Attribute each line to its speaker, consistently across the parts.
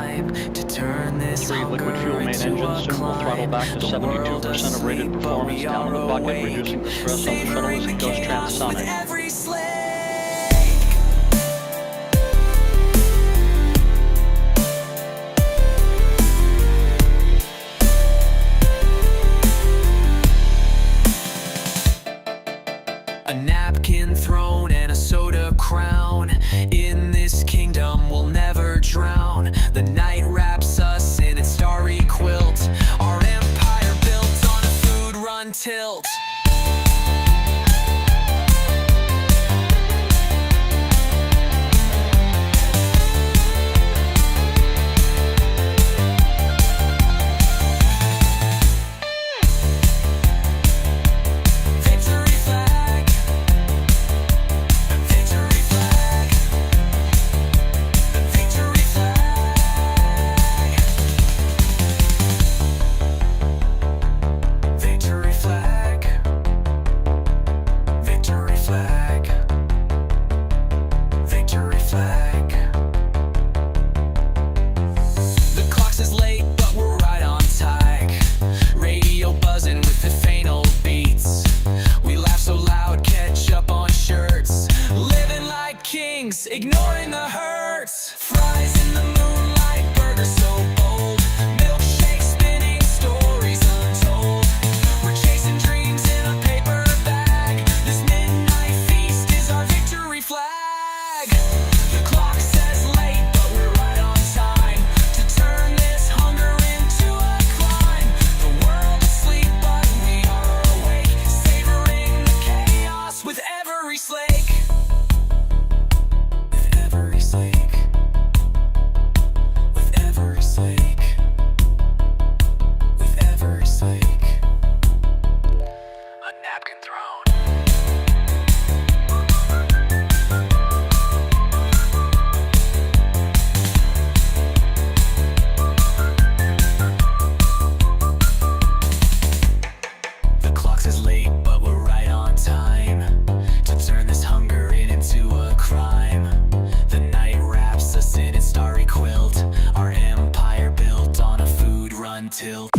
Speaker 1: time to turn this
Speaker 2: Three liquid fuel main engines soon will throttle back to 72% of rated performance down in the bucket, reducing the stress on the shuttle as it goes transonic.
Speaker 1: A napkin throne and a soda crown. In this kingdom we'll never drown. The night wraps us in its starry quilt. Our empire built on a food run tilt. Ignoring the hurts, fries in the moonlight, burgers so bold, milkshake spinning, stories untold. We're chasing dreams in a paper bag. This midnight feast is our victory flag. The clock says late, but we're right on time to turn this hunger into a climb. The world is asleep, but we are awake, savoring the chaos with every slake. Until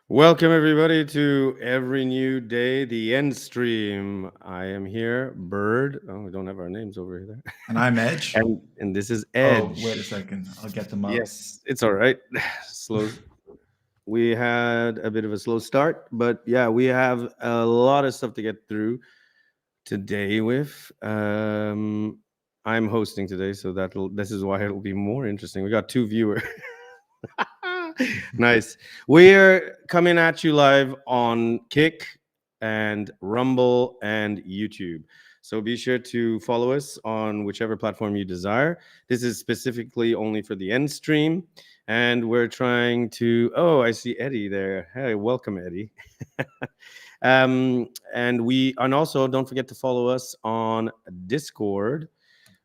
Speaker 3: Welcome everybody to every new day, the ENDstream. I am here, Bird. Oh, we don't have our names over here.
Speaker 4: And I'm Edge.
Speaker 3: and this is Edge.
Speaker 4: Oh, wait a second. I'll get them up.
Speaker 3: Yes, it's all right. Slow. We had a bit of a slow start, but yeah, we have a lot of stuff to get through today with. I'm hosting today, so this is why it'll be more interesting. We got two viewers. Nice. We're coming at you live on Kick and Rumble and YouTube. So be sure to follow us on whichever platform you desire. This is specifically only for the ENDstream. And we're trying to. Oh, I see Eddie there. Hey, welcome, Eddie. And also don't forget to follow us on Discord.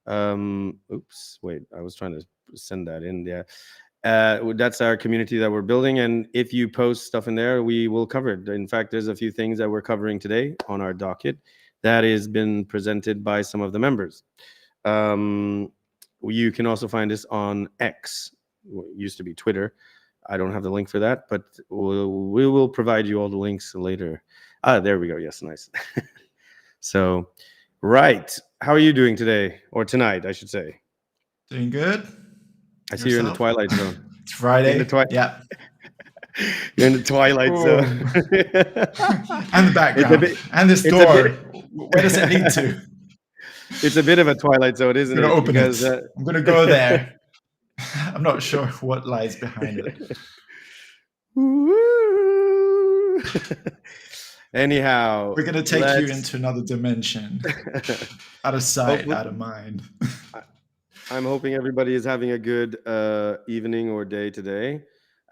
Speaker 3: Oops, wait, I was trying to send that in there. That's our community that we're building, and if you post stuff in there, we will cover it. In fact, there's a few things that we're covering today on our docket that has been presented by some of the members. You can also find us on X, what used to be Twitter. I don't have the link for that, but we will provide you all the links later. There we go. Yes, nice. So, right. How are you doing today, or tonight, I should say?
Speaker 4: Doing good.
Speaker 3: I see you're in the Twilight Zone.
Speaker 4: It's Friday.
Speaker 3: Yeah. You're in the Twilight Zone.
Speaker 4: And the background. And this door. Where does it lead to?
Speaker 3: It's a bit of a Twilight Zone, isn't it?
Speaker 4: Open it. I'm going to go there. I'm not sure what lies behind it.
Speaker 3: Anyhow,
Speaker 4: we're going to take you into another dimension. Out of sight, out of mind.
Speaker 3: I'm hoping everybody is having a good evening or day today.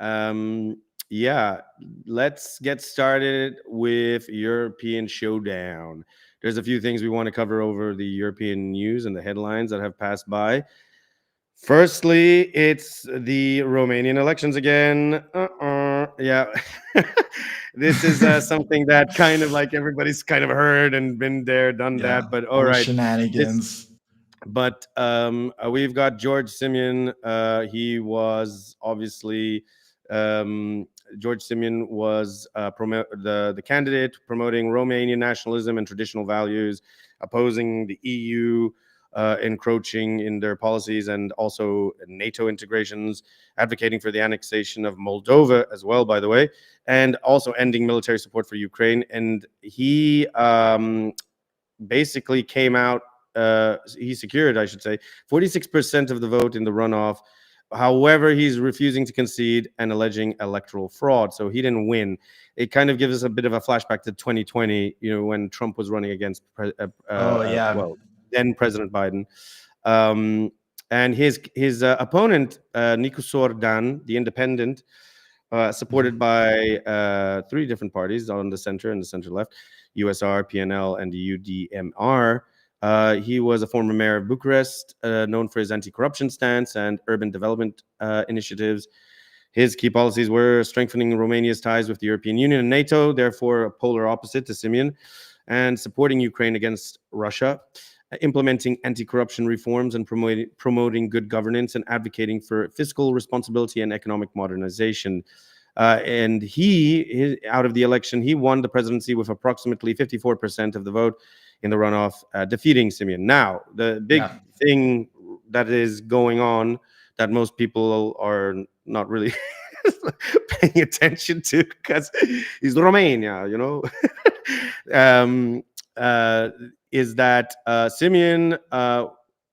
Speaker 3: Yeah, let's get started with European Showdown. There's a few things we want to cover over the European news and the headlines that have passed by. Firstly, it's the Romanian elections again. Yeah. This is something that kind of like everybody's kind of heard and been there, done that. But all right.
Speaker 4: Shenanigans.
Speaker 3: But we've got George Simeon. He was obviously George Simeon was the candidate promoting Romanian nationalism and traditional values, opposing the EU encroaching in their policies, and also NATO integrations, advocating for the annexation of Moldova as well, by the way, and also ending military support for Ukraine. And he basically came out. He secured, I should say, 46% of the vote in the runoff. However, he's refusing to concede and alleging electoral fraud. So he didn't win. It kind of gives us a bit of a flashback to 2020, when Trump was running against then President Biden. And his opponent, Nicu Sordan, the independent, supported by three different parties on the center and the center left, USR, PNL, and the UDMR. He was a former mayor of Bucharest, known for his anti-corruption stance and urban development initiatives. His key policies were strengthening Romania's ties with the European Union and NATO, therefore a polar opposite to Simeon, and supporting Ukraine against Russia, implementing anti-corruption reforms and promoting good governance, and advocating for fiscal responsibility and economic modernization. And out of the election, he won the presidency with approximately 54% of the vote in the runoff, defeating Simeon. Now, the big thing that is going on that most people are not really paying attention to, because he's Romania, is that Simeon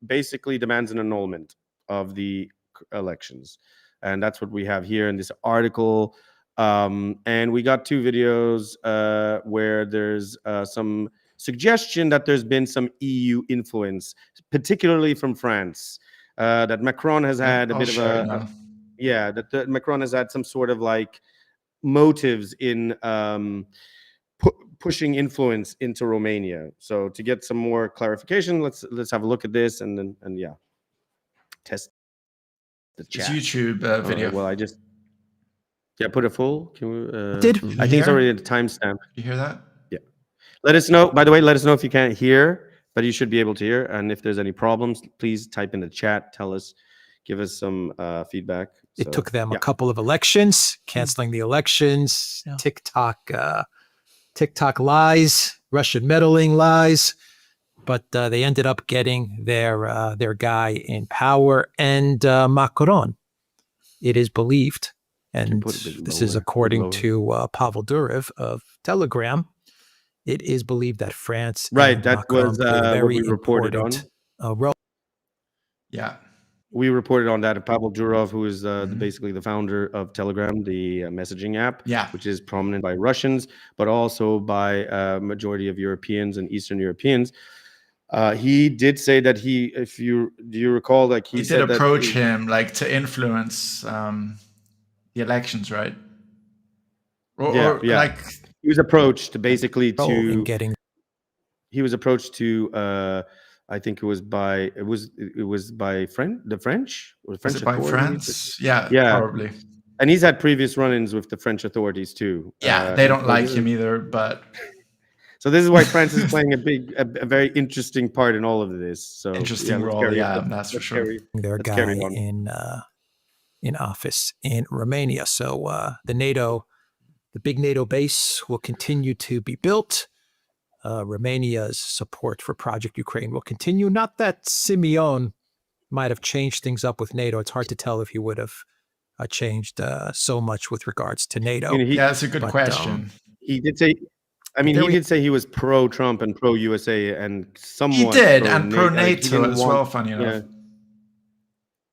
Speaker 3: basically demands an annulment of the elections. And that's what we have here in this article. And we got two videos where there's some suggestion that there's been some EU influence, particularly from France, that Macron has had a bit of a that Macron has had some sort of like motives in pushing influence into Romania. So to get some more clarification, let's have a look at this and test the chat.
Speaker 4: It's YouTube video.
Speaker 3: Well, I just put it full. Can we?
Speaker 4: I
Speaker 3: think it's already at the timestamp.
Speaker 4: You hear that?
Speaker 3: Yeah. Let us know. By the way, let us know if you can't hear, but you should be able to hear. And if there's any problems, please type in the chat. Tell us. give us some feedback.
Speaker 5: It
Speaker 3: So,
Speaker 5: took them
Speaker 3: yeah.
Speaker 5: a couple of elections, canceling the elections, TikTok lies, Russian meddling lies, but they ended up getting their guy in power, and Macron. It is believed, and
Speaker 3: put it a bit
Speaker 5: this is
Speaker 3: lower,
Speaker 5: according
Speaker 3: lower.
Speaker 5: to Pavel Durov of Telegram. It is believed that France
Speaker 3: Right,
Speaker 5: and
Speaker 3: that
Speaker 5: Macron
Speaker 3: was
Speaker 5: play a
Speaker 3: what
Speaker 5: very
Speaker 3: we reported on.
Speaker 5: important role.
Speaker 4: Yeah.
Speaker 3: We reported on that. Pavel Durov, who is basically the founder of Telegram, the messaging app,
Speaker 4: Yeah.
Speaker 3: which is prominent by Russians, but also by a majority of Europeans and Eastern Europeans. He did say that do you recall, like
Speaker 4: He
Speaker 3: said
Speaker 4: did approach
Speaker 3: that
Speaker 4: him like to influence the elections, right? Or
Speaker 3: yeah.
Speaker 4: like
Speaker 3: He was approached basically
Speaker 5: In getting
Speaker 3: he was approached to I think it was by the French or the French
Speaker 4: was it by
Speaker 3: authorities.
Speaker 4: France? Yeah,
Speaker 3: Yeah.
Speaker 4: probably.
Speaker 3: And he's had previous run-ins with the French authorities too.
Speaker 4: Yeah, they
Speaker 3: and
Speaker 4: don't
Speaker 3: so
Speaker 4: like
Speaker 3: this
Speaker 4: him
Speaker 3: is-
Speaker 4: either, but
Speaker 3: So this is why France is playing a very interesting part in all of this. So
Speaker 4: interesting
Speaker 3: let's
Speaker 4: role.
Speaker 3: carry
Speaker 4: Yeah,
Speaker 3: on.
Speaker 4: that's for
Speaker 3: Let's
Speaker 4: sure.
Speaker 5: their
Speaker 3: let's
Speaker 5: guy
Speaker 3: carry on.
Speaker 5: in office in Romania. So the big NATO base will continue to be built. Romania's support for Project Ukraine will continue. Not that Simeon might have changed things up with NATO. It's hard to tell if he would have changed so much with regards to NATO.
Speaker 3: You know,
Speaker 4: Yeah, that's a good
Speaker 5: but,
Speaker 4: question.
Speaker 3: he did say. I mean,
Speaker 5: There
Speaker 3: he
Speaker 5: we-
Speaker 3: did say he was pro-Trump and pro-USA and
Speaker 4: He
Speaker 3: somewhat
Speaker 4: did, and
Speaker 3: pro-NATO.
Speaker 4: pro-NATO as well, funny enough.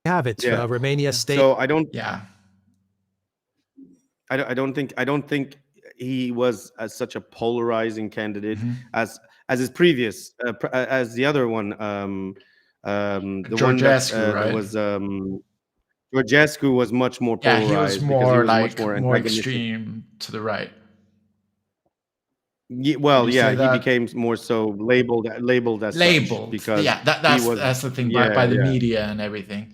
Speaker 5: We have it.
Speaker 3: Yeah.
Speaker 5: Romania state.
Speaker 3: So I don't
Speaker 4: Yeah.
Speaker 3: I don't think he was such a polarizing candidate as his previous as the other one the one
Speaker 4: Georgescu,
Speaker 3: that
Speaker 4: right?
Speaker 3: was Georgescu was much more
Speaker 4: Yeah,
Speaker 3: polarized
Speaker 4: he was
Speaker 3: because
Speaker 4: more
Speaker 3: he was
Speaker 4: like
Speaker 3: much more
Speaker 4: more
Speaker 3: antagonistic.
Speaker 4: extreme to the right.
Speaker 3: Well,
Speaker 4: Would you
Speaker 3: yeah,
Speaker 4: say
Speaker 3: he
Speaker 4: that?
Speaker 3: became more so labeled as such
Speaker 4: Labeled.
Speaker 3: because
Speaker 4: Yeah, that's the thing
Speaker 3: yeah,
Speaker 4: by the
Speaker 3: yeah.
Speaker 4: media and everything.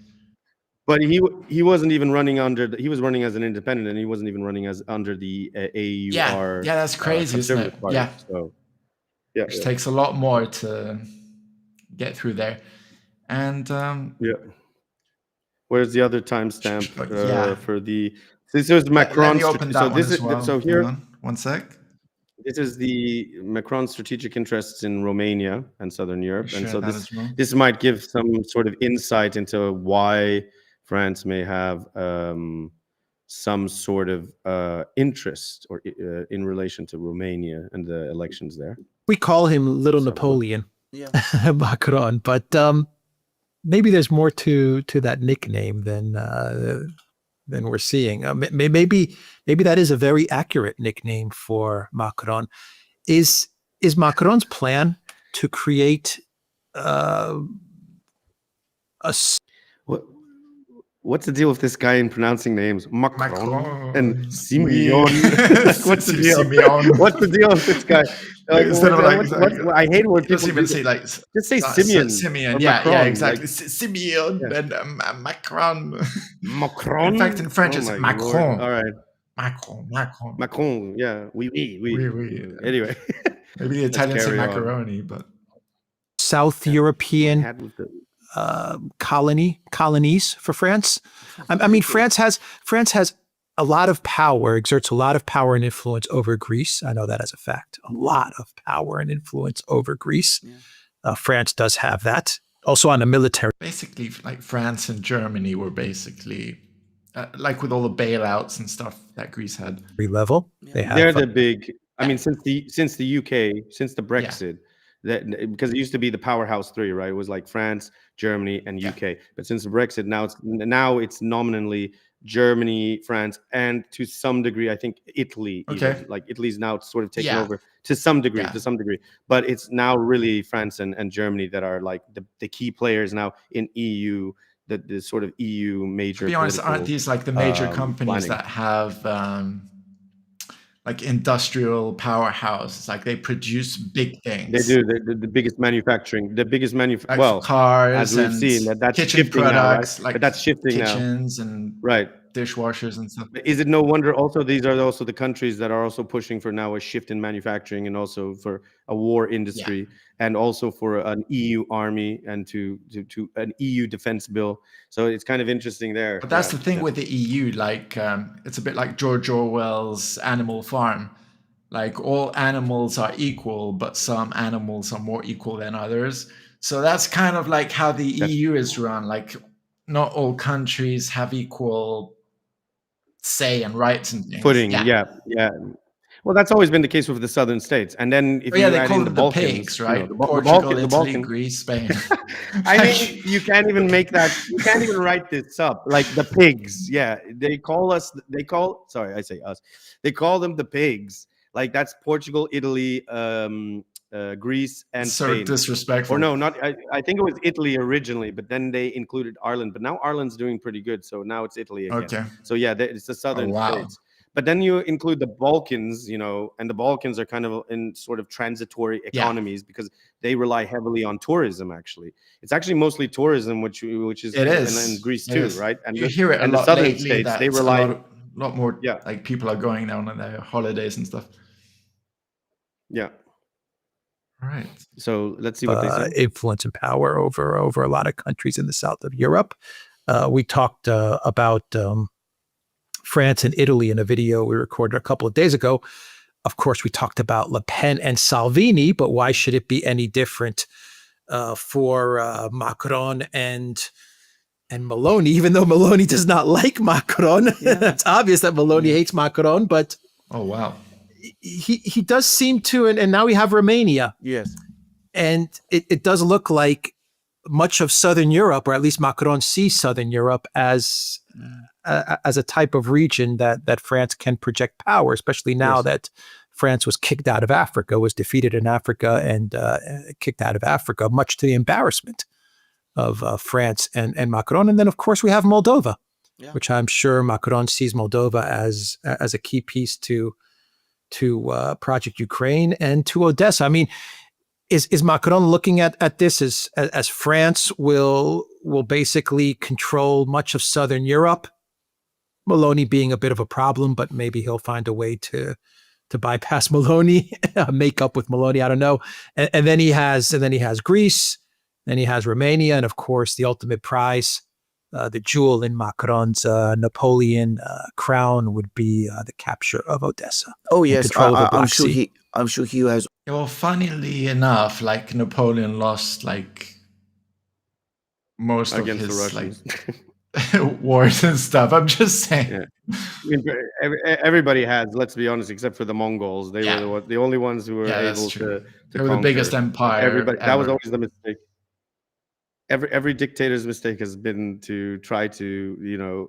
Speaker 3: But he wasn't even running he was running as an independent, and he wasn't even running as under the AUR.
Speaker 4: Yeah, that's crazy, isn't it?
Speaker 3: Conservative Party.
Speaker 4: Yeah.
Speaker 3: So yeah,
Speaker 4: Which takes a lot more to get through there. And
Speaker 3: yeah. Where's the other timestamp
Speaker 4: yeah.
Speaker 3: for the? This is
Speaker 4: let
Speaker 3: Macron.
Speaker 4: me open that
Speaker 3: So
Speaker 4: one
Speaker 3: this
Speaker 4: as
Speaker 3: is
Speaker 4: well.
Speaker 3: so here.
Speaker 4: Hold on, one sec.
Speaker 3: This is the Macron strategic interests in Romania and Southern Europe, and
Speaker 4: Share
Speaker 3: so
Speaker 4: that as well.
Speaker 3: this might give some sort of insight into why France may have some sort of interest or in relation to Romania and the elections there.
Speaker 5: We call him Little Napoleon, Macron, but maybe there's more to that nickname than we're seeing. Maybe that is a very accurate nickname for Macron. Is Macron's plan to create
Speaker 3: What's the deal with this guy in pronouncing names? Macron and Simeon.
Speaker 4: Oui.
Speaker 3: What's the deal?
Speaker 4: Simeon.
Speaker 3: What's the deal with this guy?
Speaker 4: Instead of
Speaker 3: I hate when
Speaker 4: He doesn't
Speaker 3: people
Speaker 4: even
Speaker 3: do
Speaker 4: say
Speaker 3: that.
Speaker 4: like
Speaker 3: Just say Simeon.
Speaker 4: Simeon.
Speaker 3: or
Speaker 4: Yeah,
Speaker 3: Macron,
Speaker 4: yeah, exactly.
Speaker 3: like-
Speaker 4: Simeon
Speaker 3: Yeah.
Speaker 4: and Macron.
Speaker 3: Macron.
Speaker 4: In fact, in French,
Speaker 3: Oh
Speaker 4: it's
Speaker 3: my
Speaker 4: Macron.
Speaker 3: Lord. All right,
Speaker 4: Macron.
Speaker 3: Macron. Yeah, oui.
Speaker 4: Oui.
Speaker 3: Anyway,
Speaker 4: Maybe the Italians say
Speaker 3: carry on.
Speaker 4: macaroni, but
Speaker 5: South European
Speaker 3: had with the-
Speaker 5: colonies for France. I mean, France has a lot of power, exerts a lot of power and influence over Greece. I know that as a fact. A lot of power and influence over Greece. France does have that. Also on a military
Speaker 4: basically, like France and Germany were basically like with all the bailouts and stuff that Greece had.
Speaker 5: level. They have
Speaker 3: They're the big. I mean, since the UK, since the Brexit, because it used to be the powerhouse three, right? It was like France, Germany, and UK. But since the Brexit, now it's nominally Germany, France, and to some degree, I think Italy.
Speaker 4: Okay.
Speaker 3: Even. Like Italy's now sort of taking
Speaker 4: Yeah.
Speaker 3: over to some degree.
Speaker 4: Yeah.
Speaker 3: To some degree, but it's now really France and Germany that are like the key players now in EU. The sort of EU major.
Speaker 4: To be honest, aren't
Speaker 3: political,
Speaker 4: these like the major companies
Speaker 3: planning.
Speaker 4: that have like industrial powerhouses? Like they produce big things.
Speaker 3: They do the biggest manufacturing,
Speaker 4: Like
Speaker 3: well,
Speaker 4: cars
Speaker 3: as we've
Speaker 4: and
Speaker 3: seen, that's
Speaker 4: kitchen
Speaker 3: shifting now, right?
Speaker 4: products, like
Speaker 3: But that's shifting now,
Speaker 4: kitchens and
Speaker 3: right?
Speaker 4: dishwashers and stuff.
Speaker 3: Is it no wonder also these are also the countries that are also pushing for now a shift in manufacturing and also for a war industry and also for an EU army and to an EU defense bill. So it's kind of interesting there.
Speaker 4: But that's the thing with the EU, like it's a bit like George Orwell's Animal Farm. Like all animals are equal, but some animals are more equal than others. So that's kind of like how the EU is run. Like not all countries have equal say and rights and things.
Speaker 3: Footing, yeah. Well, that's always been the case with the southern states. And then if you
Speaker 4: they
Speaker 3: add
Speaker 4: call
Speaker 3: in
Speaker 4: them
Speaker 3: the Balkans,
Speaker 4: pigs, right?
Speaker 3: the
Speaker 4: Portugal,
Speaker 3: the
Speaker 4: Italy,
Speaker 3: Balkans.
Speaker 4: Greece, Spain.
Speaker 3: I mean, you can't even make that. You can't even write this up. Like the pigs. Yeah, they call us. Sorry, I say us. They call them the pigs. Like that's Portugal, Italy, Greece, and
Speaker 4: so
Speaker 3: Spain.
Speaker 4: Disrespectful.
Speaker 3: Or no, not. I think it was Italy originally, but then they included Ireland. But now Ireland's doing pretty good, so now it's Italy again.
Speaker 4: Okay.
Speaker 3: So yeah, it's the southern
Speaker 4: wow.
Speaker 3: states. But then you include the Balkans, and the Balkans are kind of in sort of transitory economies because they rely heavily on tourism. Actually, it's actually mostly tourism, which is
Speaker 4: it is
Speaker 3: in Greece too, right?
Speaker 4: And you hear it a lot
Speaker 3: the southern
Speaker 4: lately
Speaker 3: states,
Speaker 4: that
Speaker 3: they rely
Speaker 4: a lot more. Like people are going down on their holidays and stuff.
Speaker 3: Yeah.
Speaker 4: Right.
Speaker 3: So let's see what they say.
Speaker 5: Influence and power over a lot of countries in the south of Europe. We talked about France and Italy in a video we recorded a couple of days ago. Of course, we talked about Le Pen and Salvini, but why should it be any different for Macron and Meloni, even though Meloni does not like Macron? It's obvious that Meloni hates Macron, but
Speaker 4: oh wow,
Speaker 5: he does seem to, and now we have Romania.
Speaker 3: Yes,
Speaker 5: and it does look like much of Southern Europe, or at least Macron sees Southern Europe as a type of region that France can project power, especially now that France was kicked out of Africa, was defeated in Africa and kicked out of Africa, much to the embarrassment of France and Macron. And then, of course, we have Moldova, which I'm sure Macron sees Moldova as a key piece to Project Ukraine and to Odessa. I mean, is Macron looking at this as France will basically control much of Southern Europe? Meloni being a bit of a problem, but maybe he'll find a way to bypass Meloni, make up with Meloni. I don't know. And then he has Greece, then he has Romania, and of course the ultimate prize, the jewel in Macron's Napoleon crown would be the capture of Odessa.
Speaker 6: Oh yes, I'm sure
Speaker 5: Sea.
Speaker 6: I'm sure he has.
Speaker 4: Well, funnily enough, like Napoleon lost like most
Speaker 3: against
Speaker 4: of his
Speaker 3: the Russians.
Speaker 4: like wars and stuff. I'm just saying.
Speaker 3: Yeah. I mean, everybody has, let's be honest, except for the Mongols. They were the only ones who were able to
Speaker 4: They were the biggest empire.
Speaker 3: Everybody. That was always the mistake. Every dictator's mistake has been to try to,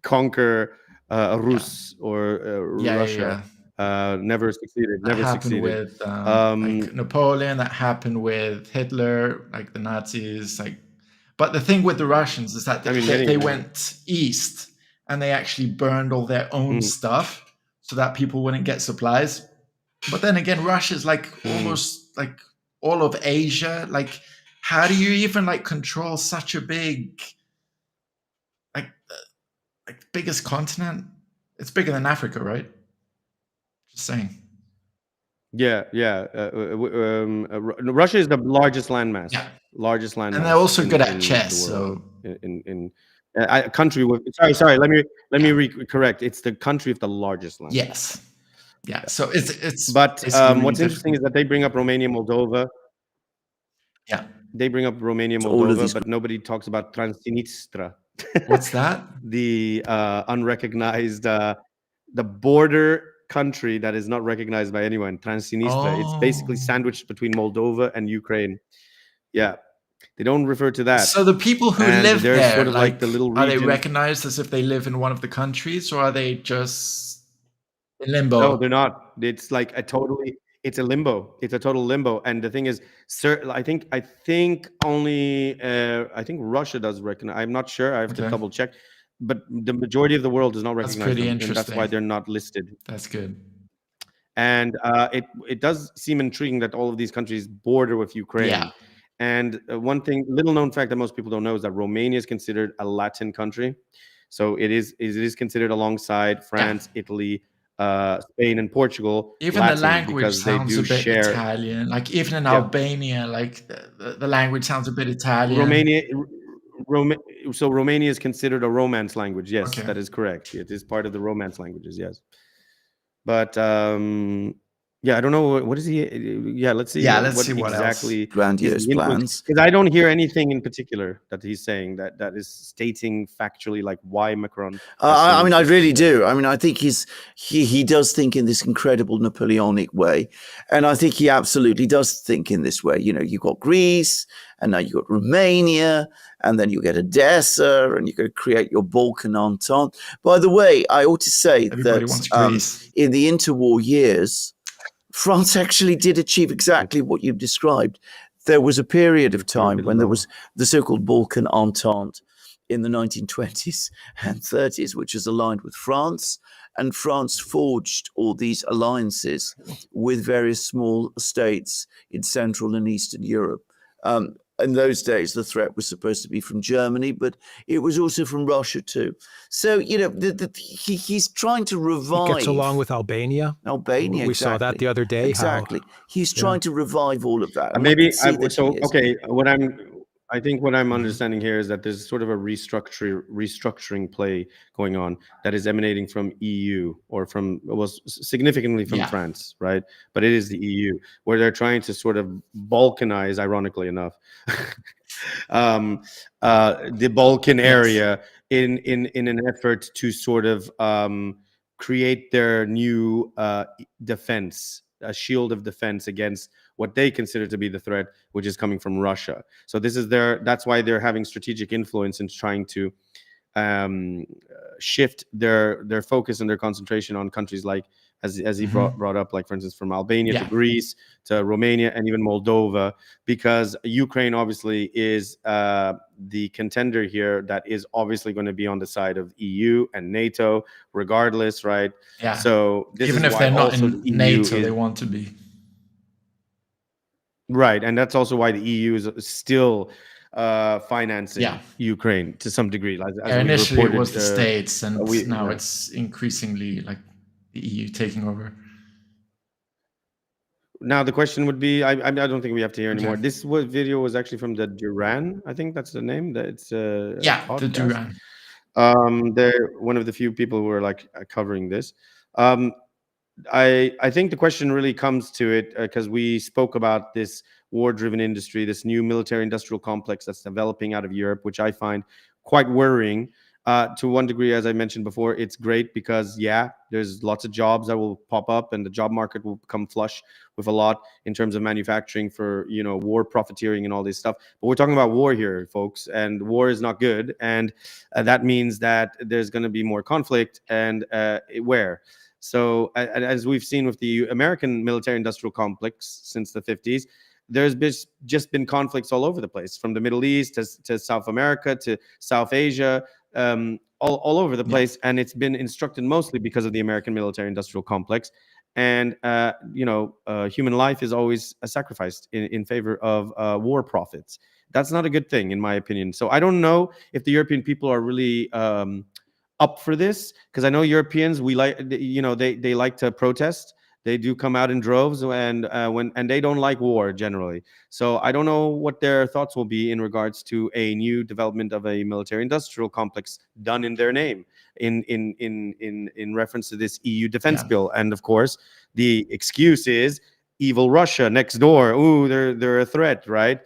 Speaker 3: conquer Rus or Russia. Never succeeded.
Speaker 4: That happened with like Napoleon. That happened with Hitler, like the Nazis. But the thing with the Russians is that they went east and they actually burned all their own stuff so that people wouldn't get supplies. But then again, Russia's like almost like all of Asia. Like, how do you even like control such a big, like biggest continent? It's bigger than Africa, right? Just saying.
Speaker 3: Yeah. Russia is the largest landmass.
Speaker 4: Yeah.
Speaker 3: Largest landmass.
Speaker 4: And they're also good at chess. So
Speaker 3: in a country with sorry, let me correct. It's the country with the largest landmass.
Speaker 4: Yes. Yeah. So it's
Speaker 3: but
Speaker 4: really
Speaker 3: what's interesting is that they bring up Romania, Moldova.
Speaker 4: Yeah.
Speaker 3: They bring up Romania, Moldova, but nobody talks about Transnistria.
Speaker 4: What's that?
Speaker 3: The unrecognized, the border country that is not recognized by anyone, Transnistria. It's basically sandwiched between Moldova and Ukraine. Yeah, they don't refer to that.
Speaker 4: So the people who live there,
Speaker 3: sort of like the little region.
Speaker 4: Are they recognized as if they live in one of the countries, or are they just in limbo?
Speaker 3: No, they're not. It's like it's a limbo. It's a total limbo. And the thing is, I think only Russia does recognize. I'm not sure. I have to double check. But the majority of the world does not recognize
Speaker 4: pretty
Speaker 3: them,
Speaker 4: interesting.
Speaker 3: and that's why they're not listed.
Speaker 4: That's good.
Speaker 3: And it does seem intriguing that all of these countries border with Ukraine.
Speaker 4: Yeah.
Speaker 3: And one thing, little known fact that most people don't know is that Romania is considered a Latin country. So it is considered alongside France, Italy, Spain, and Portugal.
Speaker 4: Even
Speaker 3: Latin,
Speaker 4: the language
Speaker 3: because they
Speaker 4: sounds
Speaker 3: do
Speaker 4: a bit
Speaker 3: share.
Speaker 4: Italian. Like even in Albania, like the language sounds a bit Italian.
Speaker 3: So Romania is considered a Romance language. Yes,
Speaker 4: Okay.
Speaker 3: that is correct. It is part of the Romance languages. Yes, but yeah, I don't know what is he. Yeah, let's see.
Speaker 4: Let's see what
Speaker 3: exactly
Speaker 4: else.
Speaker 6: Grandiose plans.
Speaker 3: Because I don't hear anything in particular that he's saying that is stating factually like why Macron.
Speaker 6: I mean, I really do. I mean, I think he does think in this incredible Napoleonic way, and I think he absolutely does think in this way. You know, you've got Greece, and now you've got Romania, and then you get Odessa, and you go create your Balkan Entente. By the way, I ought to say that in the interwar years, France actually did achieve exactly what you've described. There was a period of time when there was the so-called Balkan Entente in the 1920s and 30s, which is aligned with France, and France forged all these alliances with various small states in Central and Eastern Europe. In those days, the threat was supposed to be from Germany, but it was also from Russia too. So, you know, he's trying to revive.
Speaker 5: He gets along with Albania.
Speaker 6: We
Speaker 5: saw that the other day.
Speaker 6: Exactly. He's trying to revive all of that.
Speaker 3: I think what I'm understanding here is that there's sort of a restructuring play going on that is emanating from EU or significantly from France, right? But it is the EU, where they're trying to sort of Balkanize, ironically enough, the Balkan area in an effort to sort of create their new defense, a shield of defense against what they consider to be the threat, which is coming from Russia. So that's why they're having strategic influence in trying to shift their focus and their concentration on countries like, as he brought up, like for instance, from Albania to Greece to Romania and even Moldova, because Ukraine obviously is the contender here that is obviously going to be on the side of EU and NATO, regardless, right?
Speaker 4: Yeah.
Speaker 3: So
Speaker 4: even if they're not in NATO, they want to be.
Speaker 3: Right, and that's also why the EU is still financing Ukraine to some degree.
Speaker 4: Initially, it was the states, and now it's increasingly like the EU taking over.
Speaker 3: Now the question would be: I don't think we have to hear anymore. This video was actually from the Duran. I think that's the name. It's
Speaker 4: the Duran.
Speaker 3: They're one of the few people who are like covering this. I think the question really comes to it because we spoke about this war-driven industry, this new military-industrial complex that's developing out of Europe, which I find quite worrying. To one degree, as I mentioned before, it's great because, there's lots of jobs that will pop up and the job market will become flush with a lot in terms of manufacturing for, war profiteering and all this stuff. But we're talking about war here, folks, and war is not good. And that means that there's going to be more conflict and where? So as we've seen with the American military-industrial complex since the 50s, there's just been conflicts all over the place, from the Middle East to South America to South Asia, all over the place. And it's been instructed mostly because of the American military-industrial complex. And, human life is always sacrificed in favor of war profits. That's not a good thing, in my opinion. So I don't know if the European people are really up for this, because I know Europeans, they like to protest. They do come out in droves, and they don't like war generally. So I don't know what their thoughts will be in regards to a new development of a military-industrial complex done in their name, in reference to this EU defense bill. And of course, the excuse is evil Russia next door. Ooh, they're a threat, right?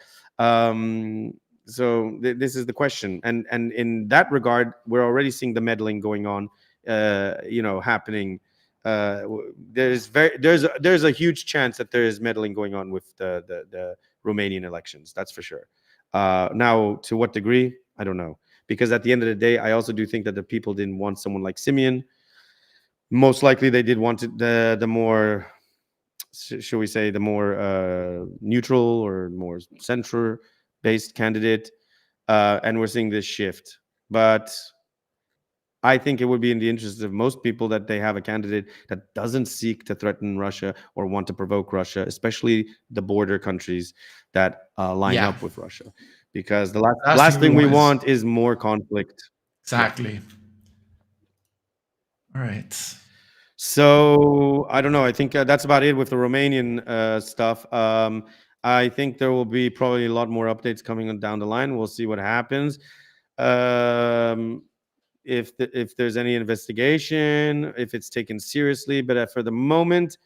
Speaker 3: So this is the question, and in that regard, we're already seeing the meddling going on, happening. There's a huge chance that there is meddling going on with the Romanian elections. That's for sure. Now, to what degree, I don't know, because at the end of the day, I also do think that the people didn't want someone like Simeon. Most likely, they did want the more, shall we say, the more neutral or more center-based candidate, and we're seeing this shift. But I think it would be in the interest of most people that they have a candidate that doesn't seek to threaten Russia or want to provoke Russia, especially the border countries that line up with Russia. Because the last thing we want is more conflict.
Speaker 4: Exactly. All right.
Speaker 3: So I don't know. I think that's about it with the Romanian stuff. I think there will be probably a lot more updates coming on down the line. We'll see what happens. If there's any investigation, if it's taken seriously, but for the moment,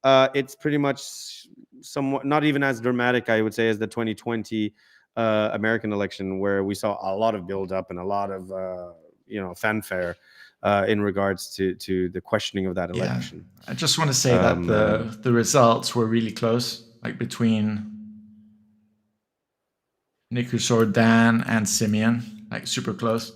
Speaker 3: it's pretty much somewhat not even as dramatic, I would say, as the 2020 American election, where we saw a lot of build-up and a lot of fanfare in regards to the questioning of that election.
Speaker 4: I just want to say that the results were really close, like between Nikusor, Dan, and Simeon, like super close.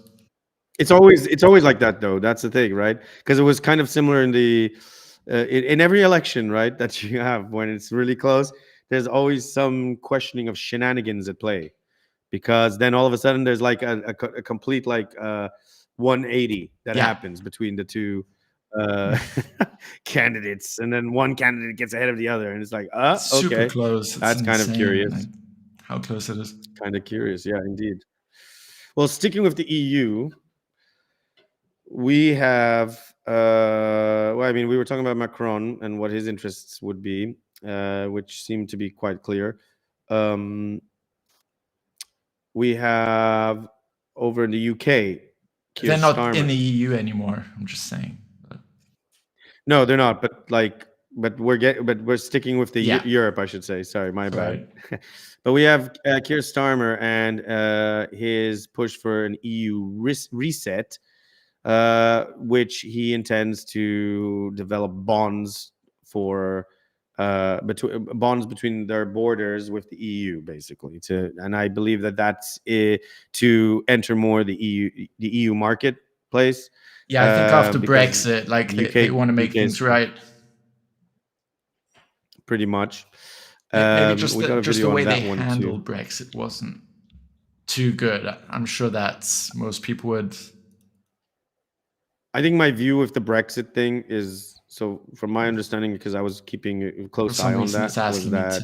Speaker 3: It's always like that, though. That's the thing, right? Because it was kind of similar in every election, right? That you have when it's really close. There's always some questioning of shenanigans at play, because then all of a sudden there's like a complete 180 that happens between the two candidates, and then one candidate gets ahead of the other, and it's like,
Speaker 4: super
Speaker 3: okay,
Speaker 4: close.
Speaker 3: That's
Speaker 4: insane,
Speaker 3: kind of curious.
Speaker 4: like, how close it is.
Speaker 3: Kind of curious, yeah, indeed. Well, sticking with the EU, we have. We were talking about Macron and what his interests would be, which seem to be quite clear. We have over in the UK.
Speaker 4: They're not Starmer. In the EU anymore. I'm just saying.
Speaker 3: No, they're not. But we're sticking with the Europe, I should say. Sorry, my bad. Right. But we have Keir Starmer and his push for an EU reset, which he intends to develop bonds for bonds between their borders with the EU, basically. And I believe that's to enter more the EU marketplace.
Speaker 4: Yeah, I think after Brexit, they want to make things right.
Speaker 3: Pretty much.
Speaker 4: Maybe just the way they handled Brexit wasn't too good. I'm sure that's most people would.
Speaker 3: I think my view with the Brexit thing is, so from my understanding, because I was keeping a close eye on that, was that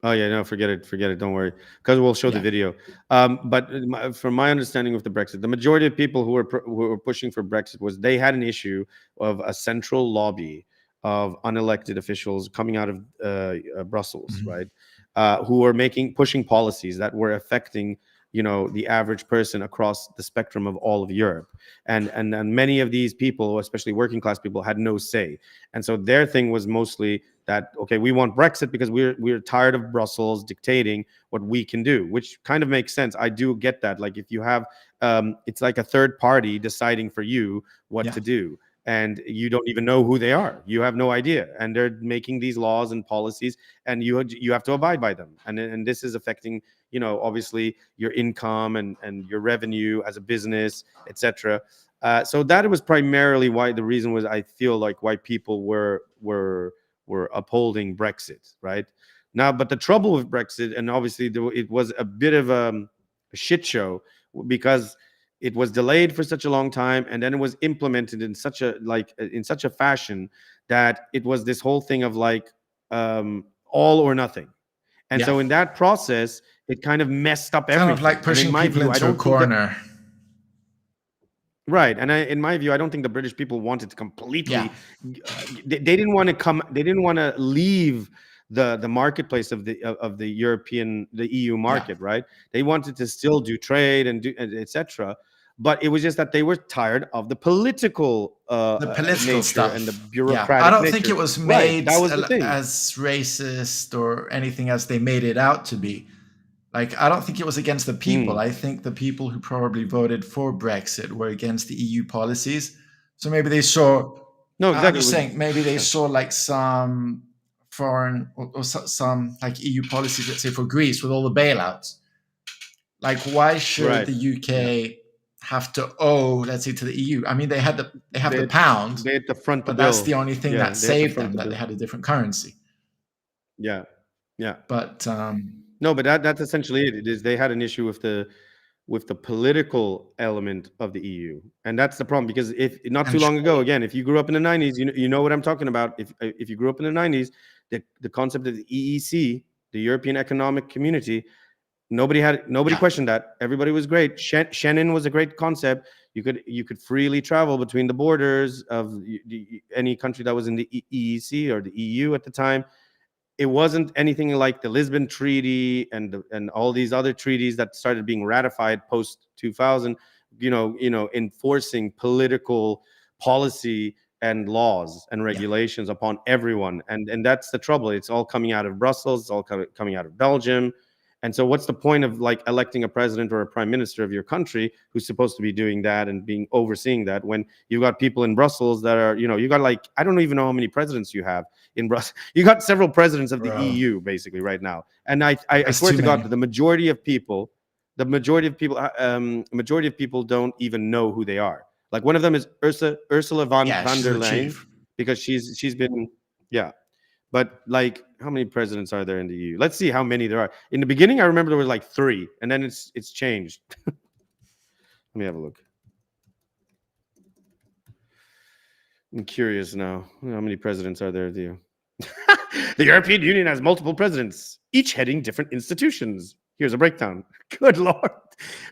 Speaker 3: oh yeah, no, forget it, don't worry, because we'll show the video. But from my understanding with the Brexit, the majority of people who were pushing for Brexit they had an issue of a central lobby of unelected officials coming out of Brussels, right? Who were pushing policies that were affecting the average person across the spectrum of all of Europe, and many of these people, especially working class people, had no say. And so their thing was mostly that, okay, we want Brexit because we're tired of Brussels dictating what we can do, which kind of makes sense. I do get that. Like, if you have it's like a third party deciding for you what to do, and you don't even know who they are. You have no idea, and they're making these laws and policies, and you have to abide by them. And this is affecting, obviously your income and your revenue as a business, etc. So that was primarily the reason was, I feel like, why people were upholding Brexit, right? Now, but the trouble with Brexit, and obviously it was a bit of a shit show, because it was delayed for such a long time, and then it was implemented in such a fashion that it was this whole thing of all or nothing. And so in that process, it kind of messed up everything.
Speaker 4: Kind of like pushing people into a corner.
Speaker 3: Right, and in my view, I don't think the British people wanted to completely. They didn't want to come. They didn't want to leave the marketplace of the EU market, right? They wanted to still do trade and etc. But it was just that they were tired of the political
Speaker 4: stuff
Speaker 3: and the bureaucratic.
Speaker 4: I don't
Speaker 3: nature.
Speaker 4: think it was made
Speaker 3: that was the thing.
Speaker 4: as racist or anything as they made it out to be. Like, I don't think it was against the people. I think the people who probably voted for Brexit were against the EU policies. So maybe they saw.
Speaker 3: No, exactly.
Speaker 4: I'm just saying, maybe they saw like some foreign or some like EU policies, let's say for Greece with all the bailouts. Like, why should the UK have to owe, let's say, to the EU? I mean, they have the pound,
Speaker 3: they had to front the
Speaker 4: but
Speaker 3: bill.
Speaker 4: That's the only thing that saved them, that they had a different currency.
Speaker 3: Yeah.
Speaker 4: But
Speaker 3: no, but that's essentially it. It is, they had an issue with the political element of the EU, and that's the problem. Because if not too long ago, again, if you grew up in the 90s, you know what I'm talking about. If you grew up in the 90s, the concept of the EEC, the European Economic Community, Nobody questioned that. Everybody was great. Schengen was a great concept. You could freely travel between the borders of any country that was in the EEC or the EU at the time. It wasn't anything like the Lisbon Treaty and all these other treaties that started being ratified post 2000. Enforcing political policy and laws and regulations upon everyone, and that's the trouble. It's all coming out of Brussels. It's all coming out of Belgium. And so what's the point of like electing a president or a prime minister of your country who's supposed to be doing that and being overseeing that, when you've got people in Brussels that are, you got like, I don't even know how many presidents you have in Brussels. You got several presidents of the EU basically right now. And I swear to God, the majority of people don't even know who they are. Like one of them is Ursula Von Der Leyen, because she's been, But like, how many presidents are there in the EU? Let's see how many there are. In the beginning, I remember there was like 3, and then it's changed. Let me have a look. I'm curious now. How many presidents are there in the EU? The European Union has multiple presidents, each heading different institutions. Here's a breakdown. Good Lord.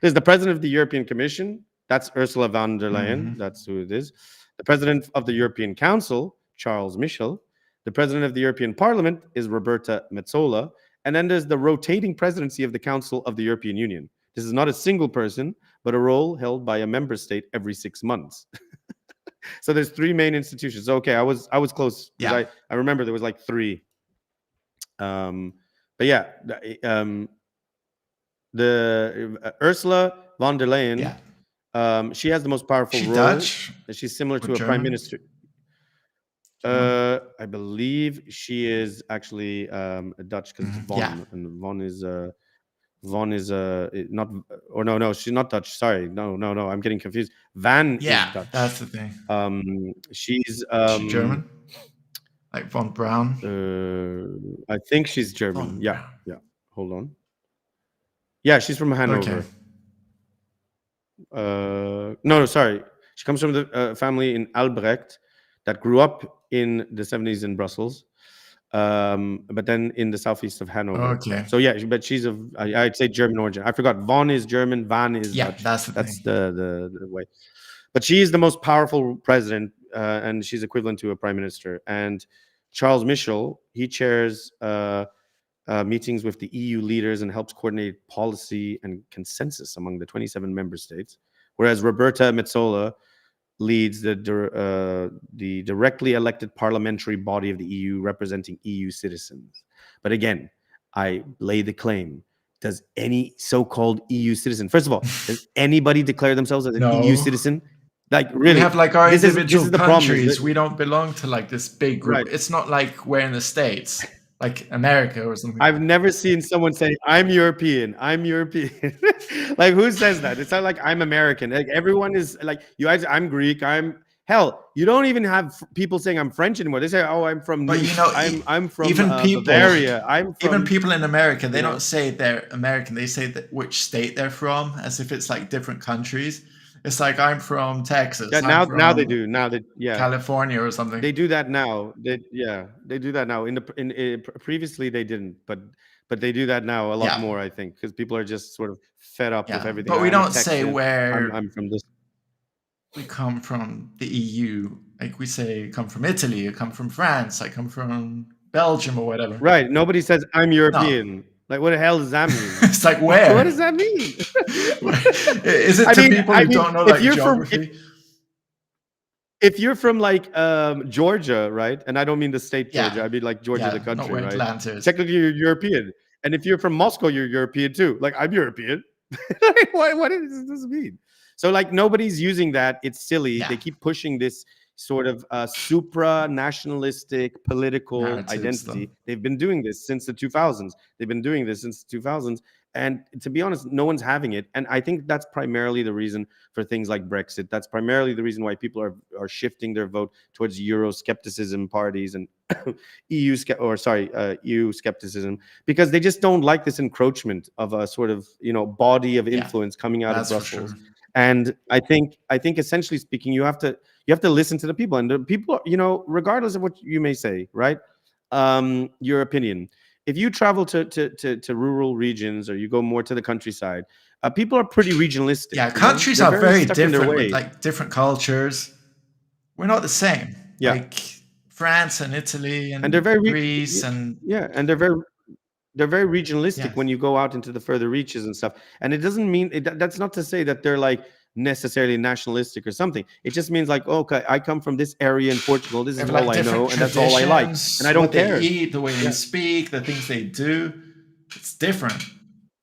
Speaker 3: There's the president of the European Commission. That's Ursula von der Leyen. That's who it is. The president of the European Council, Charles Michel. The president of the European Parliament is Roberta Metsola. And then there's the rotating presidency of the Council of the European Union. This is not a single person, but a role held by a member state every 6 months. So there's 3 main institutions. Okay, I was close. I remember there was like 3. But yeah, the Ursula von der Leyen, she has the most powerful role.
Speaker 4: Dutch?
Speaker 3: She's similar to a
Speaker 4: German?
Speaker 3: prime minister. I believe she is actually Dutch, because Von, and Von is not, or no, she's not Dutch. Sorry, no, I'm getting confused. Van is Dutch.
Speaker 4: That's the thing.
Speaker 3: She's
Speaker 4: she German, like von Braun.
Speaker 3: I think she's German. Yeah. Hold on. Yeah, she's from Hanover.
Speaker 4: Okay.
Speaker 3: No, sorry. She comes from the family in Albrecht that grew up in the 70s in Brussels, but then in the southeast of Hanover.
Speaker 4: Okay.
Speaker 3: So yeah, but she's I'd say German origin. I forgot. Von is German. Van is Dutch.
Speaker 4: That's
Speaker 3: the way. But she is the most powerful president, and she's equivalent to a prime minister. And Charles Michel, he chairs meetings with the EU leaders and helps coordinate policy and consensus among the 27 member states, whereas Roberta Metsola leads the directly elected parliamentary body of the EU representing EU citizens. But again, I lay the claim. Does any so-called EU citizen, first of all, does anybody declare themselves as an EU citizen? Like, really?
Speaker 4: We have like our individual countries.
Speaker 3: Problem.
Speaker 4: We don't belong to like this big group. Right. It's not like we're in the States, like America or something.
Speaker 3: I've never seen someone say, I'm European. Like, who says that? It's not like I'm American. Like, everyone is like, I'm Greek. Hell, you don't even have people saying I'm French anymore. They say, oh, I'm from Nice. I'm from even people, Bavaria.
Speaker 4: Even people in America, they don't say they're American. They say which state they're from, as if it's like different countries. It's like, I'm from Texas.
Speaker 3: Yeah, now they do. Now they
Speaker 4: California or something.
Speaker 3: They do that now. They do that now. Previously they didn't, but they do that now a lot more, I think, because people are just sort of fed up with everything.
Speaker 4: But we don't say where
Speaker 3: I'm from this.
Speaker 4: We come from the EU. Like, we say, come from Italy, I come from France, I come from Belgium or whatever.
Speaker 3: Right. Nobody says I'm European. No. Like, what the hell does that mean?
Speaker 4: It's like, where?
Speaker 3: What does that mean?
Speaker 4: Is it to people who don't know like geography?
Speaker 3: If you're from like Georgia, right? And I don't mean the state Georgia. I mean like Georgia, the country, right?
Speaker 4: Atlanta is.
Speaker 3: Technically, you're European. And if you're from Moscow, you're European too. Like, I'm European. What does this mean? So like, nobody's using that. It's silly. They keep pushing this sort of supra-nationalistic political identity. They've been doing this since the 2000s. And to be honest, no one's having it. And I think that's primarily the reason for things like Brexit. That's primarily the reason why people are shifting their vote towards Euroscepticism parties and EU skepticism, because they just don't like this encroachment of a sort of, body of influence coming out of Brussels. Sure. And I think essentially speaking, you have to listen to the people, and the people, regardless of what you may say, right? Your opinion. if you travel to rural regions or you go more to the countryside, people are pretty regionalistic.
Speaker 4: Yeah, countries are very different with like different cultures. We're not the same.
Speaker 3: Yeah.
Speaker 4: Like France and Italy and
Speaker 3: they're very
Speaker 4: Greece and
Speaker 3: and they're very regionalistic when you go out into the further reaches and stuff. And it doesn't mean that's not to say that they're like necessarily nationalistic or something. It just means like, okay, I come from this area in Portugal. This is all I know, and that's all I like, and I don't care.
Speaker 4: They eat, the way they speak, the things they do, it's different.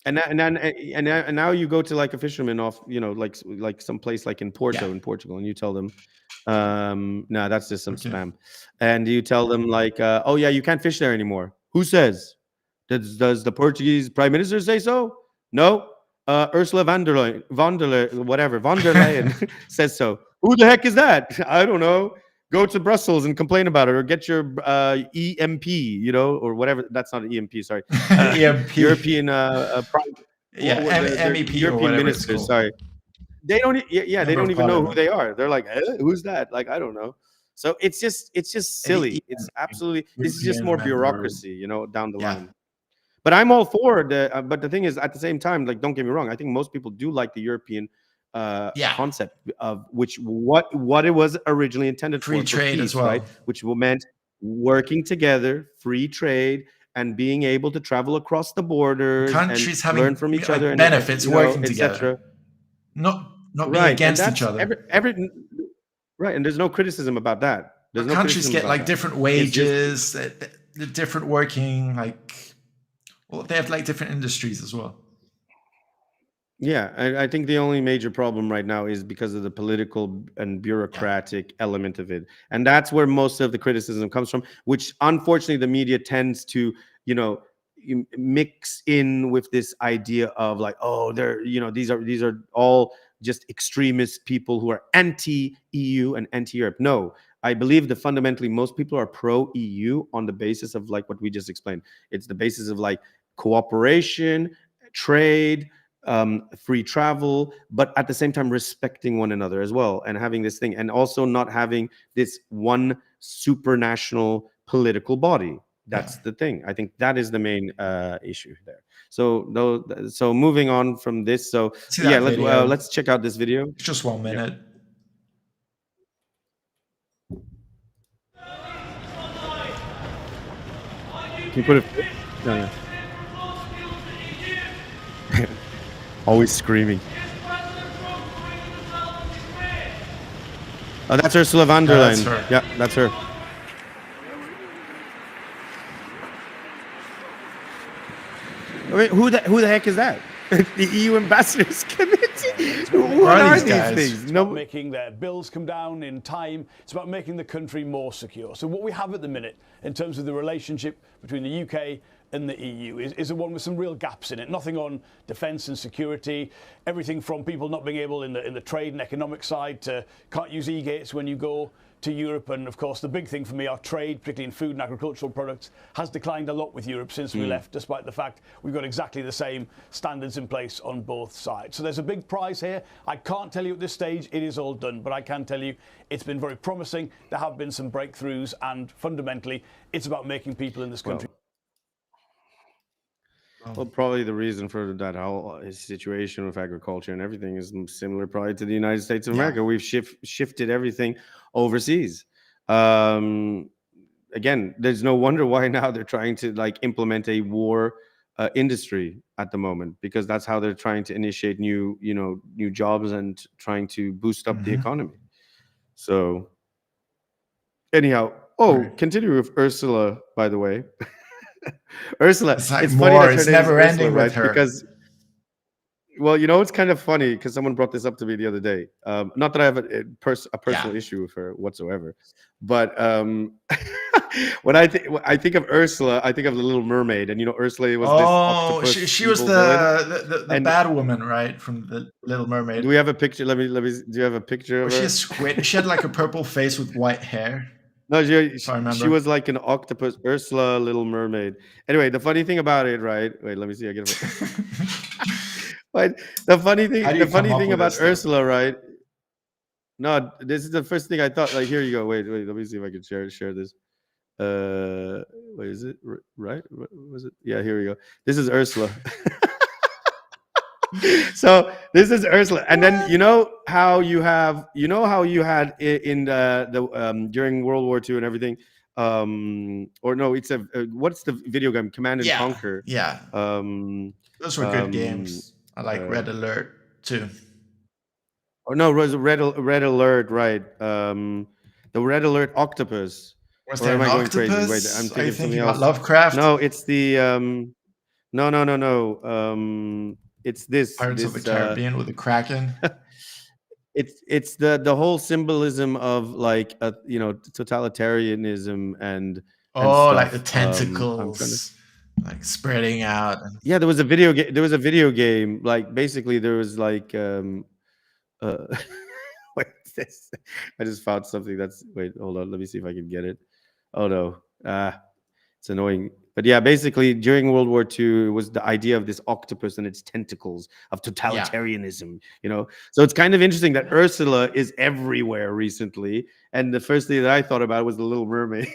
Speaker 3: And now you go to like a fisherman off, like some place like in Porto in Portugal, and you tell them, no, that's just some spam, and you tell them like, oh yeah, you can't fish there anymore. Who says? Does the Portuguese Prime Minister say so? No. Ursula Von Der Leyen says so. Who the heck is that? I don't know. Go to Brussels and complain about it, or get your EMP, or whatever. That's not an EMP, sorry.
Speaker 4: EMP.
Speaker 3: European
Speaker 4: MEP
Speaker 3: European ministers. Sorry, they don't. Yeah, they don't even know who they are. They're like, who's that? Like, I don't know. So it's just silly. It's absolutely. This is just more bureaucracy, down the line. But I'm all for but the thing is, at the same time, like, don't get me wrong, I think most people do like the European concept of what it was originally intended
Speaker 4: for. Free trade
Speaker 3: peace,
Speaker 4: as well,
Speaker 3: right? Which meant working together, free trade, and being able to travel across the borders,
Speaker 4: countries
Speaker 3: and learn from each other,
Speaker 4: benefits,
Speaker 3: and
Speaker 4: working together, not being against each other.
Speaker 3: Right, and there's no criticism about that. There's no
Speaker 4: countries get like different wages, the different working, like. Well, they have like different industries as well.
Speaker 3: Yeah, I think the only major problem right now is because of the political and bureaucratic element of it. And that's where most of the criticism comes from, which unfortunately the media tends to, mix in with this idea of like, oh, these are all just extremist people who are anti-EU and anti-Europe. No, I believe that fundamentally most people are pro-EU on the basis of like what we just explained. It's the basis of like cooperation, trade, free travel, but at the same time respecting one another as well, and having this thing, and also not having this one supranational political body. That's the thing. I think that is the main issue there. So moving on from this, let's check out this video.
Speaker 4: It's just 1 minute.
Speaker 3: Can you put it? No, yeah. Always screaming. Oh, that's Ursula Von Der Leyen. Yeah, that's her. I mean, who the heck is that? The EU Ambassadors Committee. What are these things?
Speaker 7: No, making their bills come down in time. It's about making the country more secure. So what we have at the minute in terms of the relationship between the UK and the EU is a one with some real gaps in it. Nothing on defence and security. Everything from people not being able in the trade and economic side to can't use e-gates when you go to Europe. And of course, the big thing for me, our trade, particularly in food and agricultural products, has declined a lot with Europe since we left, despite the fact we've got exactly the same standards in place on both sides. So there's a big prize here. I can't tell you at this stage it is all done, but I can tell you it's been very promising. There have been some breakthroughs, and fundamentally, it's about making people in this country.
Speaker 3: Well, probably the reason for that whole situation with agriculture and everything is similar probably to the United States of America. We've shifted everything overseas. Again, there's no wonder why now they're trying to like implement a war industry at the moment, because that's how they're trying to initiate new jobs and trying to boost up the economy. So anyhow, continue with Ursula, by the way. Ursula, it's funny that
Speaker 4: it's never ending with her,
Speaker 3: because it's kind of funny because someone brought this up to me the other day. Not that I have a personal issue with her whatsoever, but when I think of Ursula, I think of the Little Mermaid, and Ursula was this octopus.
Speaker 4: She was the bad woman, right, from the Little Mermaid.
Speaker 3: Do we have a picture? Let me. Do you have a picture of her?
Speaker 4: She has squid. She had like a purple face with white hair.
Speaker 3: No, she was like an octopus, Ursula, Little Mermaid. Anyway, the funny thing about it, right? Wait, let me see. I get it. But the funny thing about Ursula, right? No, this is the first thing I thought. Like, here you go. Wait. Let me see if I can share this. What is it? Right? What was it? Yeah, here we go. This is Ursula. So this is Ursula, and then you know how you had in the during World War II and everything, or no, it's what's the video game? Command and Conquer.
Speaker 4: Yeah. Those were good games. I like Red Alert too.
Speaker 3: Oh no, it was Red Alert, right? The Red Alert Octopus.
Speaker 4: Was
Speaker 3: Or
Speaker 4: there
Speaker 3: am
Speaker 4: an
Speaker 3: I going
Speaker 4: octopus?
Speaker 3: crazy? Wait, I'm thinking
Speaker 4: Are you
Speaker 3: of something
Speaker 4: thinking about
Speaker 3: else.
Speaker 4: Lovecraft?
Speaker 3: No, it's the no. It's this.
Speaker 4: Pirates of the Caribbean with the Kraken.
Speaker 3: It's the whole symbolism of like totalitarianism and
Speaker 4: Oh,
Speaker 3: stuff.
Speaker 4: like the tentacles, like spreading out.
Speaker 3: Yeah, there was a video game. There was a video game. Like basically, there was like wait, this. I just found something that's. Wait, hold on. Let me see if I can get it. Oh no, it's annoying. But yeah, basically during World War II, it was the idea of this octopus and its tentacles of totalitarianism. So it's kind of interesting that Ursula is everywhere recently. And the first thing that I thought about was the Little Mermaid,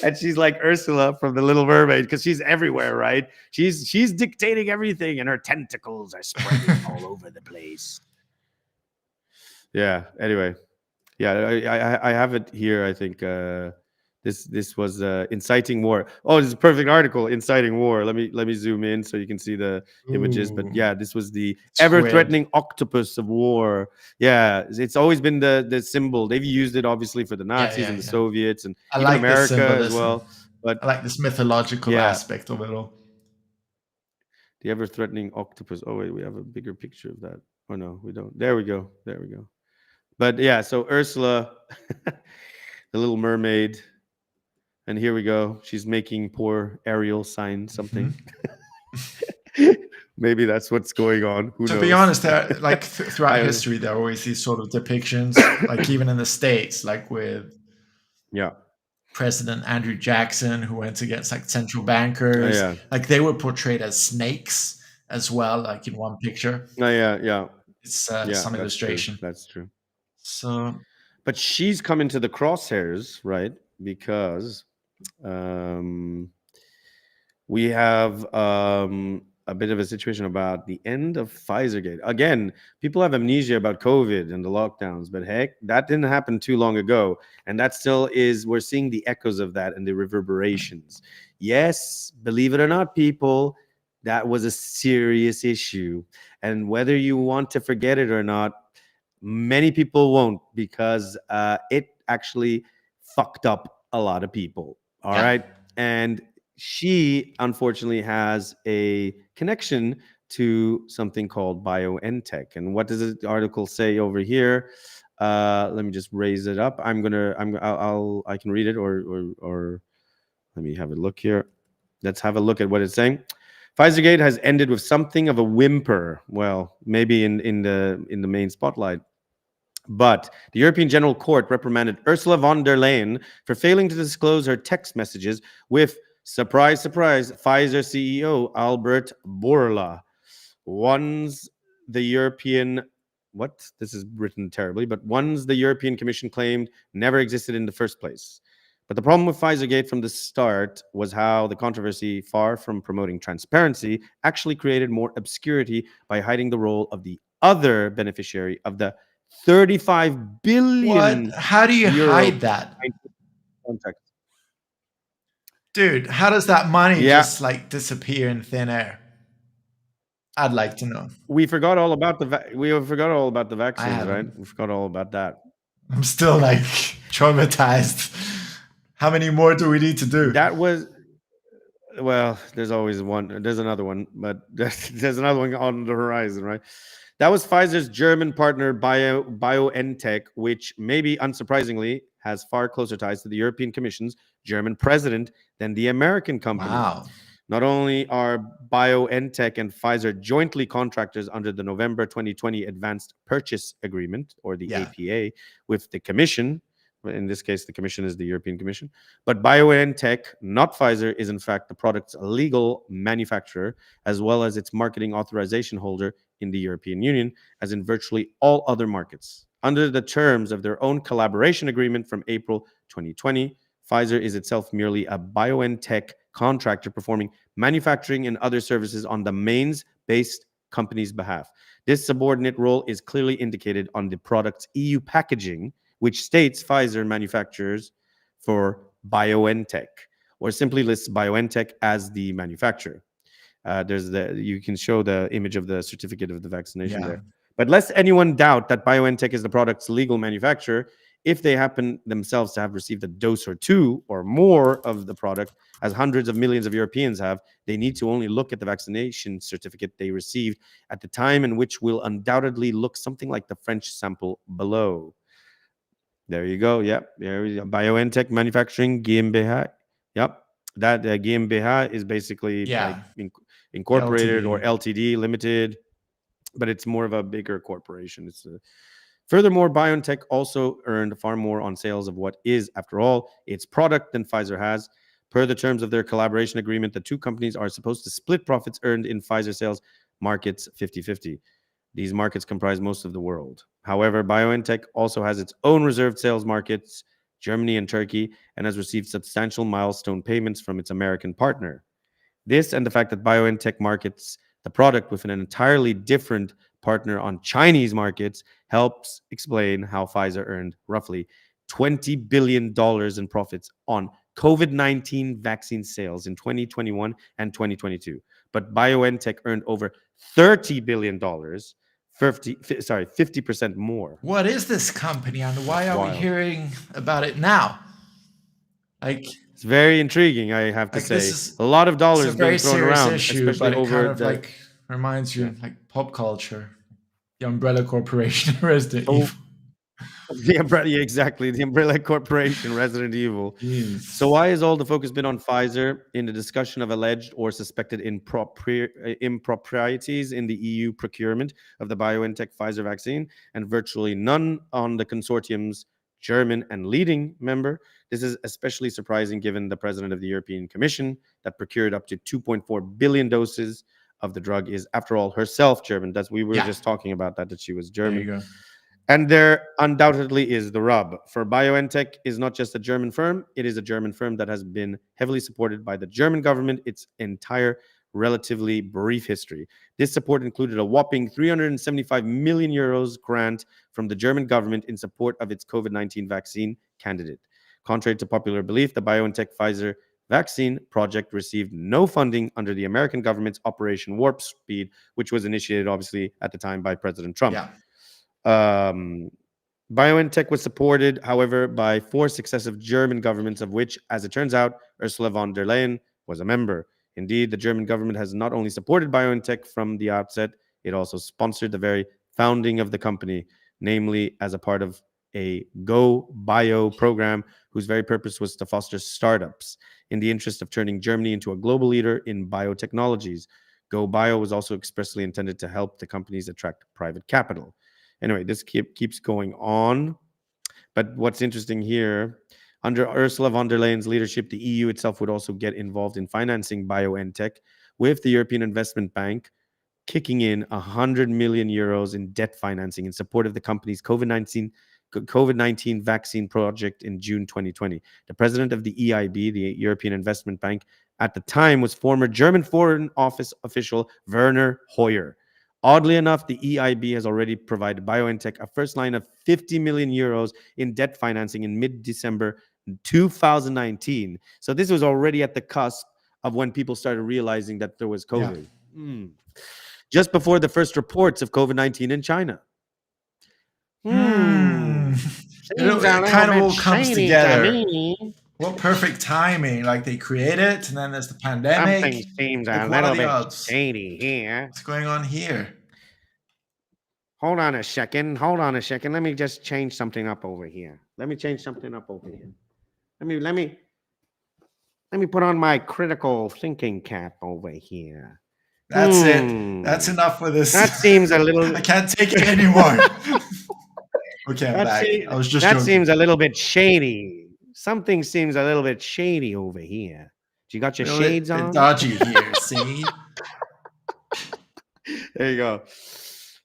Speaker 3: and she's like Ursula from the Little Mermaid because she's everywhere, right? She's dictating everything, and her tentacles are spreading all over the place. Yeah. Anyway, yeah, I have it here. I think this was inciting war. Oh, this is a perfect article, inciting war. Let me zoom in so you can see the images. But yeah, this was the ever-threatening octopus of war. Yeah, it's always been the symbol. They've used it obviously for the Nazis and the Soviets and even like America as well. But
Speaker 4: I like this mythological aspect of it all.
Speaker 3: The ever-threatening octopus. Oh wait, we have a bigger picture of that. Oh no, we don't. There we go. But yeah, so Ursula, the Little Mermaid. And here we go. She's making poor Ariel sign something. Maybe that's what's going on. Who knows?
Speaker 4: To be honest, like throughout history, there are always these sort of depictions, like even in the States, like with President Andrew Jackson, who went against like central bankers. Like they were portrayed as snakes as well, like in one picture. It's some illustration.
Speaker 3: That's true.
Speaker 4: So,
Speaker 3: but she's come into the crosshairs, right? Because we have a bit of a situation about the end of Pfizergate. Again, people have amnesia about COVID and the lockdowns, but heck, that didn't happen too long ago. And that still is, we're seeing the echoes of that and the reverberations. Yes, believe it or not, people, that was a serious issue. And whether you want to forget it or not, many people won't, because it actually fucked up a lot of people. All right. And she unfortunately has a connection to something called BioNTech. And what does the article say over here? Let me just raise it up. I can read it, or let me have a look here. Let's have a look at what it's saying. Pfizergate has ended with something of a whimper. Well, maybe in the main spotlight. But the European General Court reprimanded Ursula von der Leyen for failing to disclose her text messages with, surprise, surprise, Pfizer CEO Albert Bourla. One's the European, this is written terribly, but one's the European Commission claimed never existed in the first place. But the problem with Pfizergate from the start was how the controversy, far from promoting transparency, actually created more obscurity by hiding the role of the other beneficiary of the 35 billion.
Speaker 4: What? How do you hide that?
Speaker 3: Contract.
Speaker 4: Dude, how does that money just like disappear in thin air? I'd like to know.
Speaker 3: We forgot all about the vaccines, right? We forgot all about that.
Speaker 4: I'm still like traumatized. How many more do we need to do?
Speaker 3: That was, well, there's always one. There's another one, but there's another one on the horizon, right? That was Pfizer's German partner, BioNTech, which maybe unsurprisingly has far closer ties to the European Commission's German president than the American company.
Speaker 4: Wow.
Speaker 3: Not only are BioNTech and Pfizer jointly contractors under the November 2020 Advanced Purchase Agreement, or the APA, with the Commission. In this case, the Commission is the European Commission. But BioNTech, not Pfizer, is in fact the product's legal manufacturer, as well as its marketing authorization holder in the European Union, as in virtually all other markets. Under the terms of their own collaboration agreement from April 2020, Pfizer is itself merely a BioNTech contractor performing manufacturing and other services on the mains-based company's behalf. This subordinate role is clearly indicated on the product's EU packaging, which states Pfizer manufactures for BioNTech, or simply lists BioNTech as the manufacturer. You can show the image of the certificate of the vaccination there. But lest anyone doubt that BioNTech is the product's legal manufacturer, if they happen themselves to have received a dose or two or more of the product, as hundreds of millions of Europeans have, they need to only look at the vaccination certificate they received at the time, and which will undoubtedly look something like the French sample below. There you go. Yep. There we go. BioNTech Manufacturing GmbH. Yep. That GmbH is basically like incorporated or LTD limited, but it's more of a bigger corporation. Furthermore, BioNTech also earned far more on sales of what is, after all, its product than Pfizer has. Per the terms of their collaboration agreement, the two companies are supposed to split profits earned in Pfizer sales markets 50-50. These markets comprise most of the world. However, BioNTech also has its own reserved sales markets, Germany and Turkey, and has received substantial milestone payments from its American partner. This and the fact that BioNTech markets the product with an entirely different partner on Chinese markets helps explain how Pfizer earned roughly $20 billion in profits on COVID-19 vaccine sales in 2021 and 2022. But BioNTech earned over $30 billion, 50% more.
Speaker 4: What is this company and why are we hearing about it now?
Speaker 3: It's very intriguing, I have to say. A lot of dollars being thrown around,
Speaker 4: issue, but it kind of reminds you like pop culture, the Umbrella Corporation, Resident Evil.
Speaker 3: The Umbrella, exactly. The Umbrella Corporation, Resident Evil.
Speaker 4: Jeez.
Speaker 3: So why has all the focus been on Pfizer in the discussion of alleged or suspected improprieties in the EU procurement of the BioNTech Pfizer vaccine, and virtually none on the consortium's German and leading member? This is especially surprising given the president of the European Commission that procured up to 2.4 billion doses of the drug is, after all, herself German. We were just talking about that she was German.
Speaker 4: There you go.
Speaker 3: And there undoubtedly is the rub. For BioNTech is not just a German firm, it is a German firm that has been heavily supported by the German government its entire relatively brief history. This support included a whopping 375 million euros grant from the German government in support of its COVID-19 vaccine candidate. Contrary to popular belief, the BioNTech Pfizer vaccine project received no funding under the American government's Operation Warp Speed, which was initiated obviously at the time by President Trump. BioNTech was supported, however, by 4 successive German governments, of which, as it turns out, Ursula von der Leyen was a member. Indeed, the German government has not only supported BioNTech from the outset, it also sponsored the very founding of the company, namely as a part of a Go Bio program whose very purpose was to foster startups in the interest of turning Germany into a global leader in biotechnologies. Go Bio was also expressly intended to help the companies attract private capital. Anyway, this keeps going on. But what's interesting here, under Ursula von der Leyen's leadership, the EU itself would also get involved in financing BioNTech, with the European Investment Bank kicking in 100 million euros in debt financing in support of the company's COVID-19 vaccine project in June 2020. The president of the EIB, the European Investment Bank, at the time was former German Foreign Office official Werner Hoyer. Oddly enough, the EIB has already provided BioNTech a first line of 50 million euros in debt financing in mid-December 2019. So this was already at the cusp of when people started realizing that there was COVID. Just before the first reports of COVID-19 in China.
Speaker 4: It kind of all comes together. What perfect timing. Like they create it, and then there's the pandemic.
Speaker 3: Something seems a little bit shady here.
Speaker 4: What's going on here?
Speaker 3: Hold on a second. Let me just change something up over here. Let me put on my critical thinking cap over here.
Speaker 4: That's it. That's enough for this.
Speaker 3: That seems a little...
Speaker 4: I can't take it anymore. Okay, I'm back. I was just joking.
Speaker 3: Seems a little bit shady. Something seems a little bit shady over here. You got your shades on?
Speaker 4: Dodgy here, see?
Speaker 3: There you go.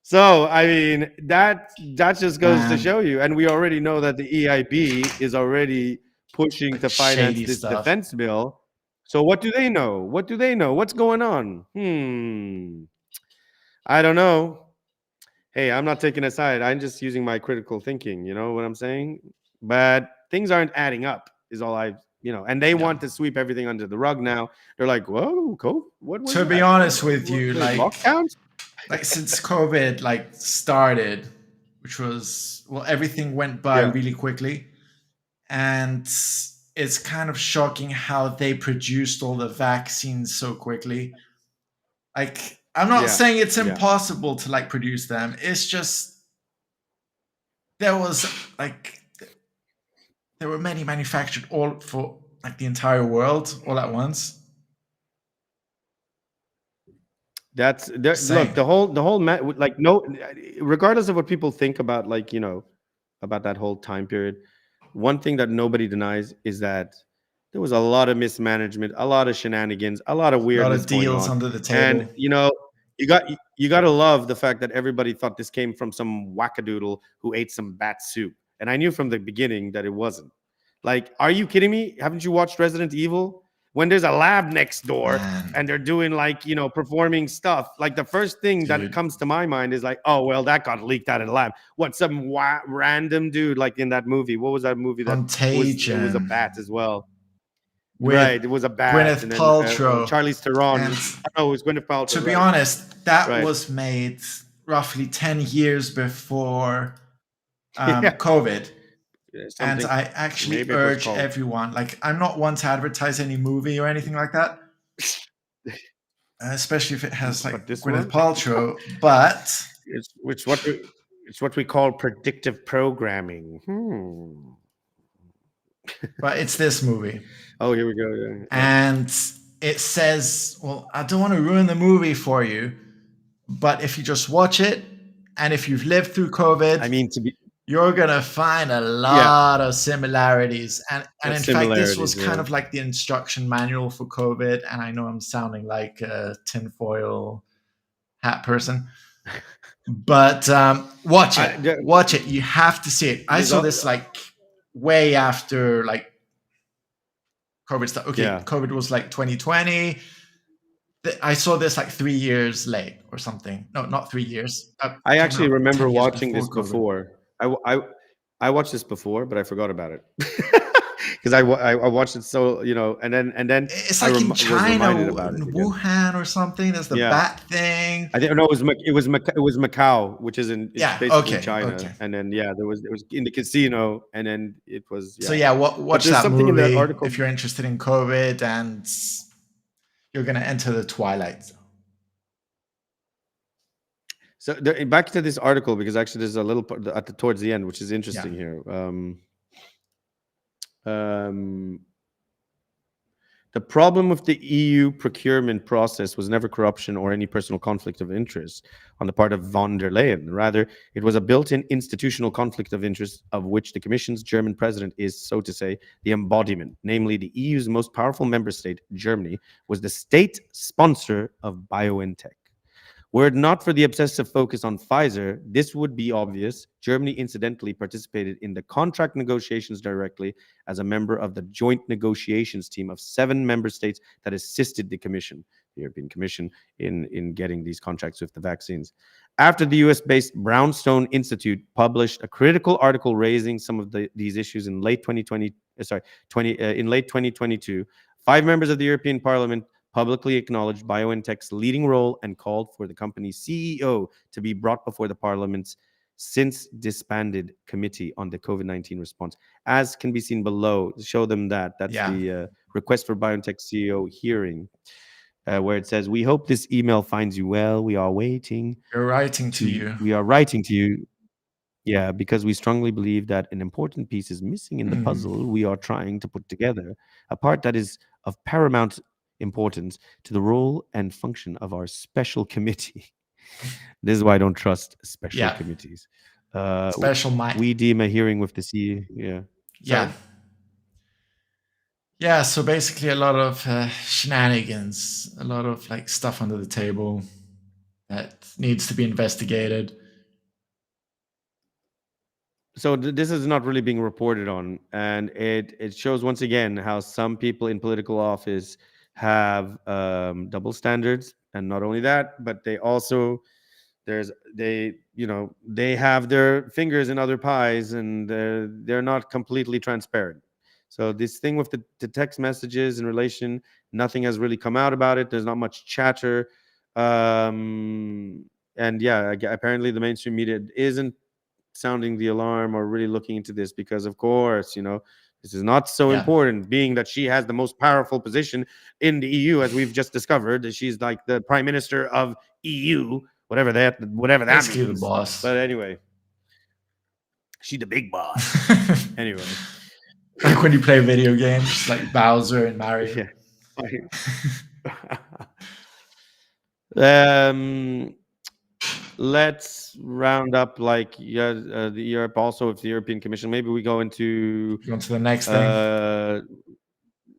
Speaker 3: So, I mean, that just goes to show you. And we already know that the EIB is already pushing
Speaker 4: like
Speaker 3: to finance this
Speaker 4: stuff.
Speaker 3: defense bill. So what do they know? What do they know? What's going on? I don't know. Hey, I'm not taking a side. I'm just using my critical thinking. You know what I'm saying? But things aren't adding up. Is all I, and they want to sweep everything under the rug now. They're like, whoa, what was
Speaker 4: to
Speaker 3: that?
Speaker 4: be honest with you,
Speaker 3: Wait,
Speaker 4: like
Speaker 3: lockdowns?
Speaker 4: like since COVID like started, which was everything went by really quickly, and it's kind of shocking how they produced all the vaccines so quickly. Like, I'm not saying it's impossible to like produce them. It's just there were many manufactured all for like the entire world all at once.
Speaker 3: That's look, the whole like, no, regardless of what people think about, like, about that whole time period, one thing that nobody denies is that there was a lot of mismanagement, a lot of shenanigans, a lot of weirdness,
Speaker 4: a lot of deals
Speaker 3: going on
Speaker 4: under the table.
Speaker 3: And you got to love the fact that everybody thought this came from some wackadoodle who ate some bat soup, and I knew from the beginning that it wasn't. Like, are you kidding me? Haven't you watched Resident Evil? When there's a lab next door and they're doing like, performing stuff, like the first thing that comes to my mind is like, oh, well, that got leaked out of the lab. What, some random dude like in that movie? What was that movie? That
Speaker 4: Contagion.
Speaker 3: It was a bat as well.
Speaker 4: Right,
Speaker 3: it was a bat.
Speaker 4: Gwyneth
Speaker 3: and then,
Speaker 4: Paltrow.
Speaker 3: Charlize Theron.
Speaker 4: And
Speaker 3: it was Gwyneth Paltrow.
Speaker 4: To be honest, that was made roughly 10 years before COVID. And I actually urge everyone, like, I'm not one to advertise any movie or anything like that, especially if it has like Gwyneth Paltrow, but
Speaker 3: it's what we call predictive programming.
Speaker 4: But it's this movie.
Speaker 3: Oh, here we go. Yeah.
Speaker 4: And it says, well, I don't want to ruin the movie for you, but if you just watch it, and if you've lived through COVID, you're gonna find a lot of similarities. And in fact, this was kind of like the instruction manual for COVID. And I know I'm sounding like a tinfoil hat person, but watch it. Watch it. You have to see it. I saw this like way after like COVID started. Okay, COVID was like 2020. I saw this like 3 years late or something. No, not 3 years.
Speaker 3: I actually remember watching this before. I watched this before, but I forgot about it because I watched it so, and then
Speaker 4: it's like in China, Wuhan or something. There's the bat thing.
Speaker 3: I didn't know it was Macau, which is basically China. Okay. And then it was in the casino, and then it was
Speaker 4: So watch that movie in that article if you're interested in COVID and you're gonna enter the twilight zone.
Speaker 3: So back to this article, because actually there's a little part towards the end, which is interesting here. The problem with the EU procurement process was never corruption or any personal conflict of interest on the part of von der Leyen. Rather, it was a built-in institutional conflict of interest of which the Commission's German president is, so to say, the embodiment. Namely, the EU's most powerful member state, Germany, was the state sponsor of BioNTech. Were it not for the obsessive focus on Pfizer, this would be obvious. Germany incidentally participated in the contract negotiations directly as a member of the joint negotiations team of 7 member states that assisted the Commission, the European Commission, in getting these contracts with the vaccines. After the US-based Brownstone Institute published a critical article raising some of these issues in late 2022, 5 members of the European Parliament publicly acknowledged BioNTech's leading role and called for the company's CEO to be brought before the Parliament's since disbanded Committee on the COVID-19 response. As can be seen below, show them that's the request for BioNTech CEO hearing, where it says, "We hope this email finds you well. We are waiting.
Speaker 4: We're writing to you.
Speaker 3: We are writing to you. Yeah, because we strongly believe that an important piece is missing in the puzzle we are trying to put together, a part that is of paramount importance to the role and function of our special committee." This is why I don't trust special committees. We deem a hearing with the CEO.
Speaker 4: So basically a lot of shenanigans, a lot of like stuff under the table that needs to be investigated.
Speaker 3: this is not really being reported on, and it shows once again how some people in political office have double standards, and not only that, but they also they have their fingers in other pies, and they're not completely transparent. So this thing with the text messages in relation, nothing has really come out about it. There's not much chatter, and yeah, apparently the mainstream media isn't sounding the alarm or really looking into this, because of course, this is not so important, being that she has the most powerful position in the EU, as we've just discovered. She's like the prime minister of EU, whatever that
Speaker 4: Basically
Speaker 3: means.
Speaker 4: the boss.
Speaker 3: But anyway, she the big boss. Anyway,
Speaker 4: like when you play video games like Bowser and Mario.
Speaker 3: Yeah. Let's round up the Europe, also with the European Commission. Maybe we go into
Speaker 4: the next thing.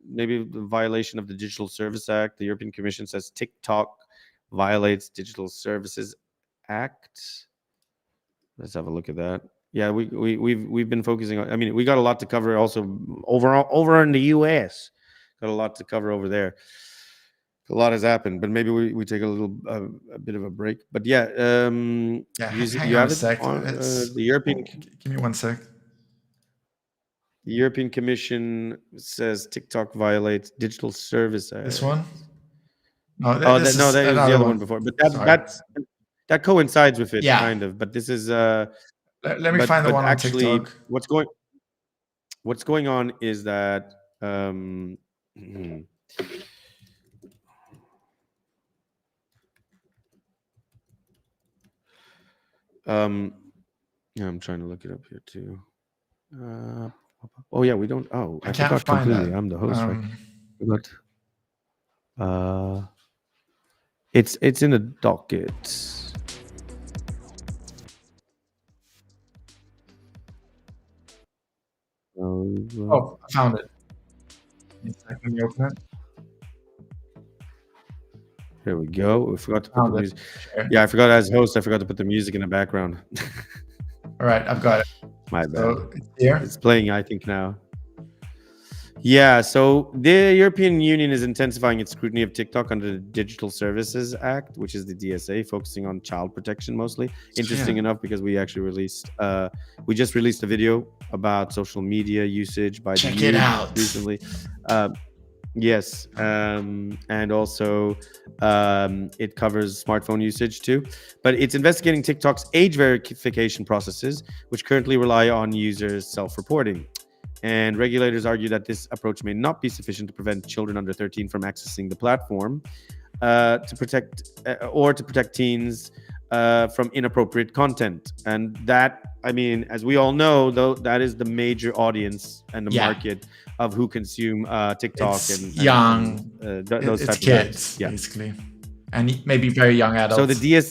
Speaker 3: Maybe the violation of the Digital Service Act. The European Commission says TikTok violates Digital Services Act. Let's have a look at that. Yeah, we've been focusing on. I mean, we got a lot to cover also over in the US. Got a lot to cover over there. A lot has happened, but maybe we take a bit of a break. But yeah,
Speaker 4: hang on a sec.
Speaker 3: The European.
Speaker 4: Give me 1 sec.
Speaker 3: The European Commission says TikTok violates Digital Service Act.
Speaker 4: This one? No,
Speaker 3: that was the other one before. But that coincides with it, kind of. But this is.
Speaker 4: Let me find the one on TikTok.
Speaker 3: What's going on is that. Yeah, I'm trying to look it up here too. Oh yeah, we don't. Oh, I
Speaker 4: can't
Speaker 3: forgot
Speaker 4: find
Speaker 3: completely.
Speaker 4: that.
Speaker 3: I'm the host, right? But it's in the docket.
Speaker 4: Oh, I found it. Let me open it.
Speaker 3: There we go. We forgot to put the music. Sure. Yeah, I forgot as host. I forgot to put the music in the background.
Speaker 4: All right, I've got it.
Speaker 3: My bad.
Speaker 4: So it's here.
Speaker 3: It's playing, I think, now. Yeah, so the European Union is intensifying its scrutiny of TikTok under the Digital Services Act, which is the DSA, focusing on child protection mostly. Interesting enough, because we actually just released a video about social media usage by
Speaker 4: Check it out
Speaker 3: recently. Yes, and also it covers smartphone usage too, but it's investigating TikTok's age verification processes, which currently rely on users self-reporting. And regulators argue that this approach may not be sufficient to prevent children under 13 from accessing the platform, to protect teens from inappropriate content. And that, I mean, as we all know, though, that is the major audience and the market of who consume TikTok.
Speaker 4: It's
Speaker 3: and
Speaker 4: young.
Speaker 3: Those
Speaker 4: it's
Speaker 3: type
Speaker 4: kids,
Speaker 3: of
Speaker 4: basically, and maybe very young adults.
Speaker 3: So the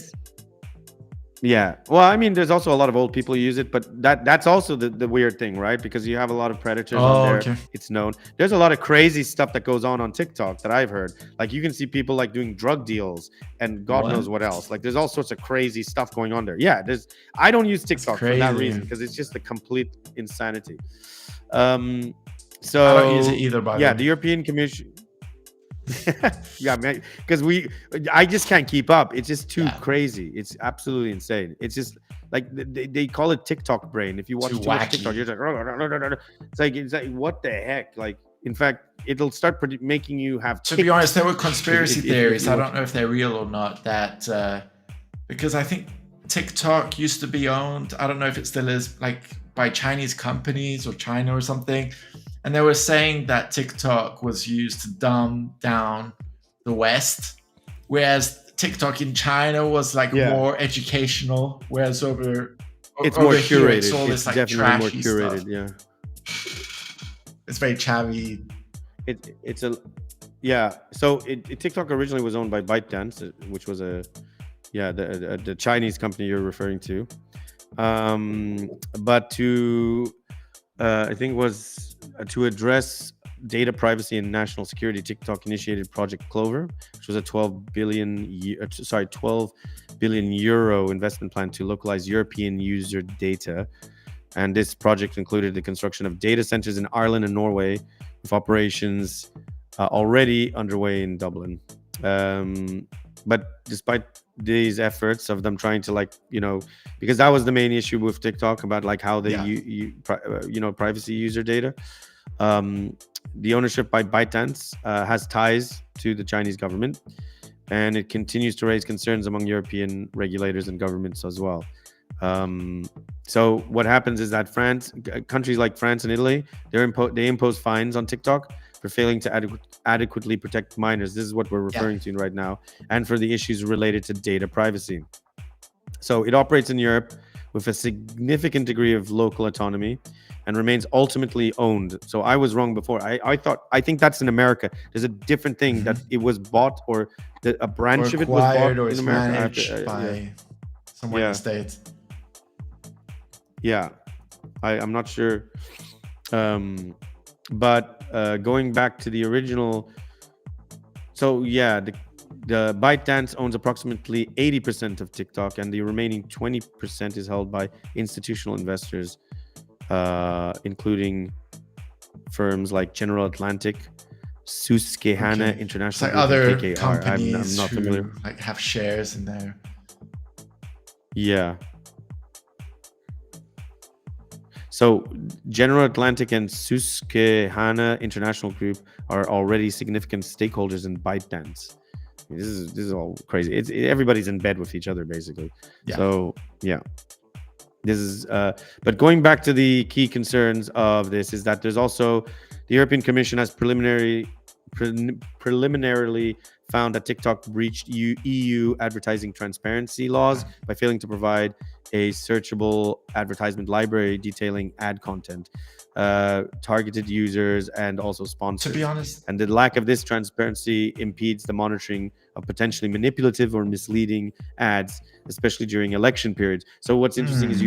Speaker 3: well, I mean, there's also a lot of old people who use it, but that's also the weird thing, right? Because you have a lot of predators on there. Okay. It's known. There's a lot of crazy stuff that goes on TikTok that I've heard. Like, you can see people like doing drug deals and God knows what else. Like, there's all sorts of crazy stuff going on there. Yeah, I don't use TikTok for that reason, because it's just a complete insanity. So
Speaker 4: I don't use it either, by the way.
Speaker 3: The European Commission. Yeah, man, because I just can't keep up. It's just too crazy. It's absolutely insane. It's just like they call it TikTok brain. If you watch too much TikTok, you're like, it's like what the heck? Like, in fact, it'll start making you have.
Speaker 4: To be honest, there were conspiracy theories. I don't know if they're real or not. That because I think TikTok used to be owned. I don't know if it still is, like, by Chinese companies or China or something. And they were saying that TikTok was used to dumb down the West, whereas TikTok in China was like more educational, whereas it's more
Speaker 3: curated.
Speaker 4: It's all this, like,
Speaker 3: definitely more curated.
Speaker 4: Stuff.
Speaker 3: Yeah,
Speaker 4: it's very chavvy.
Speaker 3: So TikTok originally was owned by ByteDance, which was the Chinese company you're referring to, but I think it was to address data privacy and national security. TikTok initiated Project Clover, which was a 12 billion euro investment plan to localize European user data. And this project included the construction of data centers in Ireland and Norway, with operations already underway in Dublin. But despite these efforts of them trying to, like, you know, because that was the main issue with TikTok about like how they privacy user data. The ownership by ByteDance has ties to the Chinese government, and it continues to raise concerns among European regulators and governments as well. So what happens is that countries like France and Italy, they impose fines on TikTok for failing to adequately protect minors. This is what we're referring to right now, and for the issues related to data privacy. So it operates in Europe with a significant degree of local autonomy and remains ultimately owned. So I was wrong before. I think that's in America. There's a different thing that it was bought, or a branch of it was bought
Speaker 4: or
Speaker 3: in
Speaker 4: it's
Speaker 3: America.
Speaker 4: managed by someone in the States.
Speaker 3: Yeah, I'm not sure. But going back to the original, so yeah, the ByteDance owns approximately 80% of TikTok, and the remaining 20% is held by institutional investors, including firms like General Atlantic, Susquehanna International,
Speaker 4: like
Speaker 3: Group,
Speaker 4: other
Speaker 3: and KKR.
Speaker 4: companies
Speaker 3: I'm not
Speaker 4: who
Speaker 3: familiar.
Speaker 4: like have shares in there.
Speaker 3: Yeah. So General Atlantic and Susquehanna International Group are already significant stakeholders in ByteDance. I mean, this is all crazy. Everybody's in bed with each other, basically.
Speaker 4: Yeah.
Speaker 3: So yeah, this is. But going back to the key concerns of this is that there's also the European Commission has preliminarily found that TikTok breached EU advertising transparency laws by failing to provide a searchable advertisement library detailing ad content, targeted users, and also sponsors.
Speaker 4: To be honest,
Speaker 3: and the lack of this transparency impedes the monitoring of potentially manipulative or misleading ads, especially during election periods. So what's interesting is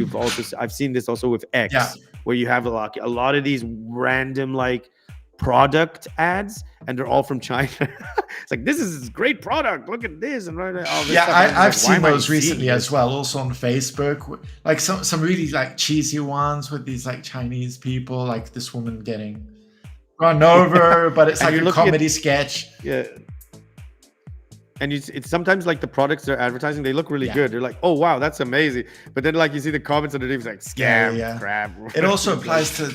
Speaker 3: I've seen this also with X, where you have a lot of these random like product ads, and they're all from China. It's like, this is a great product, look at this, and all this stuff.
Speaker 4: I've seen those recently as well, also on Facebook, like some really like cheesy ones with these like Chinese people, like this woman getting run over, but it's like a comedy sketch.
Speaker 3: Yeah. And it's sometimes like the products they're advertising, they look really good. They're like, oh wow, that's amazing. But then like you see the comments underneath, it's like scam, crap.
Speaker 4: It also applies to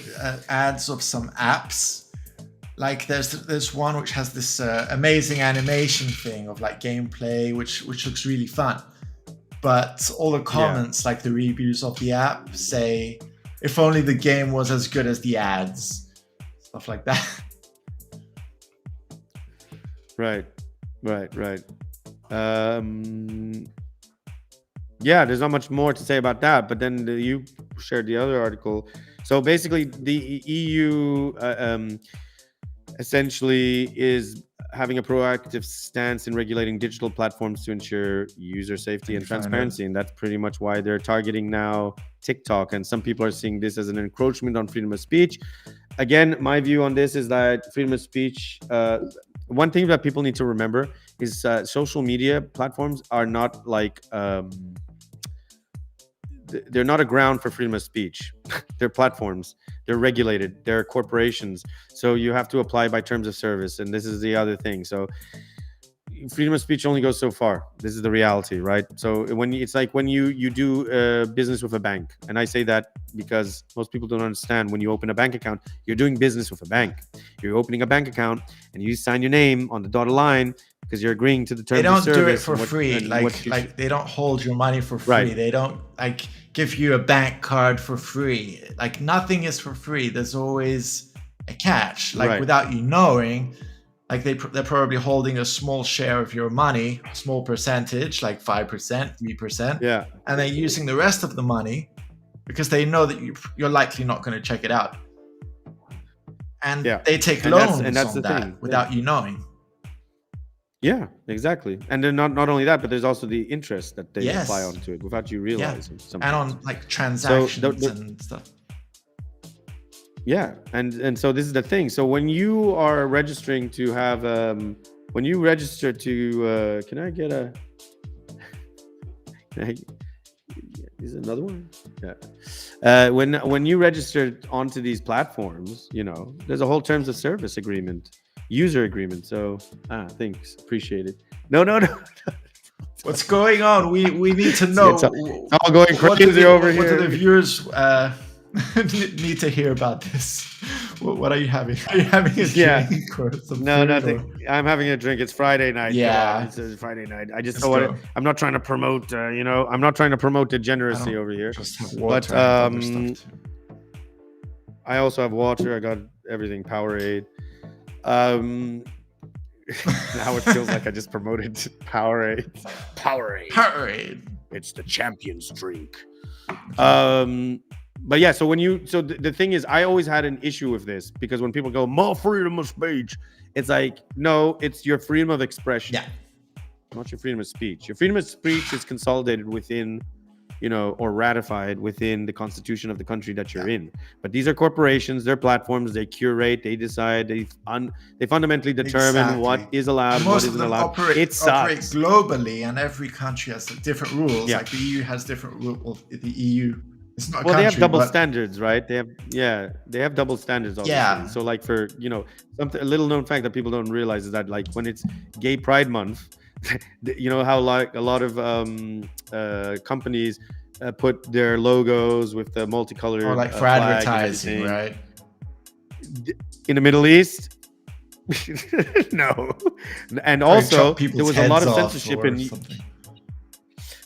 Speaker 4: ads of some apps. Like there's one which has this amazing animation thing of like gameplay, which looks really fun. But all the comments, like the reviews of the app, say, if only the game was as good as the ads. Stuff like that.
Speaker 3: Right. Yeah, there's not much more to say about that. But then you shared the other article. So basically, the EU essentially is having a proactive stance in regulating digital platforms to ensure user safety and transparency. And that's pretty much why they're targeting now TikTok. And some people are seeing this as an encroachment on freedom of speech. Again, my view on this is that freedom of speech, one thing that people need to remember is social media platforms are not like, they're not a ground for freedom of speech. They're platforms. They're regulated. They're corporations. So you have to apply by terms of service. And this is the other thing. So freedom of speech only goes so far. This is the reality, right? So it's like when you do business with a bank, and I say that because most people don't understand. When you open a bank account, you're doing business with a bank. You're opening a bank account, and you sign your name on the dotted line because you're agreeing to the terms of service.
Speaker 4: They don't do it for free. Like they don't hold your money for free.
Speaker 3: Right.
Speaker 4: They don't like give you a bank card for free. Like nothing is for free. There's always a catch. Like without you knowing, like they're probably holding a small share of your money, small percentage, like 5%, 3%.
Speaker 3: Yeah.
Speaker 4: And they're using the rest of the money because they know that you're likely not going to check it out. And they take loans on that without you knowing.
Speaker 3: Yeah, exactly. And then not only that, but there's also the interest that they apply onto it without you realizing.
Speaker 4: And on like transactions and stuff.
Speaker 3: Yeah, and so this is the thing. So when you are registering to have, when you register to, can I get a? Is another one? Yeah. When you register onto these platforms, there's a whole terms of service agreement, user agreement. So thanks, appreciate it. No.
Speaker 4: What's going on? We need to know.
Speaker 3: It's all going crazy over here.
Speaker 4: What do the viewers need to hear about this? What are you having? Are you having a drink or something?
Speaker 3: No, nothing. I'm having a drink. It's Friday night.
Speaker 4: Yeah,
Speaker 3: it's Friday night. I just don't want to. I'm not trying to promote. I'm not trying to promote degeneracy over here.
Speaker 4: Just have water and other stuff too.
Speaker 3: I also have water. I got everything. Powerade. Now it feels like I just promoted Powerade.
Speaker 4: Powerade.
Speaker 3: It's the champion's drink. But yeah, so the thing is, I always had an issue with this because when people go more freedom of speech, it's like, no, it's your freedom of expression, not your freedom of speech. Your freedom of speech is consolidated within, or ratified within the constitution of the country that you're in. But these are corporations, they're platforms, they curate, they decide, they fundamentally determine what is allowed, what isn't allowed.
Speaker 4: Operate globally, and every country has different rules. Like the EU has different rules. The EU. It's not
Speaker 3: they have double standards, right? They have double standards. Obviously. Yeah. So like for a little known fact that people don't realize is that like when it's Gay Pride Month, how like a lot of companies put their logos with the multicolored
Speaker 4: or like for advertising, right?
Speaker 3: In the Middle East, no, and also there was a lot of censorship in.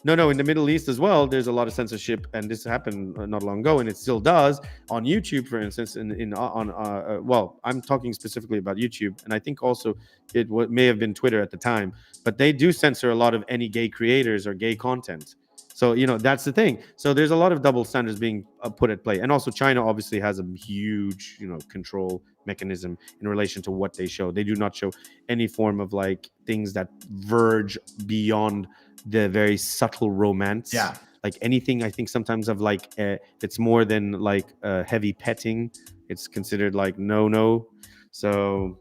Speaker 3: No, in the Middle East as well, there's a lot of censorship, and this happened not long ago, and it still does on YouTube, for instance. I'm talking specifically about YouTube, and I think also it may have been Twitter at the time, but they do censor a lot of any gay creators or gay content. So that's the thing. So there's a lot of double standards being put at play, and also China obviously has a huge control mechanism in relation to what they show. They do not show any form of like things that verge beyond the very subtle romance. Like anything I think sometimes of like it's more than like heavy petting, it's considered like no. So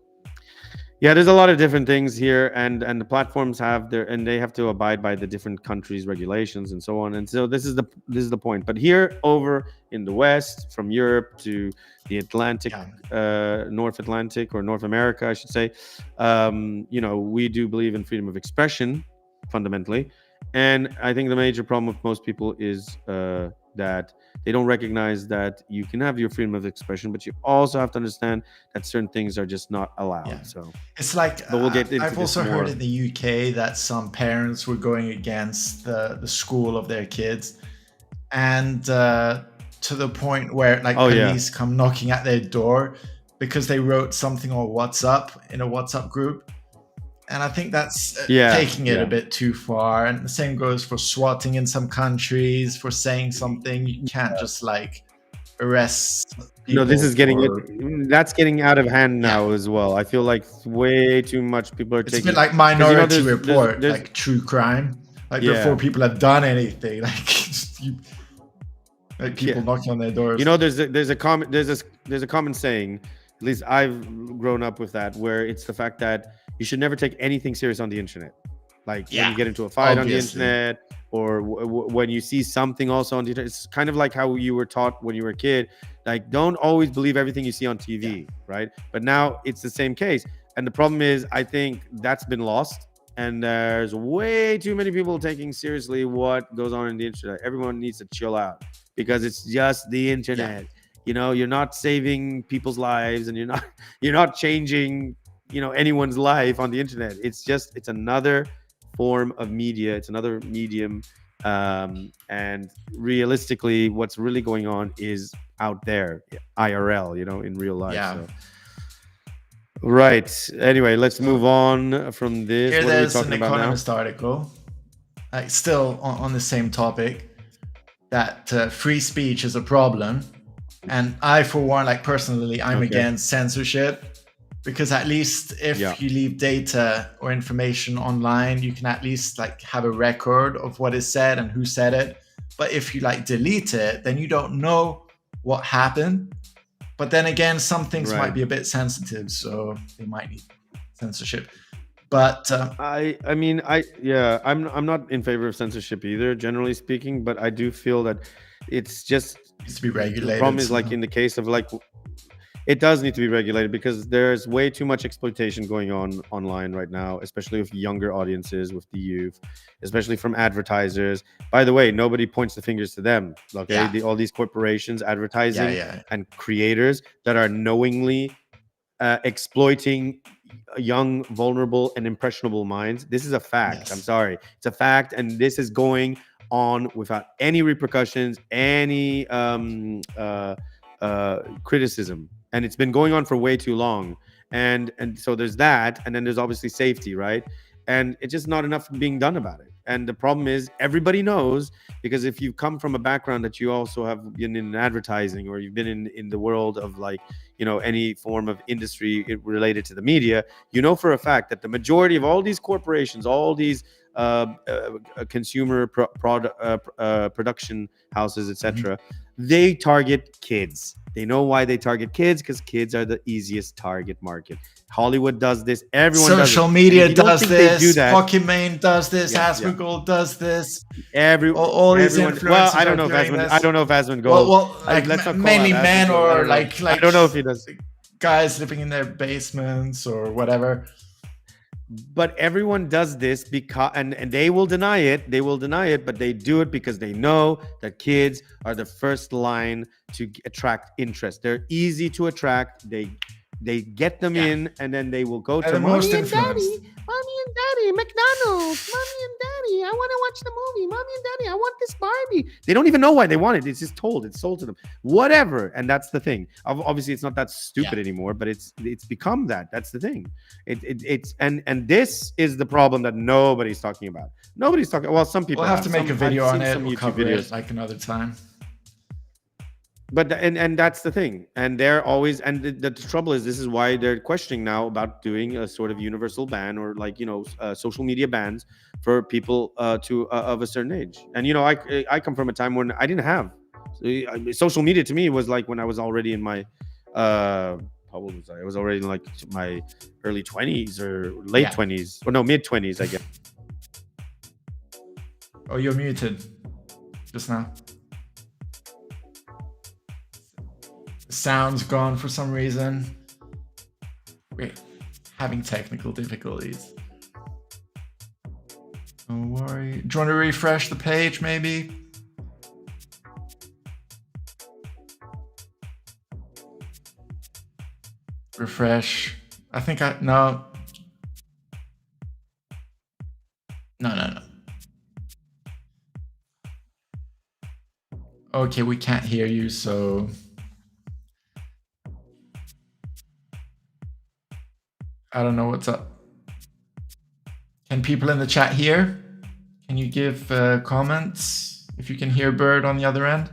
Speaker 3: there's a lot of different things here, and the platforms have they have to abide by the different countries' regulations and so on. And so this is the point. But here over in the West, from Europe to the Atlantic, North Atlantic, or North America, I should say, we do believe in freedom of expression fundamentally. And I think the major problem with most people is that they don't recognize that you can have your freedom of expression, but you also have to understand that certain things are just not allowed. So
Speaker 4: it's like,
Speaker 3: but we'll get into
Speaker 4: I've also heard in the UK that some parents were going against the school of their kids, and to the point where like police come knocking at their door because they wrote something on WhatsApp in a WhatsApp group. And I think that's taking it a bit too far. And the same goes for swatting in some countries, for saying something. You can't just like arrest people.
Speaker 3: This is that's getting out of hand now as well. I feel like way too much people are taking.
Speaker 4: It's a bit like Minority Report, like true crime. Like before people have done anything, like people knocking on their doors.
Speaker 3: There's a common saying, at least I've grown up with that, where it's the fact that you should never take anything serious on the internet. Like when you get into a fight on the internet, or when you see something also on the internet. It's kind of like how you were taught when you were a kid. Like, don't always believe everything you see on TV, right? But now it's the same case. And the problem is, I think that's been lost. And there's way too many people taking seriously what goes on in the internet. Everyone needs to chill out because it's just the internet. You're not saving people's lives, and you're not changing anyone's life on the internet. It's another form of media. It's another medium, and realistically what's really going on is out there, IRL, in real life. So. Right, anyway, let's move on from this.
Speaker 4: Here
Speaker 3: what
Speaker 4: there's
Speaker 3: are we talking
Speaker 4: an
Speaker 3: about
Speaker 4: Economist article, still on the same topic, that free speech is a problem. And I, for one, personally, I'm against censorship. Because at least if you leave data or information online, you can at least have a record of what is said and who said it. But if you delete it, then you don't know what happened. But then again, some things might be a bit sensitive, so they might need censorship. But
Speaker 3: I'm not in favor of censorship either, generally speaking, but I do feel that it's just
Speaker 4: needs to be regulated.
Speaker 3: The problem is like in the case of like, it does need to be regulated because there's way too much exploitation going on online right now, especially with younger audiences, with the youth, especially from advertisers. By the way, nobody points the fingers to them. Okay, all these corporations, advertising and creators that are knowingly exploiting young, vulnerable, and impressionable minds. This is a fact.
Speaker 4: Yes.
Speaker 3: I'm sorry, it's a fact, and this is going on without any repercussions, any criticism, and it's been going on for way too long. And so there's that, and then there's obviously safety, right? And it's just not enough being done about it. And the problem is everybody knows, because if you come from a background that you also have been in advertising, or you've been in the world of like, you know, any form of industry related to the media, you know for a fact that the majority of all these corporations, all these consumer production houses, etc., they target kids. They know why they target kids, because kids are the easiest target market. Hollywood does this. Everyone
Speaker 4: social media does this. Pokimane does this. Aspergirl does this.
Speaker 3: All these influencers. Well, I don't know if Asmund goes.
Speaker 4: Well, like mainly men, or like
Speaker 3: I don't know if he does.
Speaker 4: Guys living in their basements or whatever.
Speaker 3: But everyone does this because, and they will deny it. They will deny it, but they do it because they know that kids are the first line to attract interest. They're easy to attract. They get them in, and then they will go to
Speaker 4: Mommy and
Speaker 3: Daddy, McDonald's, Mommy and Daddy, I want to watch the movie. Mommy and Daddy, I want this Barbie. They don't even know why they want it. It's just told. It's sold to them. Whatever. And that's the thing. Obviously, it's not that stupid anymore, but it's become that. That's the thing. It's this is the problem that nobody's talking about. Nobody's talking. Well, some people
Speaker 4: will have to make a video on it. We'll cover it like another time.
Speaker 3: But and that's the thing, and they're always, and the trouble is, this is why they're questioning now about doing a sort of universal ban, or like, you know, social media bans for people of a certain age. And you know, I come from a time when I didn't have social media. To me, was like when I was already in my how old was I? I was already in like my early 20s or late 20s, or no, mid 20s, I guess.
Speaker 4: Oh, you're muted just now. Sound's gone for some reason. We're having technical difficulties. Don't worry. Do you want to refresh the page, maybe? Refresh. I think no. No. Okay, we can't hear you, so... I don't know what's up. Can people in the chat hear? Can you give comments if you can hear Bird on the other end?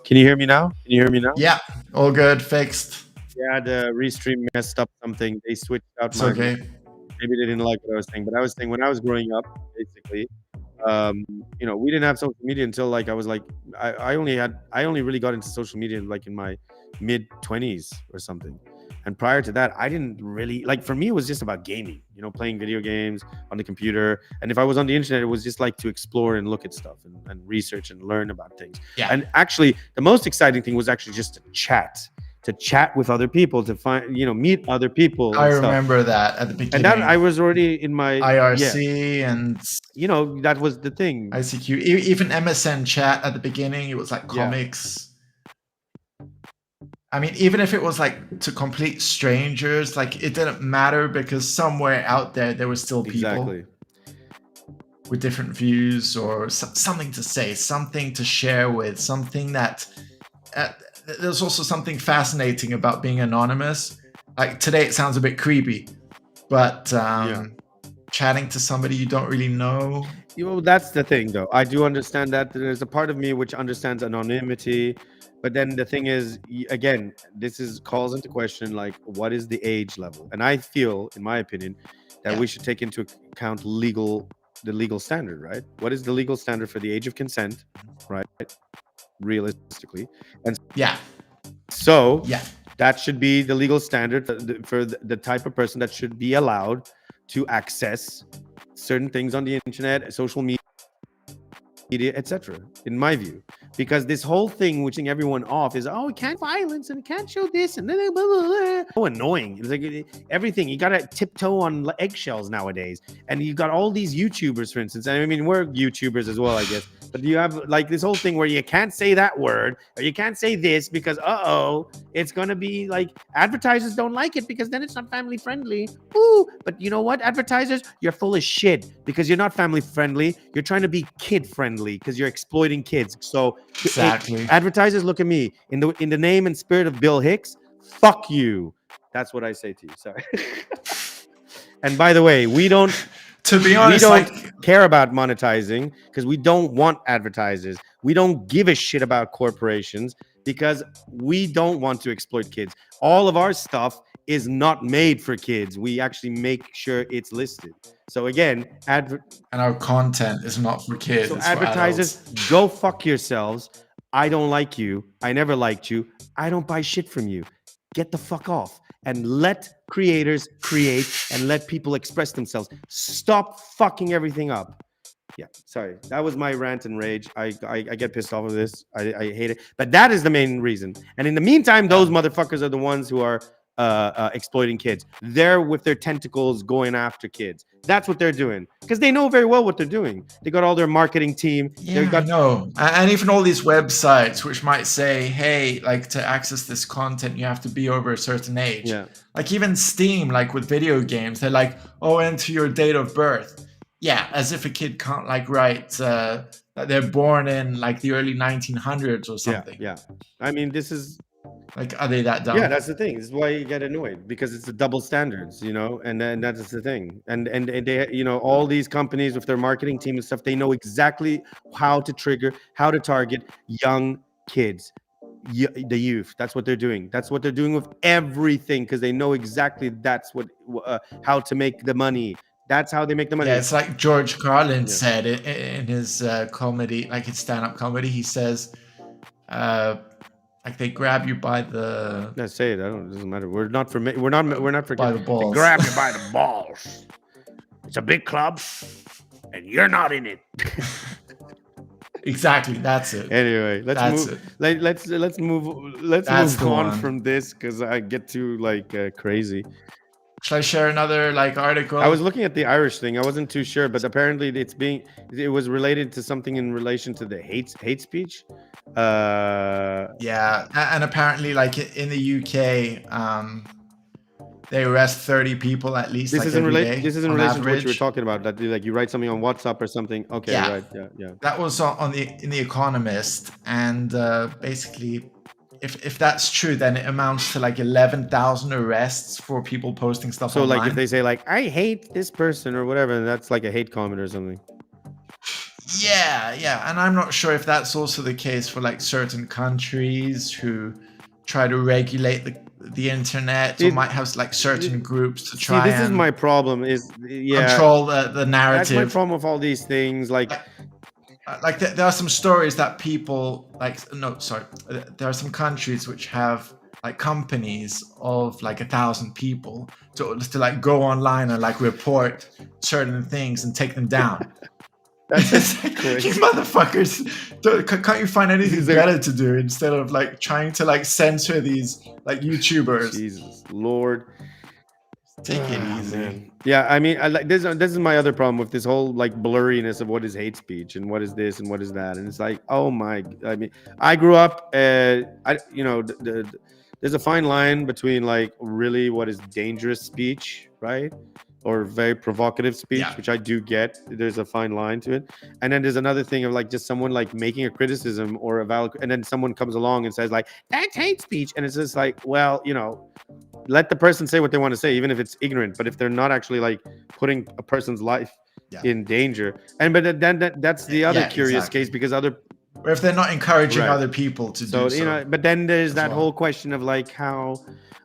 Speaker 3: Can you hear me now?
Speaker 4: Yeah, all good, fixed.
Speaker 3: Yeah, the restream messed up something. They switched out
Speaker 4: it's okay.
Speaker 3: Maybe they didn't like what I was saying, but I was saying when I was growing up, basically, you know, we didn't have social media until like I was like I only really got into social media like in my mid 20s or something. And prior to that, I didn't really, like, for me, it was just about gaming, you know, playing video games on the computer. And if I was on the internet, it was just like to explore and look at stuff and research and learn about things.
Speaker 4: Yeah.
Speaker 3: And actually, the most exciting thing was actually just to chat with other people, to find, you know, meet other people.
Speaker 4: I remember that at the beginning.
Speaker 3: And that I was already in my
Speaker 4: IRC and,
Speaker 3: you know, that was the thing.
Speaker 4: ICQ, even MSN chat at the beginning, it was like comics. I mean, even if it was like to complete strangers, like it didn't matter, because somewhere out there were still people with different views, or something to say, something to share with, something that there's also something fascinating about being anonymous. Like today it sounds a bit creepy, but chatting to somebody you don't really know.
Speaker 3: You know, that's the thing though. I do understand that there's a part of me which understands anonymity. But then the thing is, again, this calls into question, like, what is the age level? And I feel, in my opinion, that we should take into account the legal standard, right? What is the legal standard for the age of consent, right? Realistically. And That should be the legal standard for the type of person that should be allowed to access certain things on the internet, social media, etc. In my view, because this whole thing whiching everyone off is, oh, it can't violence and it can't show this and blah, blah, blah. So annoying. It's like everything you gotta tiptoe on eggshells nowadays, and you got all these YouTubers, for instance. And I mean, we're YouTubers as well, I guess. But you have like this whole thing where you can't say that word or you can't say this because it's gonna be like advertisers don't like it because then it's not family friendly. Ooh, but you know what, advertisers, you're full of shit because you're not family friendly. You're trying to be kid friendly because you're exploiting kids. So
Speaker 4: exactly,
Speaker 3: advertisers, look at me in the name and spirit of Bill Hicks. Fuck you. That's what I say to you. Sorry. And by the way, we don't.
Speaker 4: To be honest,
Speaker 3: we don't care about monetizing because we don't want advertisers. We don't give a shit about corporations because we don't want to exploit kids. All of our stuff is not made for kids. We actually make sure it's listed. So again, and
Speaker 4: our content is not for kids.
Speaker 3: So advertisers, go fuck yourselves. I don't like you. I never liked you. I don't buy shit from you. Get the fuck off and let creators create and let people express themselves. Stop fucking everything up. Yeah, sorry. That was my rant and rage. I get pissed off of this. I hate it. But that is the main reason. And in the meantime, those motherfuckers are the ones who are exploiting kids. They're with their tentacles going after kids. That's what they're doing because they know very well what they're doing. They got all their marketing team.
Speaker 4: Yeah, I know. And even all these websites which might say, hey, like to access this content, you have to be over a certain age.
Speaker 3: Yeah.
Speaker 4: Like even Steam, like with video games, they're like, oh, enter your date of birth. Yeah, as if a kid can't like write that they're born in like the early 1900s or something.
Speaker 3: Yeah. I mean, this is
Speaker 4: like, are they that dumb?
Speaker 3: Yeah, that's the thing. This is why you get annoyed because it's the double standards, you know, and then that's the thing. And they, you know, all these companies with their marketing team and stuff, they know exactly how to trigger, how to target young kids, the youth. That's what they're doing. That's what they're doing with everything because they know exactly that's what how to make the money. That's how they make the money.
Speaker 4: Yeah, it's like George Carlin said in his comedy, like his stand-up comedy. He says, like they grab you by the.
Speaker 3: No, say it. It doesn't matter. We're not for. We're not for.
Speaker 4: By the balls.
Speaker 3: They grab you by the balls. It's a big club, and you're not in it.
Speaker 4: Exactly. That's it.
Speaker 3: Anyway, let's move. Let's move on from this because I get too like crazy.
Speaker 4: Shall I share another like article?
Speaker 3: I was looking at the Irish thing. I wasn't too sure, but apparently it was related to something in relation to the hate speech.
Speaker 4: Yeah, and apparently like in the UK, they arrest 30 people at least.
Speaker 3: This is in relation to what you were talking about. That like you write something on WhatsApp or something. Okay,
Speaker 4: yeah.
Speaker 3: Right, yeah.
Speaker 4: That was in the Economist, and basically. If that's true, then it amounts to like 11,000 arrests for people posting stuff
Speaker 3: so
Speaker 4: online.
Speaker 3: Like if they say like I hate this person or whatever, that's like a hate comment or something.
Speaker 4: Yeah, and I'm not sure if that's also the case for like certain countries who try to regulate the internet or might have like certain groups to try.
Speaker 3: This is my problem. Is
Speaker 4: control the narrative.
Speaker 3: That's my problem with all these things. Like
Speaker 4: there are some stories that people there are some countries which have like companies of like 1,000 people to like go online and like report certain things and take them down. That's these motherfuckers. Can't you find anything better to do instead of like trying to like censor these like YouTubers?
Speaker 3: Jesus Lord.
Speaker 4: Take it easy.
Speaker 3: Man. Yeah, I mean, this is my other problem with this whole like blurriness of what is hate speech and what is this and what is that, and it's like, oh my, I mean, I grew up, there's a fine line between like really what is dangerous speech, right, or very provocative speech, which I do get. There's a fine line to it, and then there's another thing of like just someone like making a criticism or a valid, and then someone comes along and says like that's hate speech, and it's just like, well, you know. Let the person say what they want to say, even if it's ignorant. But if they're not actually like putting a person's life in danger, but then that's the other curious case because or
Speaker 4: if they're not encouraging other people to do so.
Speaker 3: You know, but then there's that whole question of like how,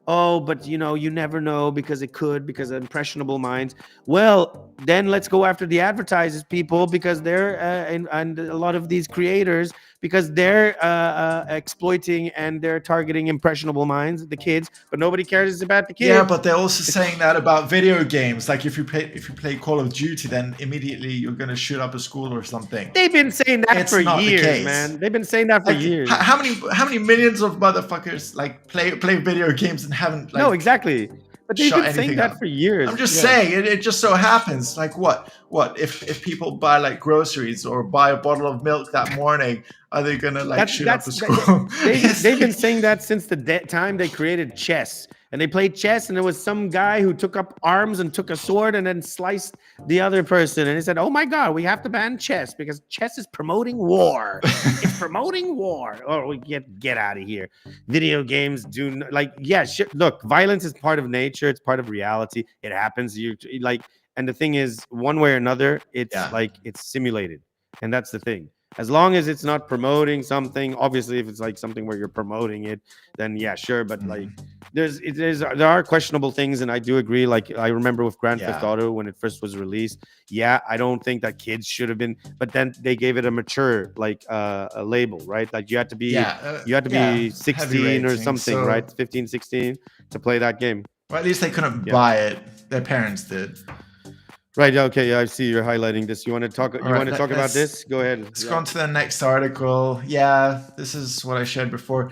Speaker 3: but you know, you never know because of impressionable minds. Well, then let's go after the advertisers people because they're and a lot of these creators because they're exploiting and they're targeting impressionable minds, the kids, but nobody cares about the kids.
Speaker 4: Yeah, but they're also saying that about video games. Like if you play Call of Duty, then immediately you're going to shoot up a school or something.
Speaker 3: They've been saying that
Speaker 4: It's
Speaker 3: for
Speaker 4: not the
Speaker 3: years,
Speaker 4: case.
Speaker 3: man. They've been saying that for
Speaker 4: Like,
Speaker 3: years.
Speaker 4: How many millions of motherfuckers like play video games and haven't like
Speaker 3: No, exactly. But they've
Speaker 4: shut
Speaker 3: been saying
Speaker 4: anything
Speaker 3: that
Speaker 4: up?
Speaker 3: for years.
Speaker 4: I'm just saying it just so happens. Like what if people buy like groceries or buy a bottle of milk that morning, are they gonna like shoot up a school?
Speaker 3: They've been saying that since the time they created chess. And they played chess, and there was some guy who took up arms and took a sword and then sliced the other person. And he said, "Oh my God, we have to ban chess because chess is promoting war. It's promoting war." Or we get out of here. Video games do look, violence is part of nature. It's part of reality. It happens. And the thing is, one way or another, it's it's simulated, and that's the thing. As long as it's not promoting something, obviously, if it's like something where you're promoting it, then yeah, sure. But like, there are questionable things, and I do agree. Like I remember with Grand Theft Auto when it first was released. Yeah, I don't think that kids should have been, but then they gave it a mature a label, right? Like you had to be 16 or something, right? 15, 16 to play that game.
Speaker 4: Well, at least they couldn't buy it. Their parents did.
Speaker 3: Right. Okay. Yeah, I see you're highlighting this. You want to talk? About this? Go ahead.
Speaker 4: Let's go on to the next article. Yeah, this is what I shared before.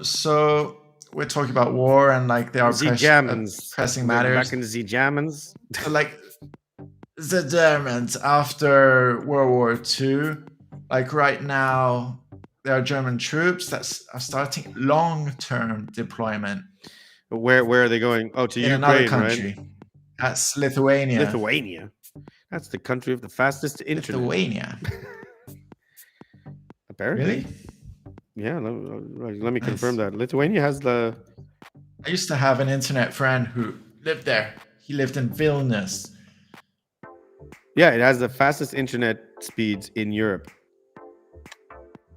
Speaker 4: So we're talking about war and like there are pressing matters.
Speaker 3: Back in the Germans.
Speaker 4: Like the Germans after World War II. Like right now, there are German troops that are starting long-term deployment.
Speaker 3: Where are they going? Oh, to
Speaker 4: in
Speaker 3: Ukraine,
Speaker 4: another country.
Speaker 3: Right?
Speaker 4: That's Lithuania.
Speaker 3: Lithuania. That's the country of the fastest internet.
Speaker 4: Lithuania.
Speaker 3: Apparently.
Speaker 4: Really?
Speaker 3: Yeah. Let me confirm that. Lithuania has the.
Speaker 4: I used to have an internet friend who lived there. He lived in Vilnius.
Speaker 3: Yeah, it has the fastest internet speeds in Europe.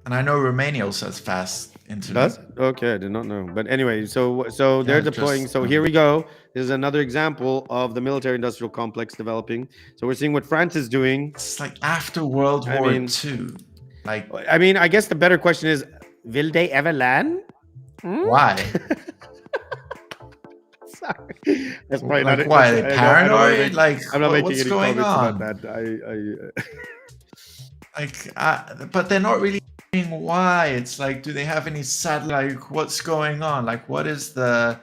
Speaker 4: And I know Romania also has fast internet.
Speaker 3: Does? Okay, I did not know. But anyway, so they're deploying. So here we go. This is another example of the military-industrial complex developing. So we're seeing what France is doing.
Speaker 4: It's like after World War II. Like,
Speaker 3: I mean, I guess the better question is, will they ever land?
Speaker 4: Why?
Speaker 3: Sorry. That's probably
Speaker 4: like,
Speaker 3: not
Speaker 4: why? Are they paranoid? Like,
Speaker 3: I'm not making
Speaker 4: what's
Speaker 3: any
Speaker 4: going on?
Speaker 3: About that.
Speaker 4: But they're not really saying why. It's like, do they have any like what's going on? Like, where's the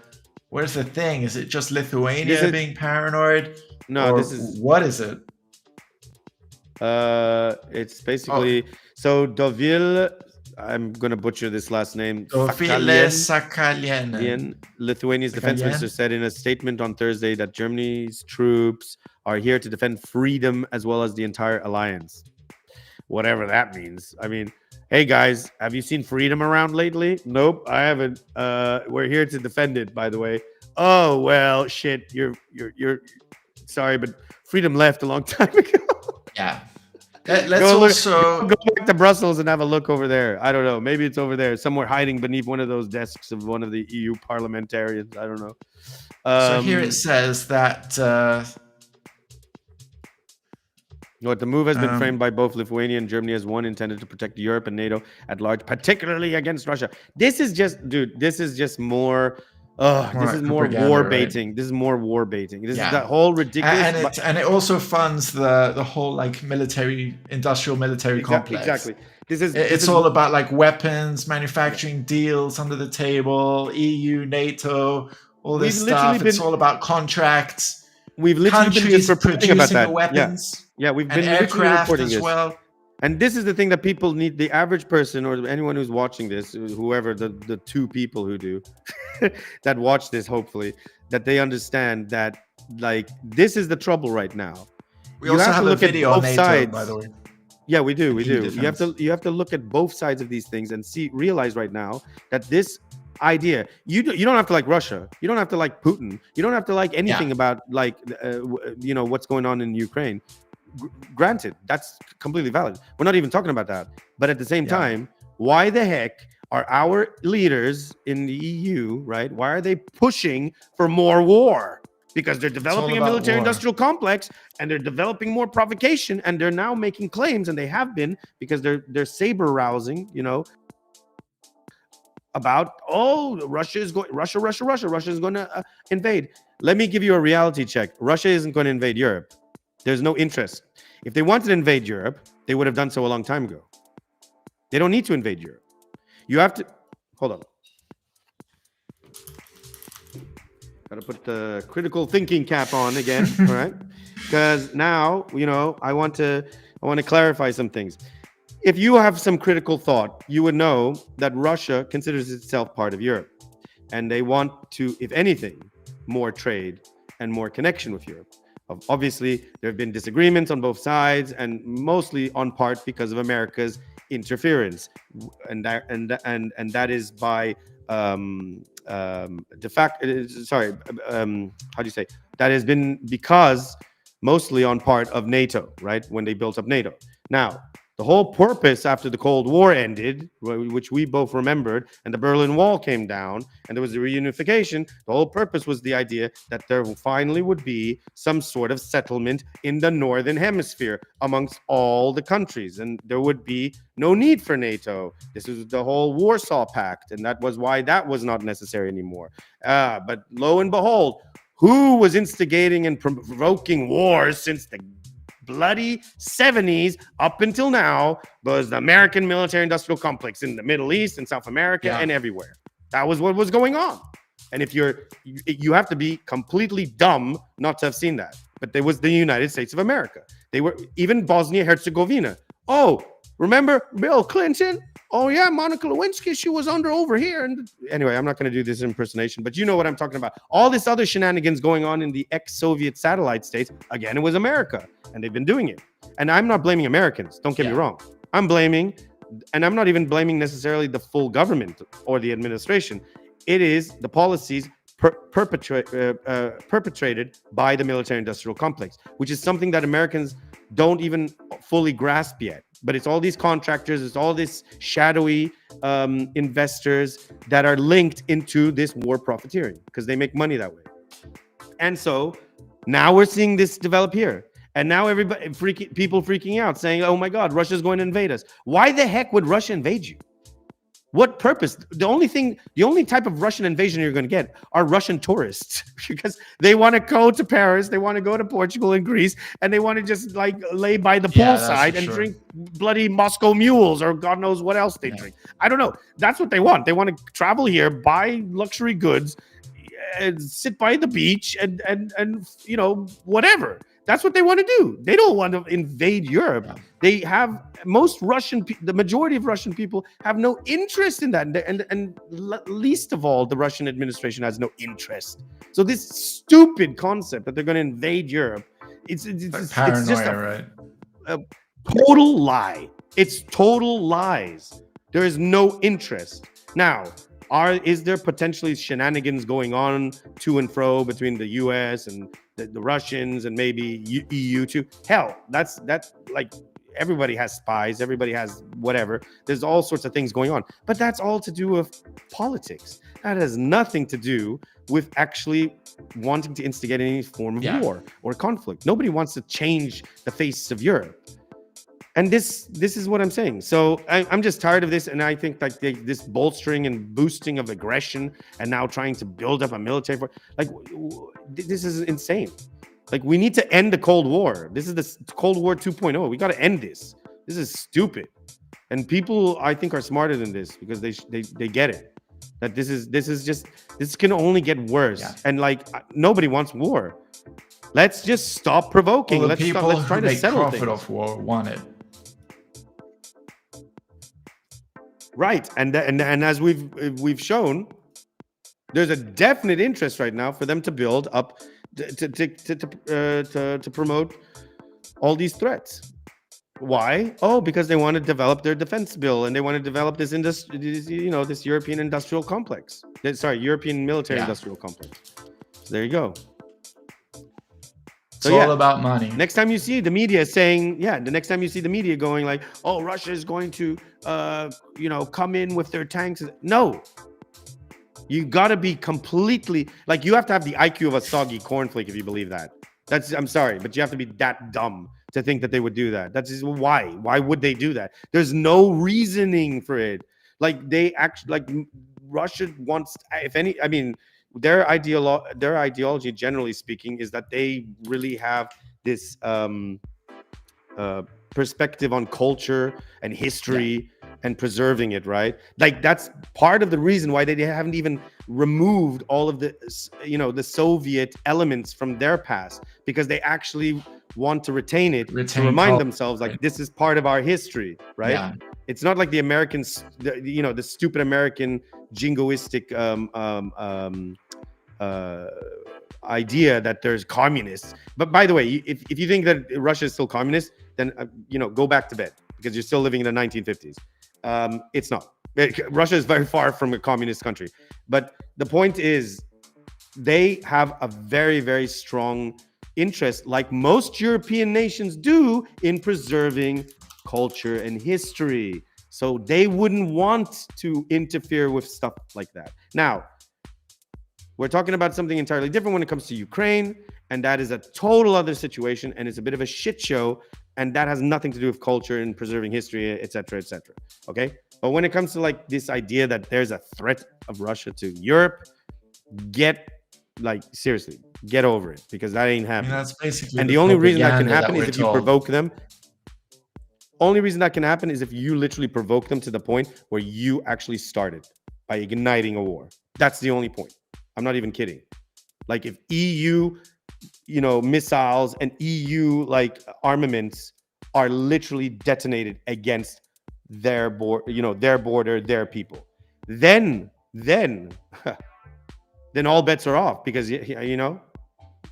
Speaker 4: thing? Is it just Lithuania being paranoid?
Speaker 3: No,
Speaker 4: what is it?
Speaker 3: It's basically so Deauville. I'm gonna butcher this last name.
Speaker 4: Sakhalin.
Speaker 3: Lithuania's defense minister said in a statement on Thursday that Germany's troops are here to defend freedom as well as the entire alliance. Whatever that means. I mean, hey guys, have you seen freedom around lately? Nope, I haven't. We're here to defend it, by the way. Oh well, shit. You're sorry, but freedom left a long time ago.
Speaker 4: Yeah. Let's
Speaker 3: go back to Brussels and have a look over there. I don't know. Maybe it's over there, somewhere hiding beneath one of those desks of one of the EU parliamentarians. I don't know.
Speaker 4: So here it says that
Speaker 3: the move has been framed by both Lithuania and Germany as one intended to protect Europe and NATO at large, particularly against Russia. This is just, dude. This is just more. This is more war baiting. Right? This is more war baiting. This is that whole ridiculous.
Speaker 4: And it also funds the whole like industrial military complex.
Speaker 3: Exactly.
Speaker 4: It's all about like weapons manufacturing deals under the table, EU, NATO, all this stuff. It's all about contracts.
Speaker 3: We've literally
Speaker 4: countries
Speaker 3: been
Speaker 4: producing
Speaker 3: about that.
Speaker 4: The weapons.
Speaker 3: Yeah, we've been
Speaker 4: aircraft
Speaker 3: reporting
Speaker 4: as
Speaker 3: this.
Speaker 4: well.
Speaker 3: And this is the thing that people need, the average person or anyone who's watching this, whoever, the two people who do that watch this, hopefully, that they understand that, like, this is the trouble right now.
Speaker 4: We also have a video on NATO, by the way.
Speaker 3: Yeah, we do. You have to look at both sides of these things and realize right now that this idea, you don't have to like Russia. You don't have to like Putin. You don't have to like anything about like, what's going on in Ukraine. Granted, that's completely valid. We're not even talking about that. But at the same time, why the heck are our leaders in the EU, right? Why are they pushing for more war? because they're developing a military-industrial complex, and they're developing more provocation, and they're now making claims, and they have been, because they're saber-rousing, you know, about, oh, Russia is going to invade. Let me give you a reality check. Russia isn't going to invade Europe. There's no interest. If they wanted to invade Europe, they would have done so a long time ago. They don't need to invade Europe. You have to, hold on. Got to put the critical thinking cap on again, all right? Because now, you know, I want to clarify some things. If you have some critical thought, you would know that Russia considers itself part of Europe, and they want to, if anything, more trade and more connection with Europe. Obviously, there have been disagreements on both sides, and mostly on part because of America's interference, and that is by de facto. Sorry, how do you say? That has been because mostly on part of NATO, right? When they built up NATO. Now, the whole purpose after the Cold War ended, which we both remembered, and the Berlin Wall came down, and there was a reunification, the whole purpose was the idea that there finally would be some sort of settlement in the Northern Hemisphere amongst all the countries, and there would be no need for NATO. This was the whole Warsaw Pact, and that was why that was not necessary anymore. But lo and behold, who was instigating and provoking wars since the bloody 70s up until now was the American military-industrial complex in the Middle East and South America and everywhere. That was what was going on. And if you have to be completely dumb not to have seen that. But there was the United States of America. They were even Bosnia-Herzegovina. Oh, remember Bill Clinton? Oh yeah, Monica Lewinsky, she was over here. And anyway, I'm not going to do this impersonation, but you know what I'm talking about. All this other shenanigans going on in the ex-Soviet satellite states. Again, it was America, and they've been doing it. And I'm not blaming Americans. Don't get me wrong. I'm blaming, and I'm not even blaming necessarily the full government or the administration. It is the policies perpetrated by the military-industrial complex, which is something that Americans don't even fully grasp yet. But it's all these contractors, it's all this shadowy investors that are linked into this war profiteering because they make money that way. And so now we're seeing this develop here. And now everybody, people freaking out, saying, oh my God, Russia's going to invade us. Why the heck would Russia invade you? What purpose? The only type of Russian invasion you're going to get are Russian tourists because they want to go to Paris, they want to go to Portugal and Greece, and they want to just like lay by the poolside and drink bloody Moscow mules or God knows what else they drink. I don't know. That's what they want. They want to travel here, buy luxury goods, and sit by the beach and you know, whatever. That's what they want to do. They don't want to invade Europe. Yeah. They have the majority of Russian people have no interest in that. And least of all, the Russian administration has no interest. So this stupid concept that they're going to invade Europe, it's paranoia, it's just a total lie. It's total lies. There is no interest. Now, is there potentially shenanigans going on to and fro between the US and the Russians and maybe EU too? Hell, that's like everybody has spies, everybody has whatever. There's all sorts of things going on, but that's all to do with politics. That has nothing to do with actually wanting to instigate any form of war or conflict. Nobody wants to change the face of Europe. And this is what I'm saying. So I'm just tired of this. And I think like this bolstering and boosting of aggression and now trying to build up a military force, like this is insane. Like we need to end the Cold War. This is the Cold War 2.0. We got to end this. This is stupid. And people, I think, are smarter than this because they get it. That this can only get worse. Yeah. And like nobody wants war. Let's just stop provoking.
Speaker 4: Well,
Speaker 3: let's try to settle
Speaker 4: profit
Speaker 3: things.
Speaker 4: Of war want it.
Speaker 3: Right, and as we've shown, there's a definite interest right now for them to build up to promote all these threats. Why? Oh, because they want to develop their defense bill and they want to develop this this European industrial complex. European military industrial complex. So there you go.
Speaker 4: It's all about money.
Speaker 3: Next time you see the media saying, the next time you see the media going like, oh, Russia is going to, come in with their tanks. No, You got to be completely like, you have to have the IQ of a soggy cornflake if you believe that. I'm sorry, but you have to be that dumb to think that they would do that. That's just why. Why would they do that? There's no reasoning for it. Like they actually, like Russia wants, if any, I mean, their ideology, generally speaking, is that they really have this perspective on culture and history and preserving it, right? Like that's part of the reason why they haven't even removed all of the, the Soviet elements from their past, because they actually want to retain it, to remind themselves like this is part of our history, right? Yeah. It's not like the Americans, the stupid American jingoistic idea that there's communists. But by the way, if you think that Russia is still communist, then go back to bed, because you're still living in the 1950s. It's not. Russia is very far from a communist country. But the point is, they have a very, very strong interest, like most European nations do, in preserving culture and history. So they wouldn't want to interfere with stuff like that. Now, we're talking about something entirely different when it comes to Ukraine, and that is a total other situation, and it's a bit of a shit show, and that has nothing to do with culture and preserving history, etc., etc. Okay? But when it comes to like this idea that there's a threat of Russia to Europe, seriously, get over it, because that ain't happening.
Speaker 4: That's basically
Speaker 3: and the only reason that can happen is if you provoke them. Only reason that can happen is if you literally provoke them to the point where you actually started by igniting a war. That's the only point. I'm not even kidding. Like if EU, missiles and EU armaments are literally detonated against their border, their people, then all bets are off, because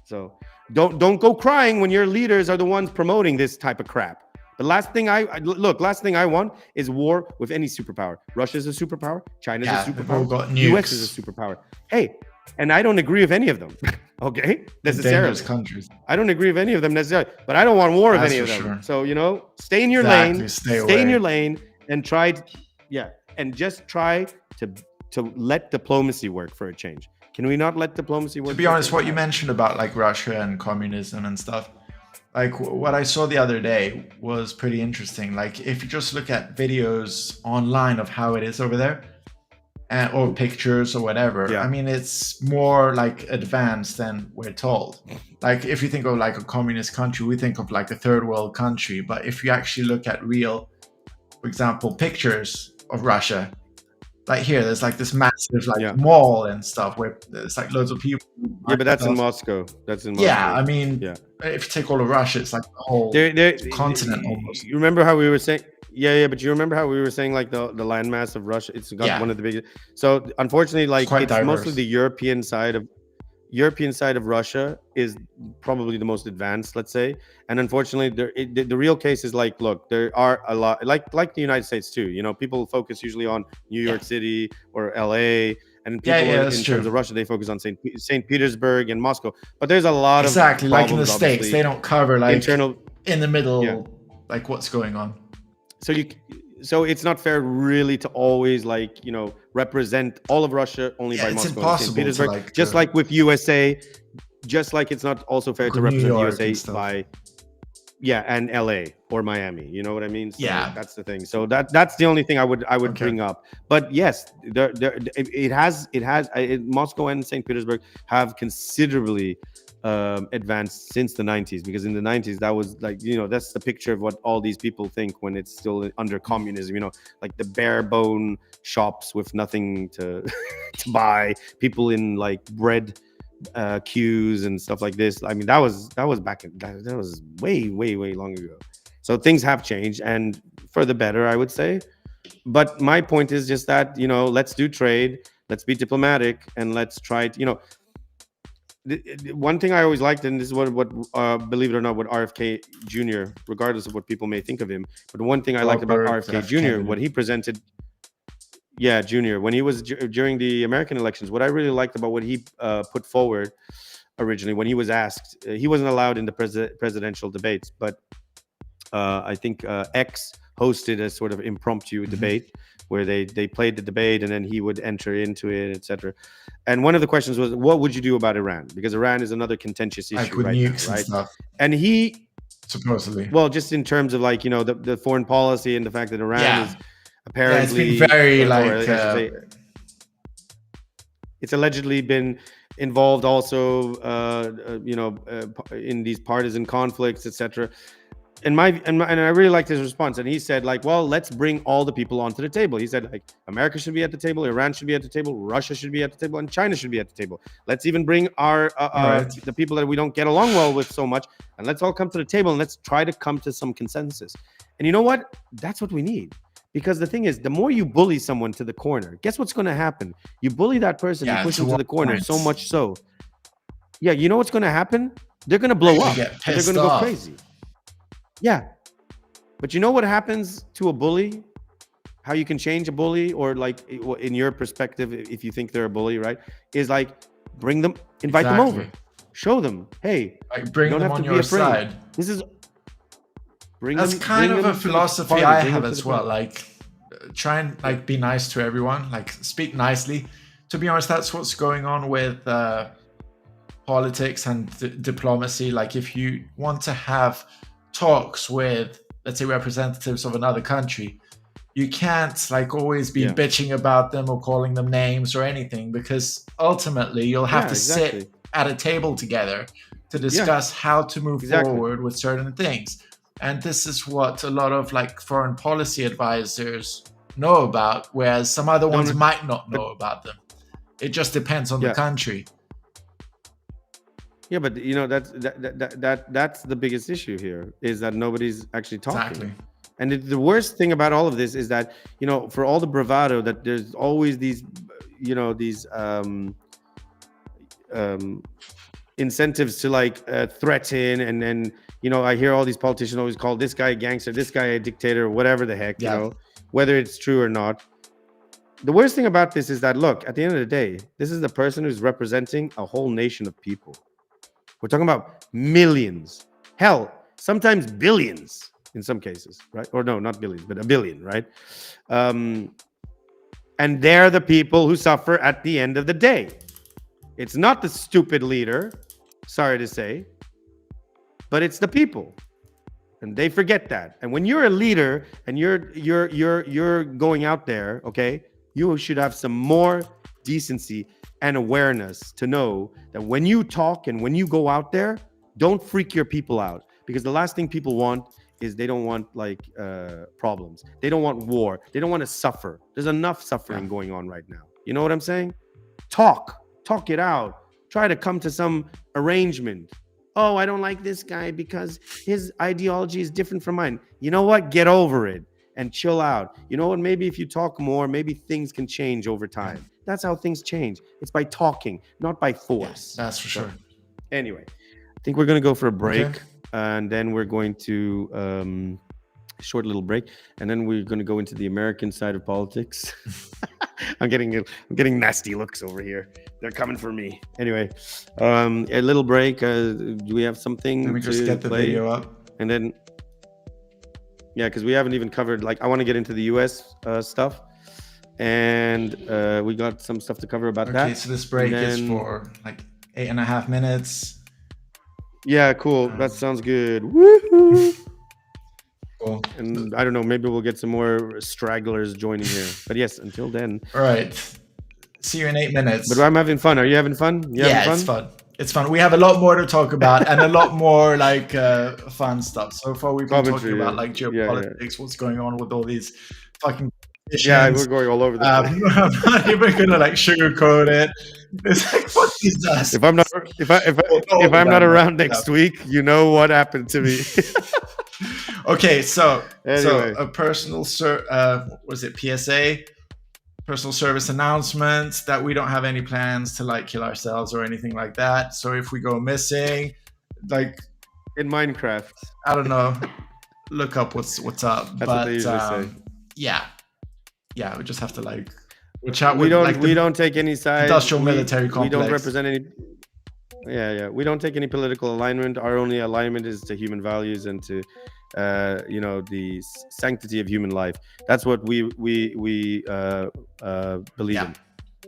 Speaker 3: So don't go crying when your leaders are the ones promoting this type of crap. The last thing I want is war with any superpower. Russia is a superpower. China is a superpower. US is a superpower. Hey, and I don't agree with any of them. Okay, necessarily. Countries. I don't agree with any of them necessarily, but I don't want war with any of them. Sure. So stay in your lane. Stay in your lane and try to let diplomacy work for a change. Can we not let diplomacy work?
Speaker 4: To be honest, what you mentioned about like Russia and communism and stuff, like what I saw the other day was pretty interesting. Like if you just look at videos online of how it is over there, or pictures or whatever, I mean, it's more like advanced than we're told. Like if you think of like a communist country, we think of like a third world country. But if you actually look at real, for example, pictures of Russia, like here, there's like this massive mall and stuff where there's like loads of people.
Speaker 3: Yeah, but that's in Moscow. That's in Moscow.
Speaker 4: Yeah, I mean, if you take all of Russia, it's like the whole continent almost.
Speaker 3: You remember how we were saying? Yeah, but you remember how we were saying like the landmass of Russia? It's got one of the biggest. So unfortunately, like it's mostly the European side of Russia is probably the most advanced, let's say. And unfortunately, the real case is like, look, there are a lot like the United States too. People focus usually on New York City or LA, and people in terms of Russia, they focus on St. Petersburg and Moscow. But there's a lot of
Speaker 4: like in the States, they don't cover like in the middle, like what's going on.
Speaker 3: So it's not fair really to always represent all of Russia only by Moscow and St. Petersburg. Just like with USA, just like it's not also fair to represent USA by and LA or Miami. You know what I mean? So that's the thing. So that's the only thing I would bring up. But yes, Moscow and St. Petersburg have considerably advanced since the 90s, because in the 90s that was like that's the picture of what all these people think when it's still under communism, like the bare bone shops with nothing to buy, people in like bread queues and stuff like this. I mean that was back in that was way long ago. So things have changed, and for the better, I would say. But my point is just that let's do trade, let's be diplomatic, and let's try to one thing I always liked, and this is what believe it or not, what RFK Jr., regardless of what people may think of him, but one thing I liked about RFK Jr., what he presented, Jr., when he was during the American elections, what I really liked about what he put forward originally, when he was asked, he wasn't allowed in the presidential debates, but I think X hosted a sort of impromptu debate where they played the debate and then he would enter into it, etc. And one of the questions was, what would you do about Iran? Because Iran is another contentious issue
Speaker 4: with
Speaker 3: right
Speaker 4: nukes
Speaker 3: now, right?
Speaker 4: and stuff.
Speaker 3: And he
Speaker 4: supposedly,
Speaker 3: well, just in terms of like, you know, the foreign policy and the fact that Iran is apparently
Speaker 4: it's been very
Speaker 3: it's allegedly been involved also, in these partisan conflicts, etc. And I really liked his response. And he said, like, well, let's bring all the people onto the table. He said, like, America should be at the table, Iran should be at the table, Russia should be at the table, and China should be at the table. Let's even bring our the people that we don't get along well with so much, and let's all come to the table and let's try to come to some consensus. And you know what? That's what we need. Because the thing is, the more you bully someone to the corner, guess what's going to happen? You bully that person, you push them to the corner so much so. Yeah, you know what's going to happen? They're going to blow up. They're going to go crazy. Yeah. But you know what happens to a bully? How you can change a bully, or like in your perspective, if you think they're a bully, right? Is like bring them, invite them over. Show them, hey,
Speaker 4: like bring them on your side.
Speaker 3: This is
Speaker 4: That's kind of a philosophy I have as well. Like try and like be nice to everyone, like speak nicely. To be honest, that's what's going on with politics and diplomacy. Like if you want to have talks with, let's say, representatives of another country, you can't like always be bitching about them or calling them names or anything, because ultimately you'll have to sit at a table together to discuss how to move forward with certain things. And this is what a lot of like foreign policy advisors know about, whereas some other ones might not know about them. It just depends on the country.
Speaker 3: Yeah, but you know, that's the biggest issue here, is that nobody's actually talking. Exactly. And the worst thing about all of this is that, you know, for all the bravado, that there's always these, you know, these incentives to like threaten, and then, you know, I hear all these politicians always call this guy a gangster, this guy a dictator, whatever the heck, you know, whether it's true or not. The worst thing about this is that, look, at the end of the day, this is the person who's representing a whole nation of people. We're talking about millions, hell, sometimes billions in some cases, right? Or no, not billions, but a billion, right? And they're the people who suffer at the end of the day. It's not the stupid leader, sorry to say, but it's the people. And they forget that. And when you're a leader and you're going out there, okay, you should have some more decency and awareness to know that when you talk and when you go out there, don't freak your people out, because the last thing people want is they don't want like problems. They don't want war. They don't want to suffer. There's enough suffering going on right now. You know what I'm saying? Talk it out. Try to come to some arrangement. Oh, I don't like this guy because his ideology is different from mine. You know what? Get over it and chill out. You know what? Maybe if you talk more, maybe things can change over time. That's how things change. It's by talking, not by force.
Speaker 4: Yeah, that's for sure.
Speaker 3: Anyway, I think we're going to go for a break, and then we're going to short little break, and then we're going to go into the American side of politics. I'm getting nasty looks over here. They're coming for me. Anyway, a little break. Do we have something?
Speaker 4: Let me just get the video up,
Speaker 3: and then because we haven't even covered. Like, I want to get into the U.S. Stuff. And we got some stuff to cover about that.
Speaker 4: Okay, so this break is for like 8.5 minutes.
Speaker 3: Yeah, cool. That sounds good. Woo-hoo.
Speaker 4: Cool.
Speaker 3: And I don't know, maybe we'll get some more stragglers joining here. But yes, until then.
Speaker 4: All right. See you in 8 minutes.
Speaker 3: But I'm having fun. Are you having fun?
Speaker 4: It's fun. It's fun. We have a lot more to talk about and a lot more like fun stuff. So far we've been talking about like geopolitics, what's going on with all these fucking
Speaker 3: we're going all over the place.
Speaker 4: I'm not even gonna like sugarcoat it. It's like, fuck these guys.
Speaker 3: If I'm not around next week, you know what happened to me.
Speaker 4: Okay, so
Speaker 3: anyway.
Speaker 4: A personal PSA, personal service announcement, that we don't have any plans to like kill ourselves or anything like that. So if we go missing, like
Speaker 3: in Minecraft,
Speaker 4: I don't know, look up what's up.
Speaker 3: That's what they usually say.
Speaker 4: Yeah, we just have to like watch out.
Speaker 3: We don't take any side.
Speaker 4: Industrial military complex.
Speaker 3: We don't represent any. We don't take any political alignment. Our only alignment is to human values and to the sanctity of human life. That's what we believe in.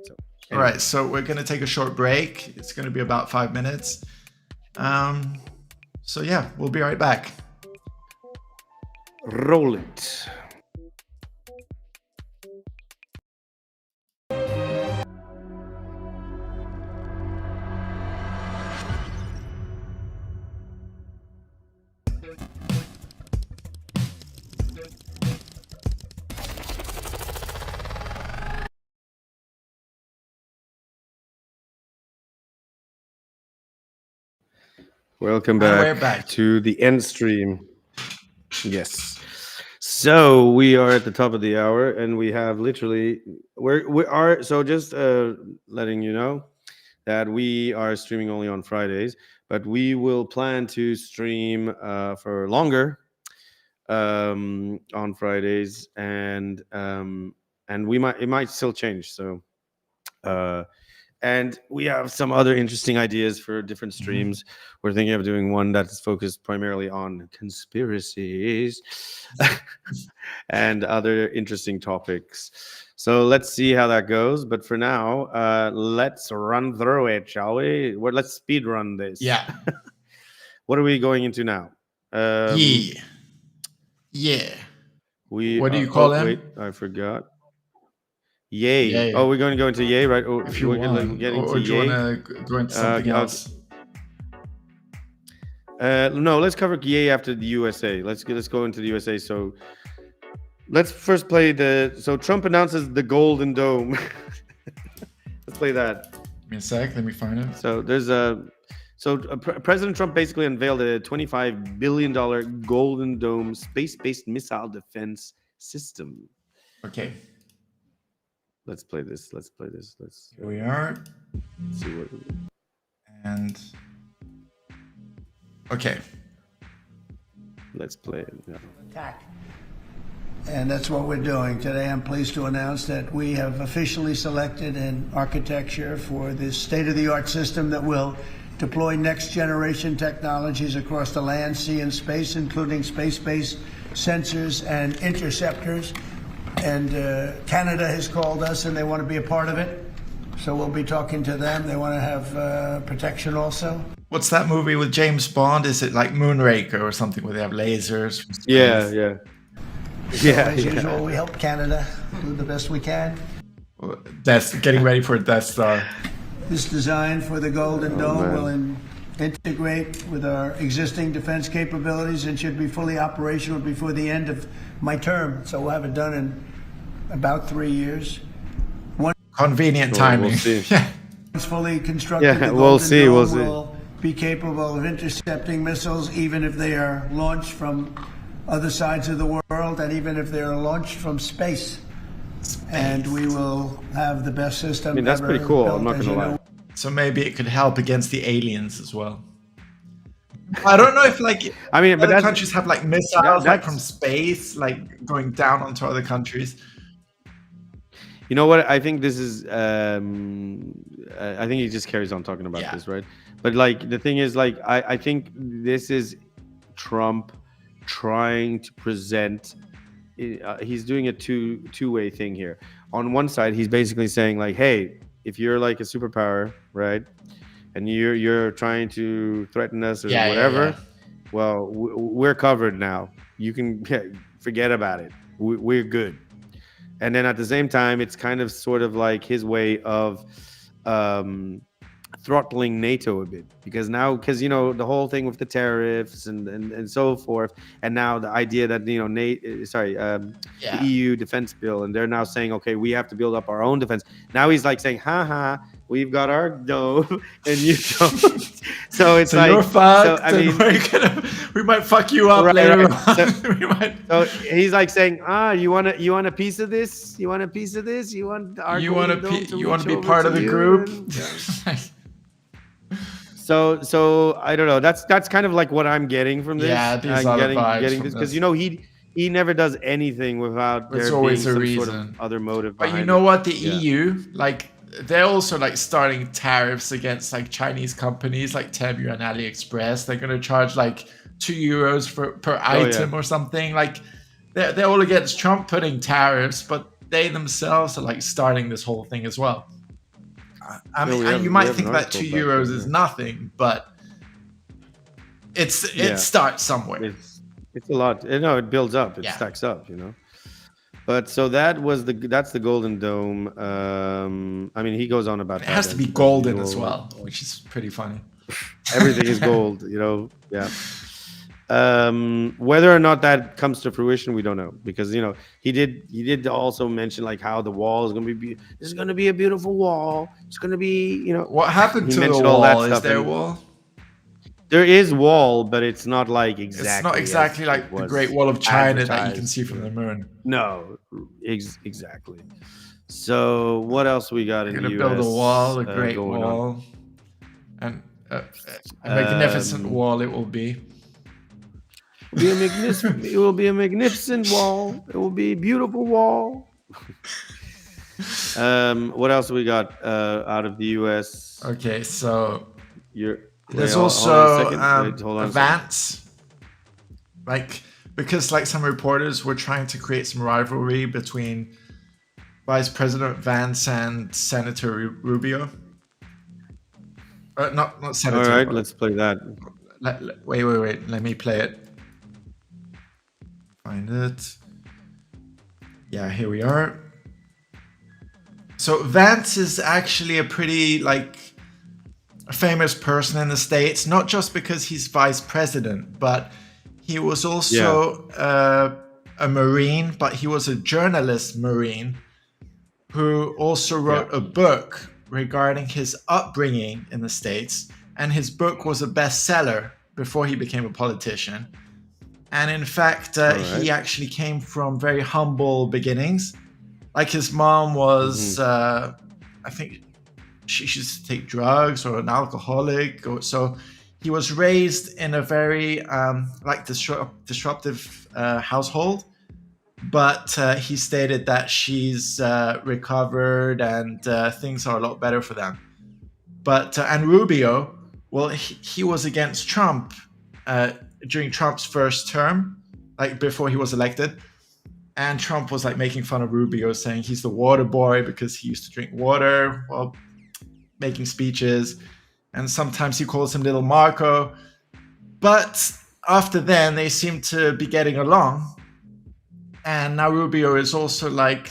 Speaker 3: So,
Speaker 4: all right, so we're going to take a short break. It's going to be about 5 minutes. So yeah, we'll be right back.
Speaker 3: Roll it. Welcome back to the ENDstream. Yes. So we are at the top of the hour, and we have literally so just letting you know that we are streaming only on Fridays, but we will plan to stream for longer on Fridays, and it might still change. So and we have some other interesting ideas for different streams. We're thinking of doing one that's focused primarily on conspiracies and other interesting topics. So let's see how that goes. But for now, let's run through it, shall we? Let's speed run this.
Speaker 4: Yeah.
Speaker 3: What are we going into now?
Speaker 4: Yeah.
Speaker 3: What
Speaker 4: do you call him?
Speaker 3: Wait, I forgot. Yay. Oh, we're going to go into yay, right?
Speaker 4: If you want. Or do you want to go into something else?
Speaker 3: No, let's cover yay after the USA. Let's go into the USA. So let's first play so Trump announces the Golden Dome. Let's play that.
Speaker 4: Give me a sec. Let me find it.
Speaker 3: So there's President Trump basically unveiled a $25 billion Golden Dome space-based missile defense system.
Speaker 4: Okay.
Speaker 3: Let's play this.
Speaker 4: Here we are.
Speaker 3: Let's see what.
Speaker 4: And okay.
Speaker 3: Let's play it now.
Speaker 8: Attack. And that's what we're doing. Today I'm pleased to announce that we have officially selected an architecture for this state-of-the-art system that will deploy next-generation technologies across the land, sea, and space, including space-based sensors and interceptors. And Canada has called us, and they want to be a part of it. So we'll be talking to them. They want to have protection also.
Speaker 4: What's that movie with James Bond? Is it like Moonraker or something where they have lasers?
Speaker 3: Yeah.
Speaker 8: So as usual, we help Canada do the best we can.
Speaker 4: That's getting ready for a Death Star.
Speaker 8: This design for the Golden Dome will integrate with our existing defense capabilities and should be fully operational before the end of my term. So we'll have it done in about 3 years.
Speaker 4: Convenient timing.
Speaker 3: We'll see.
Speaker 8: Once fully constructed, the
Speaker 3: we'll
Speaker 8: Golden
Speaker 3: see.
Speaker 8: Dome will be capable of intercepting missiles, even if they are launched from other sides of the world, and even if they are launched from space. And we will have the best system.
Speaker 3: I mean, that's pretty cool. I'm not going to lie.
Speaker 4: So maybe it could help against the aliens as well. I don't know if but other countries have like missiles from space, like going down onto other countries.
Speaker 3: You know what? I think this is. I think he just carries on talking about this, right? But like the thing is, like I think this is Trump trying to present. He's doing a two-way thing here. On one side, he's basically saying like, "Hey, if you're like a superpower, right, and you're trying to threaten us or whatever, well, we're covered now. You can forget about it. We're good." And then at the same time, it's kind of sort of like his way of throttling NATO a bit, because the whole thing with the tariffs and so forth, and now the idea that the EU defense bill, and they're now saying, okay, we have to build up our own defense. Now he's like saying, we've got our dome and you don't. So it's like,
Speaker 4: you're fucked,
Speaker 3: so, I mean,
Speaker 4: we might fuck you up later on.
Speaker 3: So he's like saying, you want a piece of this? You want a piece of this? You want our
Speaker 4: you want to be part of the group?
Speaker 3: So I don't know. That's kind of like what I'm getting from this.
Speaker 4: Yeah, these are
Speaker 3: getting this because he never does anything without there being some sort of other motive.
Speaker 4: But you know what? The EU, they're also starting tariffs against Chinese companies like Temu and AliExpress. They're going to charge €2 per item or something. Like they're all against Trump putting tariffs, but they themselves are like starting this whole thing as well. I mean, you might think that €2 is nothing, but it starts somewhere.
Speaker 3: It's a lot. No, it builds up. It stacks up, you know. But so that's the Golden Dome. I mean, he goes on about
Speaker 4: it has to be golden as well, which is pretty funny.
Speaker 3: Everything is gold, you know. Yeah. Whether or not that comes to fruition, we don't know, because you know he did also mention like how the wall is going to be. This is going to be a beautiful wall. It's going to be, you know.
Speaker 4: What happened to the wall? Is there a wall?
Speaker 3: There is wall, but it's not like exactly.
Speaker 4: It's not exactly like the Great Wall of China that you can see from the moon.
Speaker 3: No, exactly. So what else we got in the US?
Speaker 4: Build a wall, a Great Wall, and a magnificent wall. It will be.
Speaker 3: It will be a magnificent wall. It will be a beautiful wall. What else we got out of the US?
Speaker 4: Okay, so there's
Speaker 3: hold
Speaker 4: also
Speaker 3: on
Speaker 4: a Vance, like, because like some reporters were trying to create some rivalry between Vice President Vance and Senator Rubio. Not Senator.
Speaker 3: All right, let's play that.
Speaker 4: Wait. Let me play it. Find it. Yeah, here we are. So Vance is actually a pretty like a famous person in the States, not just because he's vice president, but he was also a Marine, but he was a journalist Marine who also wrote a book regarding his upbringing in the States. And his book was a bestseller before he became a politician. And in fact, he actually came from very humble beginnings. Like his mom was, I think she used to take drugs or an alcoholic. So he was raised in a very disruptive household. But he stated that she's recovered and things are a lot better for them. But and Rubio, well, he was against Trump during Trump's first term, like before he was elected. And Trump was like making fun of Rubio, saying he's the water boy because he used to drink water while making speeches. And sometimes he calls him Little Marco. But after then, they seem to be getting along. And now Rubio is also like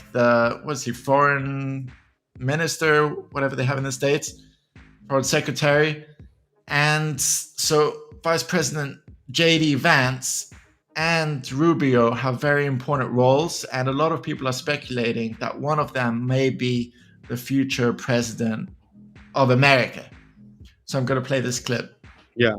Speaker 4: foreign minister, whatever they have in the States, foreign secretary. And so Vice President J.D. Vance and Rubio have very important roles. And a lot of people are speculating that one of them may be the future president of America. So I'm going to play this clip.
Speaker 3: Yeah.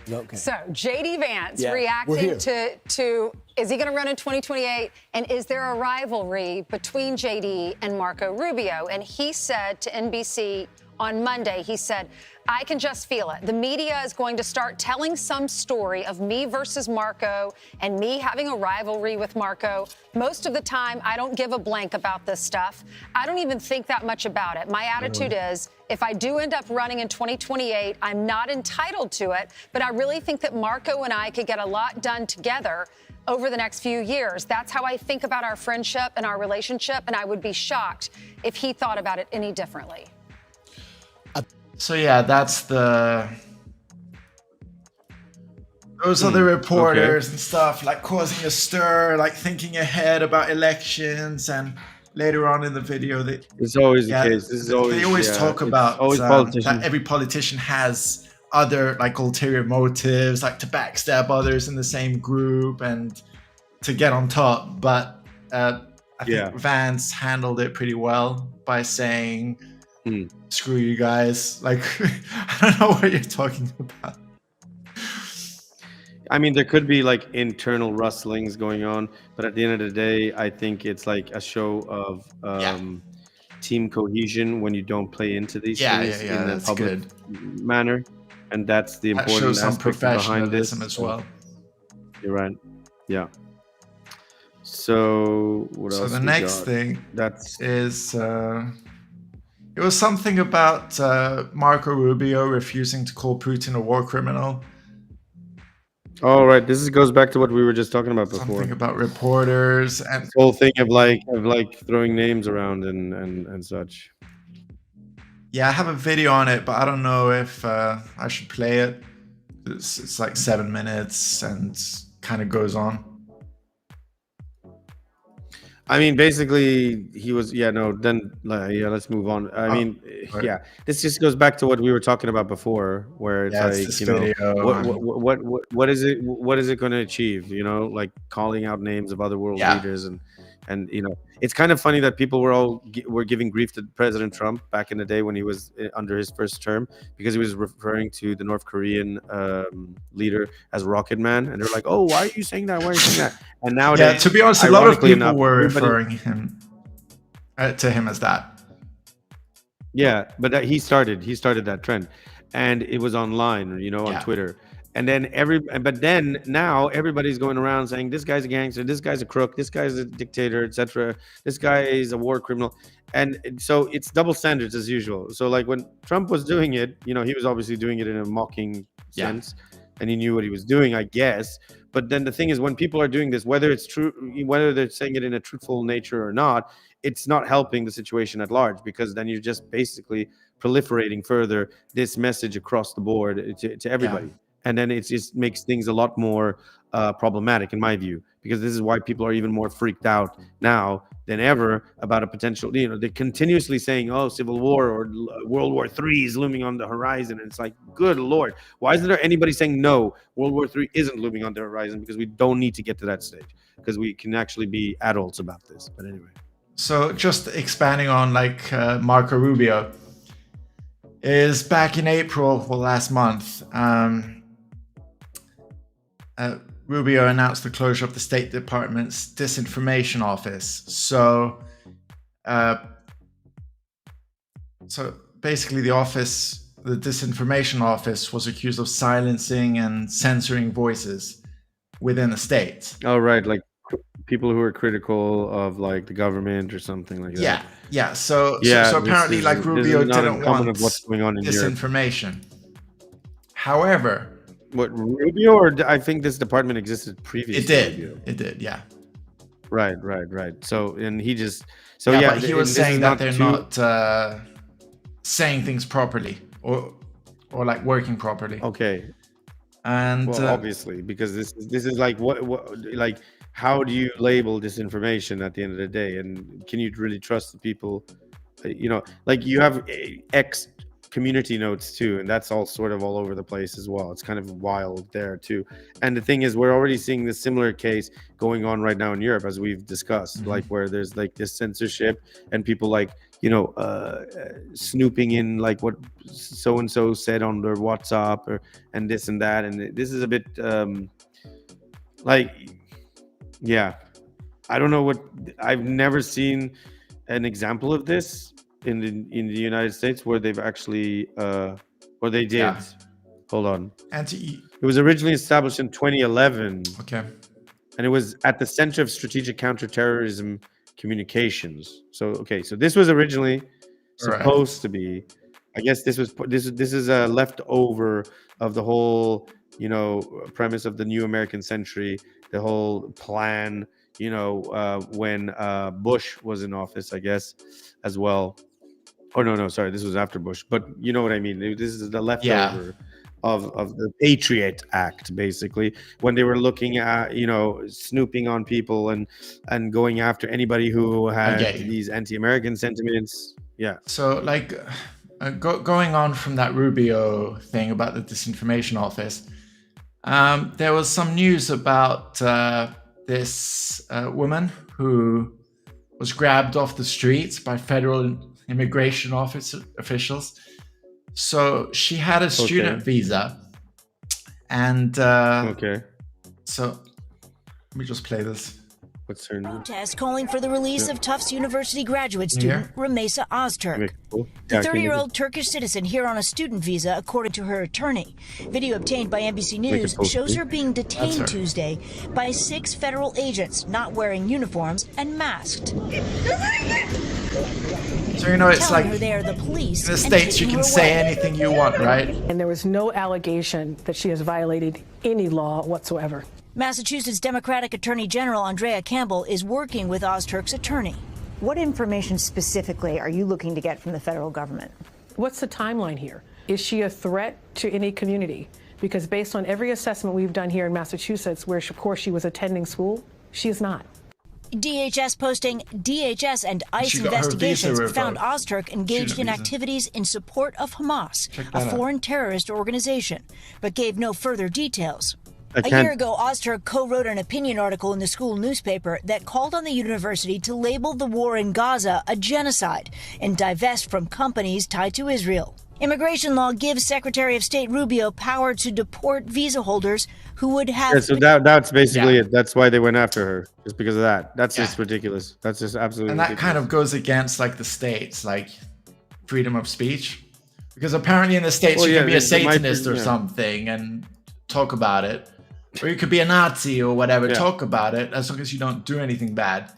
Speaker 9: Okay. So J.D. Vance reacting to is he going to run in 2028? And is there a rivalry between J.D. and Marco Rubio? And he said to NBC on Monday, he said, I can just feel it. The media is going to start telling some story of me versus Marco and me having a rivalry with Marco. Most of the time, I don't give a blank about this stuff. I don't even think that much about it. My attitude is, if I do end up running in 2028, I'm not entitled to it, but I really think that Marco and I could get a lot done together over the next few years. That's how I think about our friendship and our relationship, and I would be shocked if he thought about it any differently.
Speaker 4: So yeah, those are the reporters and stuff, like causing a stir, like thinking ahead about elections. And later on in the video,
Speaker 3: it's always the case.
Speaker 4: They always talk about that every politician has other like ulterior motives, like to backstab others in the same group and to get on top. But I think Vance handled it pretty well by saying, screw you guys. Like, I don't know what you're talking about.
Speaker 3: I mean, there could be like internal rustlings going on, but at the end of the day, I think it's like a show of team cohesion when you don't play into these things in a public manner. And that's the important aspect behind this
Speaker 4: as well.
Speaker 3: You're right. Yeah. So what else?
Speaker 4: So the next thing is it was something about Marco Rubio refusing to call Putin a war criminal.
Speaker 3: All right, goes back to what we were just talking about before.
Speaker 4: Something about reporters and
Speaker 3: this whole thing of like throwing names around and such.
Speaker 4: Yeah, I have a video on it, but I don't know if I should play it. It's like 7 minutes and kind of goes on.
Speaker 3: I mean, basically, he was, let's move on. I mean,
Speaker 4: right.
Speaker 3: Yeah, this just goes back to what we were talking about before, where it's like, you know, what is it going to achieve? You know, like calling out names of other world leaders and you know, it's kind of funny that people were giving grief to President Trump back in the day when he was under his first term, because he was referring to the North Korean leader as Rocket Man, and they're like, "Oh, why are you saying that? Why are you saying that?" And nowadays,
Speaker 4: to be honest, a lot of people were referring him to him as that.
Speaker 3: Yeah, but he started that trend, and it was online, you know, on Twitter. And then now everybody's going around saying this guy's a gangster, this guy's a crook, this guy's a dictator, etc. This guy is a war criminal. And so it's double standards as usual. So like when Trump was doing it, you know, he was obviously doing it in a mocking sense, and he knew what he was doing, I guess. But then the thing is, when people are doing this, whether it's true, whether they're saying it in a truthful nature or not, it's not helping the situation at large, because then you're just basically proliferating further this message across the board to everybody. Yeah. And then it just makes things a lot more problematic, in my view, because this is why people are even more freaked out now than ever about a potential, you know, they're continuously saying, oh, civil war or World War III is looming on the horizon. And it's like, good Lord, why isn't there anybody saying, no, World War III isn't looming on the horizon, because we don't need to get to that stage, because we can actually be adults about this. But anyway.
Speaker 4: So just expanding on like Marco Rubio is back in April, well, last month, Rubio announced the closure of the State Department's disinformation office. So basically the disinformation office was accused of silencing and censoring voices within the state.
Speaker 3: Oh, right. Like people who are critical of like the government or something like that.
Speaker 4: Yeah. So apparently like Rubio didn't want
Speaker 3: what's going on in
Speaker 4: disinformation. However,
Speaker 3: what, Rubio, or I think this department existed previously?
Speaker 4: It did, yeah.
Speaker 3: Right. So, and he just,
Speaker 4: but he was saying that they're not saying things properly or like working properly.
Speaker 3: Okay.
Speaker 4: And
Speaker 3: well, obviously, because this is like what like, how do you label disinformation at the end of the day? And can you really trust the people? You know, like you have X community notes too, and that's all sort of all over the place as well. It's kind of wild there too. And the thing is, we're already seeing this similar case going on right now in Europe, as we've discussed, like where there's like this censorship and people like, you know, snooping in like what so and so said on their WhatsApp and this and that. And this is a bit like, yeah, I don't know what, I've never seen an example of this in the United States where they've actually or they did. Hold on. It was originally established in 2011.
Speaker 4: Okay.
Speaker 3: And it was at the Center of Strategic Counterterrorism Communications. So this was originally supposed to be, I guess this is a leftover of the whole, you know, premise of the new American century, the whole plan, you know, when Bush was in office, I guess, as well. Oh, no, sorry, this was after Bush. But you know what I mean? This is the leftover of the Patriot Act, basically, when they were looking at, you know, snooping on people and going after anybody who had these anti-American sentiments. Yeah. So, like,
Speaker 4: going on from that Rubio thing about the disinformation office, there was some news about this woman who was grabbed off the streets by federal immigration officials. So she had a student visa, and so let me just play this.
Speaker 3: What's her name?
Speaker 10: Protest calling for the release of Tufts University graduate student Ramesa Ozturk. The 30-year-old Turkish citizen here on a student visa, according to her attorney. Video obtained by NBC News shows her being detained Tuesday by 6 federal agents not wearing uniforms and masked.
Speaker 4: So, you know, it's
Speaker 10: telling
Speaker 4: like
Speaker 10: her they are the police.
Speaker 4: in the States, you
Speaker 10: and
Speaker 4: can
Speaker 10: taking her
Speaker 4: say
Speaker 10: away.
Speaker 4: anything you want, right?
Speaker 11: And there was no allegation that she has violated any law whatsoever.
Speaker 10: Massachusetts Democratic Attorney General Andrea Campbell is working with Ozturk's attorney.
Speaker 12: What information specifically are you looking to get from the federal government?
Speaker 11: What's the timeline here? Is she a threat to any community? Because based on every assessment we've done here in Massachusetts, where of course she was attending school, she is not.
Speaker 10: DHS posting DHS and ICE
Speaker 4: She got her visa
Speaker 10: investigations
Speaker 4: revoked.
Speaker 10: found Ozturk engaged in
Speaker 4: Student visa.
Speaker 10: activities in support of Hamas,
Speaker 4: Check
Speaker 10: a
Speaker 4: that out.
Speaker 10: foreign terrorist organization, but gave no further details.
Speaker 3: I
Speaker 10: A
Speaker 3: can't-
Speaker 10: year ago, Ozturk co-wrote an opinion article in the school newspaper that called on the university to label the war in Gaza a genocide and divest from companies tied to Israel. Immigration law gives Secretary of State Rubio power to deport visa holders who would have...
Speaker 3: Yeah, so that's basically it. That's why they went after her, just because of that. That's just ridiculous. That's just absolutely
Speaker 4: And that
Speaker 3: ridiculous.
Speaker 4: kind of goes against like the States, like freedom of speech. Because apparently in the States,
Speaker 3: Well,
Speaker 4: you
Speaker 3: yeah,
Speaker 4: can be a
Speaker 3: they might be,
Speaker 4: Satanist or
Speaker 3: yeah.
Speaker 4: something and talk about it. Or you could be a Nazi or whatever,
Speaker 3: Yeah.
Speaker 4: talk about it, as long as you don't do anything bad.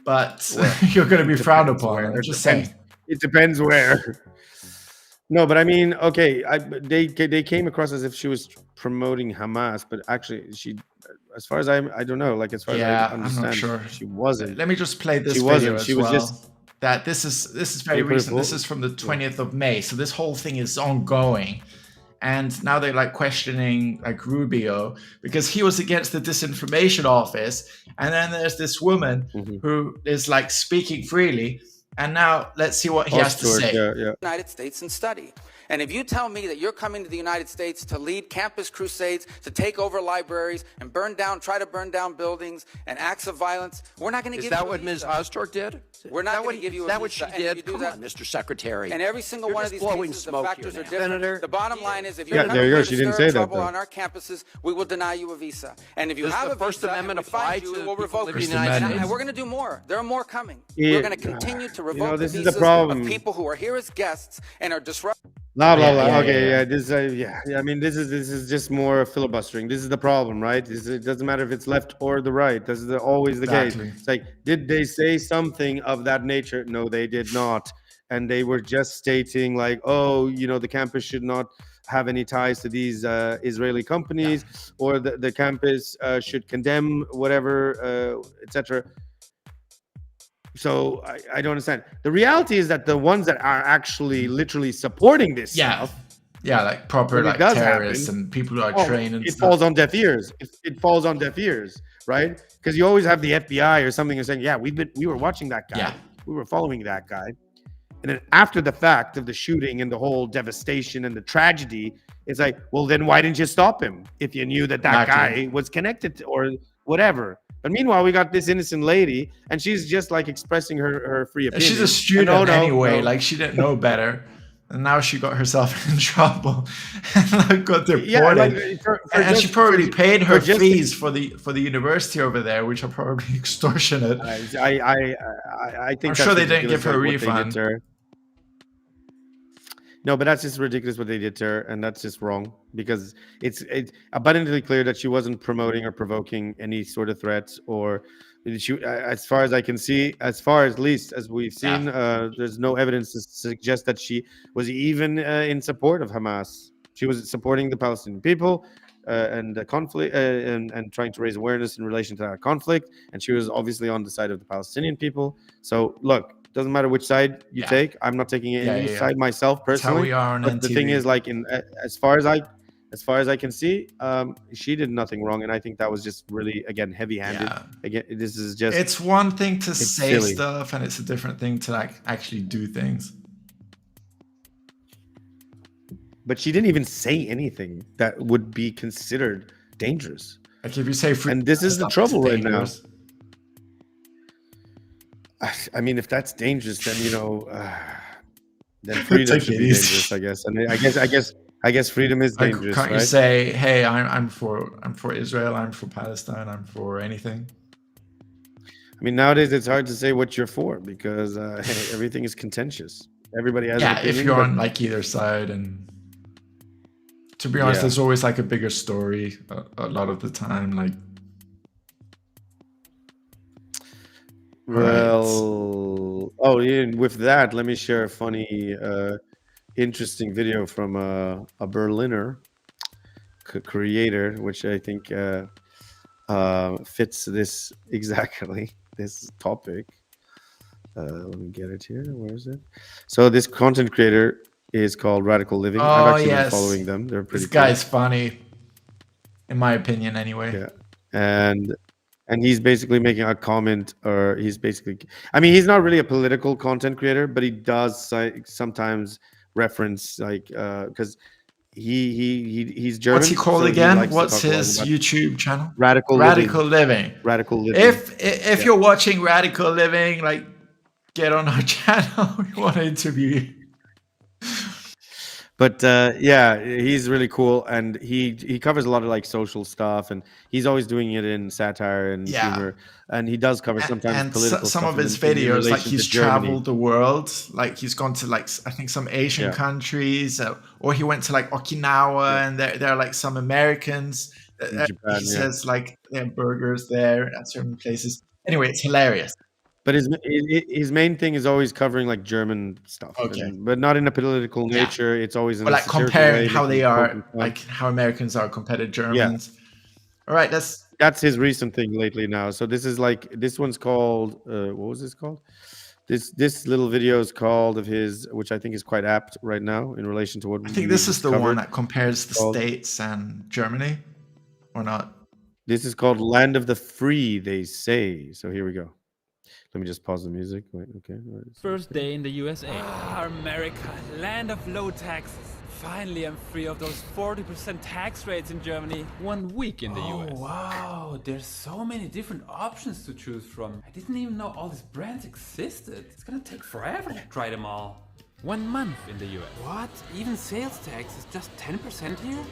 Speaker 4: But you're going to be frowned upon. I'm just saying.
Speaker 3: It depends where. No, but I mean, okay, they came across as if she was promoting Hamas, but actually, she, as far as I don't know, like as far as I
Speaker 4: I'm
Speaker 3: understand,
Speaker 4: not sure.
Speaker 3: she wasn't.
Speaker 4: Let me just play this
Speaker 3: She
Speaker 4: video
Speaker 3: wasn't.
Speaker 4: as
Speaker 3: She was
Speaker 4: well.
Speaker 3: just-
Speaker 4: That this is very
Speaker 3: Can you put it
Speaker 4: recent. This
Speaker 3: full?
Speaker 4: is from the 20th of May. So this whole thing is ongoing. And now they're like questioning like Rubio because he was against the disinformation office. And then there's this woman who is like speaking freely. And now let's see what he has to say.
Speaker 13: United States and study. And if you tell me that you're coming to the United States to lead campus crusades, to take over libraries and try to burn down buildings and acts of violence, we're not going to give you a visa.
Speaker 14: Is that what Ms. Ozturk did?
Speaker 13: We're not going to give you a visa.
Speaker 14: Is that what she
Speaker 13: And if you
Speaker 14: did?
Speaker 13: do
Speaker 14: Come
Speaker 13: that-
Speaker 14: on, Mr. Secretary.
Speaker 13: And every single
Speaker 14: You're
Speaker 13: one of
Speaker 14: just
Speaker 13: these
Speaker 14: blowing
Speaker 13: cases, the
Speaker 14: smoke
Speaker 13: factors
Speaker 14: here
Speaker 13: are
Speaker 14: now.
Speaker 13: different.
Speaker 14: Senator,
Speaker 13: The bottom line is if
Speaker 3: Yeah,
Speaker 13: you're
Speaker 3: there you
Speaker 13: coming
Speaker 3: go.
Speaker 13: here
Speaker 3: She
Speaker 13: to
Speaker 3: didn't
Speaker 13: stir
Speaker 3: say that,
Speaker 13: trouble
Speaker 3: though.
Speaker 13: on our campuses, we will deny you a visa. And if you
Speaker 14: Does
Speaker 13: have
Speaker 14: the
Speaker 13: a
Speaker 14: First
Speaker 13: visa
Speaker 14: Amendment
Speaker 13: and we find
Speaker 14: apply
Speaker 13: you,
Speaker 14: to
Speaker 13: we will
Speaker 14: people
Speaker 13: revoke
Speaker 14: living in
Speaker 13: it.
Speaker 14: the United
Speaker 4: Amendment.
Speaker 13: And we're going to do more. There are more coming.
Speaker 3: Yeah.
Speaker 13: We're going to continue to revoke the
Speaker 3: this is the
Speaker 13: visas
Speaker 3: problem.
Speaker 13: of people who are here as guests and are disrupting.
Speaker 3: Blah blah blah.
Speaker 4: Yeah,
Speaker 3: Okay,
Speaker 4: yeah.
Speaker 3: This I mean, this is just more filibustering. This is the problem, right? It doesn't matter if it's left or the right. This is always the
Speaker 4: Exactly.
Speaker 3: case. It's like, did they say something of that nature? No, they did not. And they were just stating like, oh, you know, the campus should not have any ties to these Israeli companies, or the campus should condemn whatever, etc. So I don't understand. The reality is that the ones that are actually literally supporting this stuff,
Speaker 4: like proper
Speaker 3: when it
Speaker 4: like
Speaker 3: does
Speaker 4: terrorists
Speaker 3: happen,
Speaker 4: and people who are
Speaker 3: oh,
Speaker 4: trained and
Speaker 3: it
Speaker 4: stuff.
Speaker 3: falls on deaf ears. It falls on deaf ears, right? Because you always have the FBI or something who's saying, yeah, we were watching that guy.
Speaker 4: Yeah.
Speaker 3: We were following that guy. And then after the fact of the shooting and the whole devastation and the tragedy, it's like, well, then why didn't you stop him if you knew that
Speaker 4: Exactly.
Speaker 3: guy was connected to, or whatever? But meanwhile, we got this innocent lady, and she's just like expressing her free opinion.
Speaker 4: She's a student
Speaker 3: And
Speaker 4: anyway. Like she didn't know better. And now she got herself in trouble and like, got deported.
Speaker 3: Yeah, like,
Speaker 4: and she probably paid her
Speaker 3: just-
Speaker 4: fees for the university over there, which are probably extortionate.
Speaker 3: I think
Speaker 4: I'm sure
Speaker 3: that's
Speaker 4: they didn't give
Speaker 3: ridiculous,
Speaker 4: her a
Speaker 3: like, what they did
Speaker 4: refund.
Speaker 3: to her. No, but that's just ridiculous what they did to her, and that's just wrong because it's abundantly clear that she wasn't promoting or provoking any sort of threats, or she, as far as I can see, as far as least as we've seen, there's no evidence to suggest that she was even in support of Hamas. She was supporting the Palestinian people and the conflict and trying to raise awareness in relation to that conflict, and she was obviously on the side of the Palestinian people. So look. Doesn't matter which side you take. I'm not taking any side myself personally.
Speaker 4: That's how we are on
Speaker 3: but the
Speaker 4: NTV.
Speaker 3: thing is, like, as far as I can see, she did nothing wrong, and I think that was just really, again, heavy-handed.
Speaker 4: Yeah.
Speaker 3: Again, this is just.
Speaker 4: It's one thing to say
Speaker 3: silly.
Speaker 4: stuff, and it's a different thing to like actually do things.
Speaker 3: But she didn't even say anything that would be considered dangerous.
Speaker 4: Like if you say free,
Speaker 3: and this is the
Speaker 4: stuff,
Speaker 3: trouble
Speaker 4: it's
Speaker 3: right now.
Speaker 4: dangerous.
Speaker 3: I mean, if that's dangerous, then then freedom
Speaker 4: Take
Speaker 3: should
Speaker 4: it
Speaker 3: be
Speaker 4: easy.
Speaker 3: dangerous. I guess, and I guess freedom is
Speaker 4: Like,
Speaker 3: dangerous.
Speaker 4: can't you
Speaker 3: right?
Speaker 4: say, "Hey, I'm for Israel. I'm for Palestine. I'm for anything."
Speaker 3: I mean, nowadays it's hard to say what you're for because everything is contentious. Everybody has an
Speaker 4: Yeah,
Speaker 3: opinion,
Speaker 4: if you're
Speaker 3: but-
Speaker 4: on like either side, and to be honest,
Speaker 3: Yeah.
Speaker 4: there's always like a bigger story a lot of the time. Like,
Speaker 3: Well, little. Oh, yeah, with that, let me share a funny, interesting video from a Berliner creator, which I think fits this exactly, this topic. Let me get it here. Where is it? So this content creator is called Radical Living. I've actually been following them. They're pretty.
Speaker 4: This guy's funny, in my opinion, anyway.
Speaker 3: Yeah, and he's basically making a comment, or he's basically. I mean, he's not really a political content creator, but he does sometimes reference because he's German.
Speaker 4: What's he called again? What's his YouTube channel? Radical Living.
Speaker 3: Radical Living.
Speaker 4: If you're watching Radical Living, like, get on our channel. We want to interview you.
Speaker 3: But yeah, he's really cool, and he covers a lot of like social stuff, and he's always doing it in satire and humor, and he does cover sometimes political
Speaker 4: some
Speaker 3: stuff
Speaker 4: of his videos, like he's traveled the world, like he's gone to like I think some Asian countries, or he went to like Okinawa, and there are like some Americans.
Speaker 3: Japan,
Speaker 4: he says like there are burgers there at certain places. Anyway, it's hilarious.
Speaker 3: But his main thing is always covering like German stuff, but not in a political nature. It's always in
Speaker 4: like comparing how they are, like how Americans are compared to Germans. Yeah. All right,
Speaker 3: that's his recent thing lately now. So this is like, this one's called what was this called? This little video is called of his, which I think is quite apt right now in relation to what
Speaker 4: I think this is the one that compares the States and Germany, or not?
Speaker 3: This is called Land of the Free, they say. So here we go. Let me just pause the music. Wait, okay.
Speaker 15: First day in the USA. Ah, America, land of low taxes. Finally, I'm free of those 40% tax rates in Germany. 1 week in the US. Oh, wow. There's so many different options to choose from. I didn't even know all these brands existed. It's gonna take forever to try them all. 1 month in the US. What? Even sales tax is just 10% here?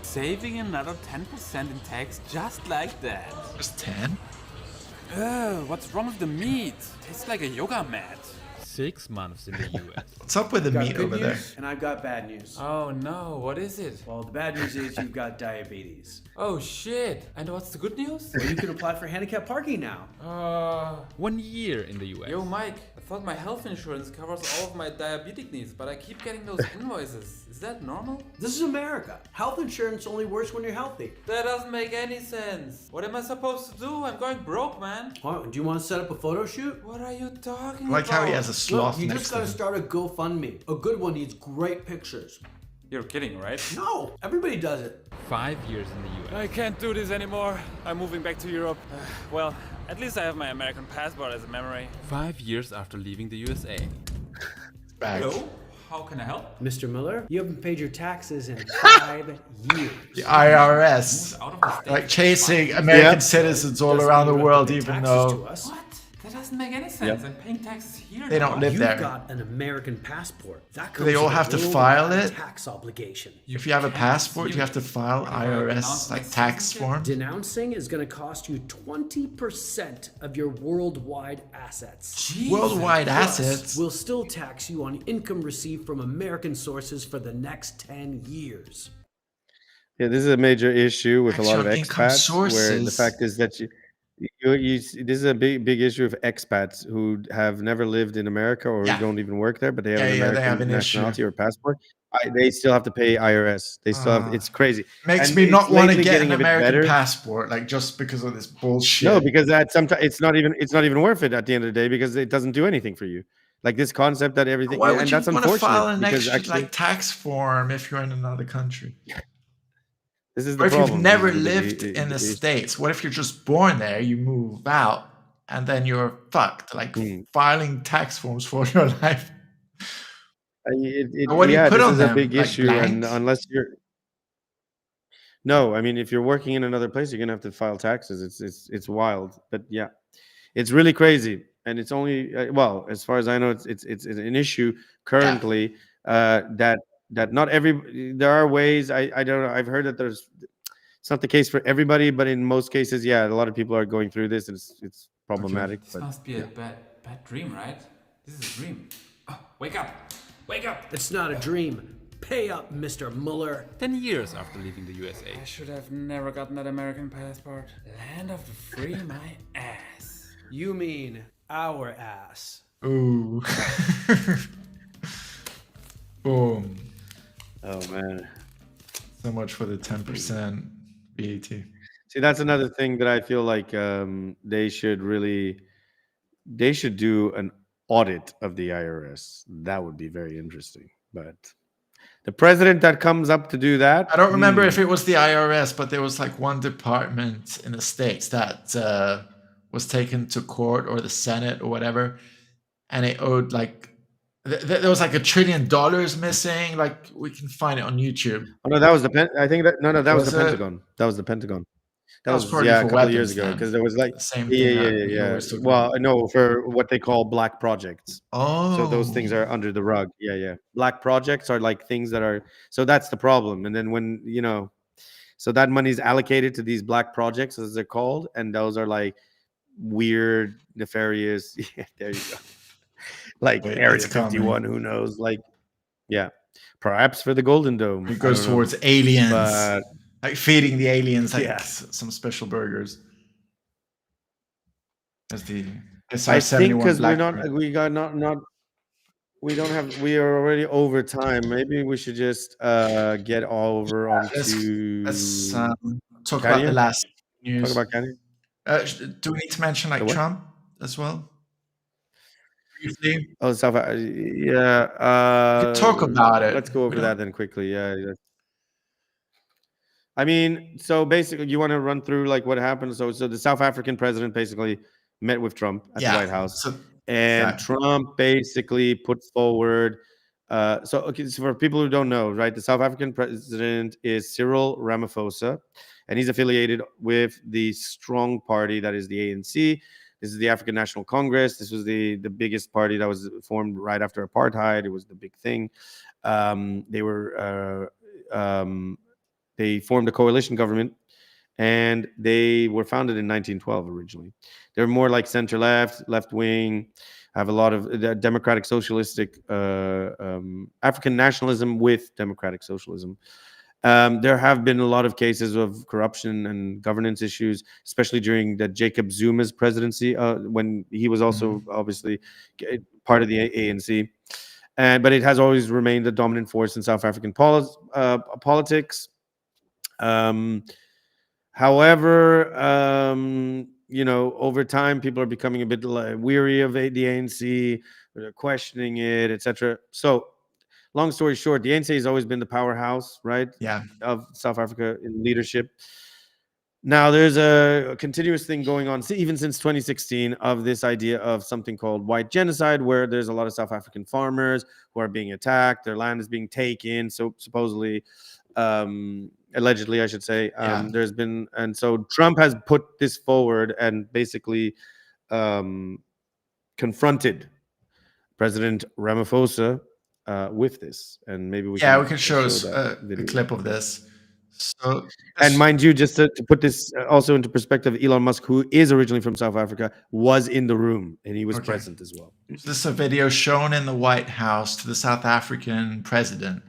Speaker 15: Saving another 10% in tax just like that.
Speaker 4: Just 10?
Speaker 15: What's wrong with the meat? Tastes like a yoga mat. 6 months in the US.
Speaker 4: What's up with the meat over there?
Speaker 16: And I've got bad news.
Speaker 15: Oh no, what is it?
Speaker 16: Well, the bad news is you've got diabetes.
Speaker 15: Oh shit. And what's the good news?
Speaker 16: Well, you can apply for handicap parking now.
Speaker 15: 1 year in the US. Yo, Mike, I thought my health insurance covers all of my diabetic needs, but I keep getting those invoices. Is that normal?
Speaker 16: This is America. Health insurance only works when you're healthy.
Speaker 15: That doesn't make any sense. What am I supposed to do? I'm going broke, man.
Speaker 16: Oh, do you want to set up a photo shoot?
Speaker 15: What are you talking
Speaker 4: about? Like how he has a sloth.
Speaker 16: Look, you just gotta start a GoFundMe. A good one needs great pictures.
Speaker 15: You're kidding, right?
Speaker 16: No, everybody does it.
Speaker 15: 5 years in the US. I can't do this anymore. I'm moving back to Europe. Well, at least I have my American passport as a memory. 5 years after leaving the USA.
Speaker 4: Back.
Speaker 15: Hello? How can I help?
Speaker 16: Mr. Miller, you haven't paid your taxes in 5 years.
Speaker 4: The IRS, like chasing American citizens all around the world, even though...
Speaker 15: What? That doesn't make any sense. I'm paying taxes here.
Speaker 4: They don't live there.
Speaker 16: You've got an American passport. That comes
Speaker 4: they all have to file it?
Speaker 16: Tax obligation.
Speaker 4: If you have a passport, you have to file IRS like tax form.
Speaker 16: Denouncing is going to cost you 20% of your worldwide assets.
Speaker 4: Jesus. Worldwide assets?
Speaker 16: We'll still tax you on income received from American sources for the next 10 years.
Speaker 3: Yeah, this is a major issue with a lot of expats, where the fact is that this is a big issue of expats who have never lived in America or who don't even work there, but they have an American nationality or passport. They still have to pay IRS. They still have. It's crazy.
Speaker 4: Makes me not want to get an American passport, like just because of this bullshit.
Speaker 3: No, because sometimes it's not even worth it at the end of the day, because it doesn't do anything for you. Like this concept that everything.
Speaker 4: Why would
Speaker 3: and
Speaker 4: you
Speaker 3: that's
Speaker 4: want to
Speaker 3: unfortunate
Speaker 4: file an
Speaker 3: because
Speaker 4: extra like tax form if you're in another country?
Speaker 3: This is the
Speaker 4: or if
Speaker 3: problem.
Speaker 4: You've never lived in the States, what if you're just born there, you move out, and then you're fucked, like filing tax forms for your life?
Speaker 3: What do you put on them? This is a big issue, and unless you're... No, I mean, if you're working in another place, you're gonna have to file taxes. It's wild, but yeah, it's really crazy, and it's only well, as far as I know, it's an issue currently that not there are ways. I don't know. I've heard that it's not the case for everybody, but in most cases, yeah, a lot of people are going through this, and it's problematic.
Speaker 15: This must be a bad dream, right? This is a dream. Oh, wake up! Wake up!
Speaker 16: It's not a dream. Pay up, Mr. Mueller.
Speaker 15: 10 years after leaving the USA. I should have never gotten that American passport. Land of the free, my ass.
Speaker 16: You mean our ass.
Speaker 4: Ooh. Boom.
Speaker 3: Oh man.
Speaker 4: So much for the 10% VAT.
Speaker 3: See, that's another thing that I feel like they should do an audit of the IRS. That would be very interesting. But the president that comes up to do that,
Speaker 4: I don't remember if it was the IRS, but there was like one department in the States that was taken to court, or the Senate or whatever, and it owed like there was like $1 trillion missing. Like, we can find it on YouTube.
Speaker 3: Oh no, that was the I think that that was the Pentagon. That was the Pentagon. That was
Speaker 4: probably
Speaker 3: a
Speaker 4: for
Speaker 3: couple of years
Speaker 4: weapons
Speaker 3: ago,
Speaker 4: then.
Speaker 3: because there was like
Speaker 4: The same thing that we
Speaker 3: yeah.
Speaker 4: always talk
Speaker 3: Well, no, for what they call black projects.
Speaker 4: Oh.
Speaker 3: So those things are under the rug. Yeah. Black projects are like things that are, so that's the problem. And then when, so that money is allocated to these black projects, as they're called, and those are like weird, nefarious. Yeah, there you go. Like Area 51, who knows? Like, yeah, perhaps for the Golden Dome.
Speaker 4: It goes towards aliens,
Speaker 3: but,
Speaker 4: like feeding the aliens like
Speaker 3: yeah.
Speaker 4: some special burgers. As the
Speaker 3: I think because we are already over time. Maybe we should just get over onto.
Speaker 4: Let's talk about the last news.
Speaker 3: Talk about Kanye.
Speaker 4: Do we need to mention like Trump as well? Briefly.
Speaker 3: Oh, yeah.
Speaker 4: Talk about it.
Speaker 3: Let's go over that then quickly. Yeah. I mean, so basically, you want to run through like what happened. So the South African president basically met with Trump at the White House, and Trump basically put forward. So for people who don't know, right, the South African president is Cyril Ramaphosa, and he's affiliated with the strong party that is the ANC. This is the African National Congress. This was the biggest party that was formed right after apartheid. It was the big thing. They formed a coalition government, and they were founded in 1912 originally. They're more like center-left, left-wing, have a lot of democratic socialistic, African nationalism with democratic socialism. There have been a lot of cases of corruption and governance issues, especially during the Jacob Zuma's presidency, when he was also obviously part of the ANC. But it has always remained the dominant force in South African politics. However, over time, people are becoming a bit weary of the ANC, they're questioning it, etc. So, long story short, the ANC has always been the powerhouse, right?
Speaker 4: Yeah.
Speaker 3: Of South Africa in leadership. Now, there's a continuous thing going on, even since 2016, of this idea of something called white genocide, where there's a lot of South African farmers who are being attacked, their land is being taken. So supposedly, allegedly, I should say, there's been, and so Trump has put this forward and basically confronted President Ramaphosa with this, and maybe we
Speaker 4: can show us a clip of this. So,
Speaker 3: and mind you, just to put this also into perspective, Elon Musk, who is originally from South Africa, was in the room, and he was present as well.
Speaker 4: This is a video shown in the White House to the South African president.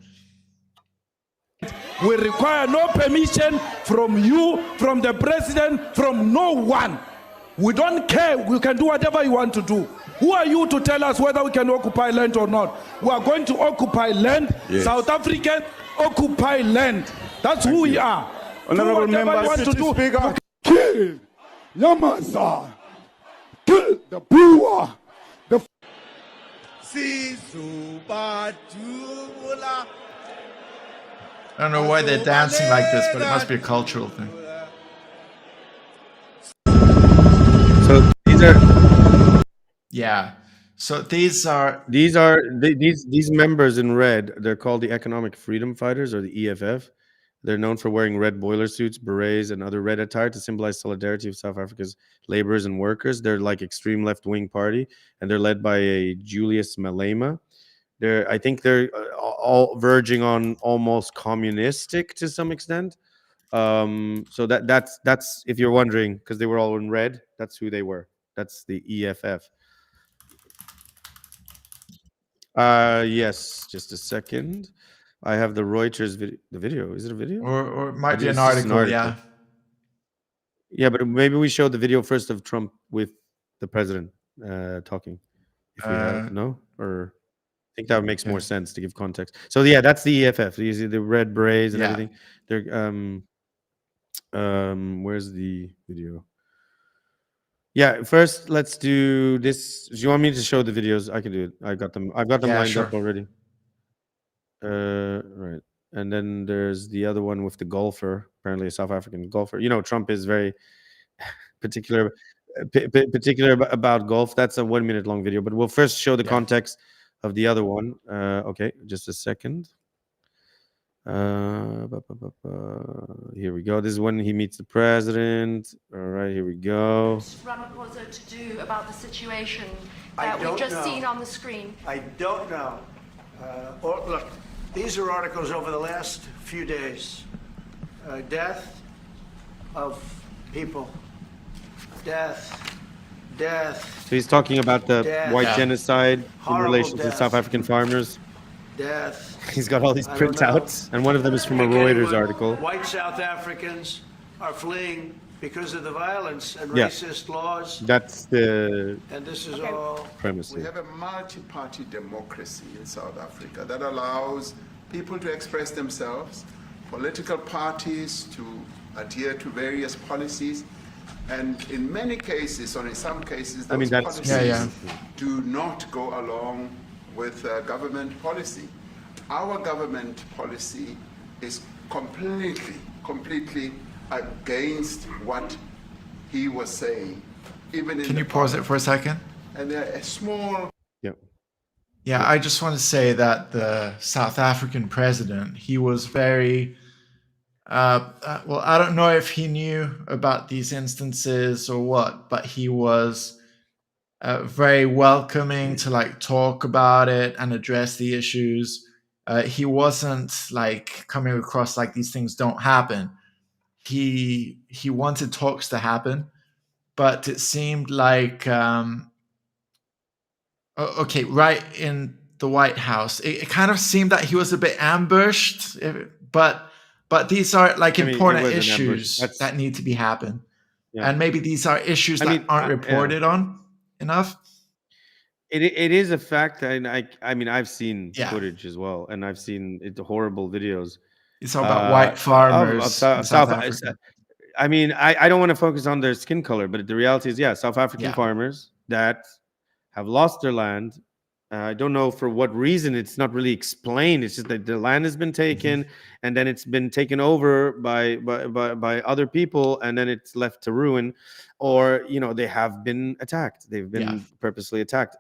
Speaker 17: We require no permission from you, from the president, from no one. We don't care. We can do whatever you want to do. Who are you to tell us whether we can occupy land or not? We are going to occupy land. Yes. South Africa, occupy land. That's who we are.
Speaker 18: Honorable member, City Speaker. Kill Yamaza. Kill the Bua. The
Speaker 4: I don't know why they're dancing like this, but it must be a cultural thing.
Speaker 3: So these are,
Speaker 4: yeah. So these
Speaker 3: members in red. They're called the Economic Freedom Fighters, or the EFF. They're known for wearing red boiler suits, berets, and other red attire to symbolize solidarity with South Africa's laborers and workers. They're like extreme left-wing party, and they're led by a Julius Malema. I think they're all verging on almost communistic to some extent. So that's if you're wondering, because they were all in red, that's who they were. That's the EFF. Yes, just a second. I have the Reuters video. The video, is it a video?
Speaker 4: Or it might be an article, yeah.
Speaker 3: Yeah, but maybe we show the video first of Trump with the president talking. If we have no, or I think that makes more sense to give context. So yeah, that's the EFF. You see the red berets and everything. They're where's the video? Yeah, first let's do this. Do you want me to show the videos? I can do it. I've got them lined up already. Right. And then there's the other one with the golfer, apparently a South African golfer. You know, Trump is very particular about golf. That's a 1 minute long video, but we'll first show the context of the other one. Okay, just a second. Here we go. This is when he meets the president. All right, here we go.
Speaker 19: Ramaphosa to do about the situation that we've just seen on the screen?
Speaker 8: I don't know. Look, these are articles over the last few days. Death of people. Death.
Speaker 3: So he's talking about the white genocide in relation to South African farmers.
Speaker 8: Death.
Speaker 3: He's got all these printouts, and one of them is from a Reuters article.
Speaker 8: White South Africans are fleeing because of the violence and racist laws.
Speaker 3: That's the
Speaker 8: and this is all
Speaker 3: premise.
Speaker 20: We have a multi-party democracy in South Africa that allows people to express themselves, political parties to adhere to various policies, and in many cases, or in some cases, those policies do not go along with government policy. Our government policy is completely against what he was saying. Even in
Speaker 4: Can you pause it for a second?
Speaker 20: And a small.
Speaker 4: Yeah, I just want to say that the South African president, he was very. Well, I don't know if he knew about these instances or what, but he was very welcoming to like talk about it and address the issues. He wasn't like coming across like these things don't happen. He wanted talks to happen, but it seemed like okay, right in the White House, it kind of seemed that he was a bit ambushed, but these are like important issues that need to be happen, and maybe these are issues that aren't reported on enough.
Speaker 3: It is a fact, and I mean I've seen footage as well, and I've seen horrible videos.
Speaker 4: It's all about white farmers.
Speaker 3: South Africa. I mean, I don't want to focus on their skin color, but the reality is, South African farmers that have lost their land. I don't know for what reason. It's not really explained. It's just that the land has been taken, and then it's been taken over by other people, and then it's left to ruin, or they have been attacked. They've been purposely attacked.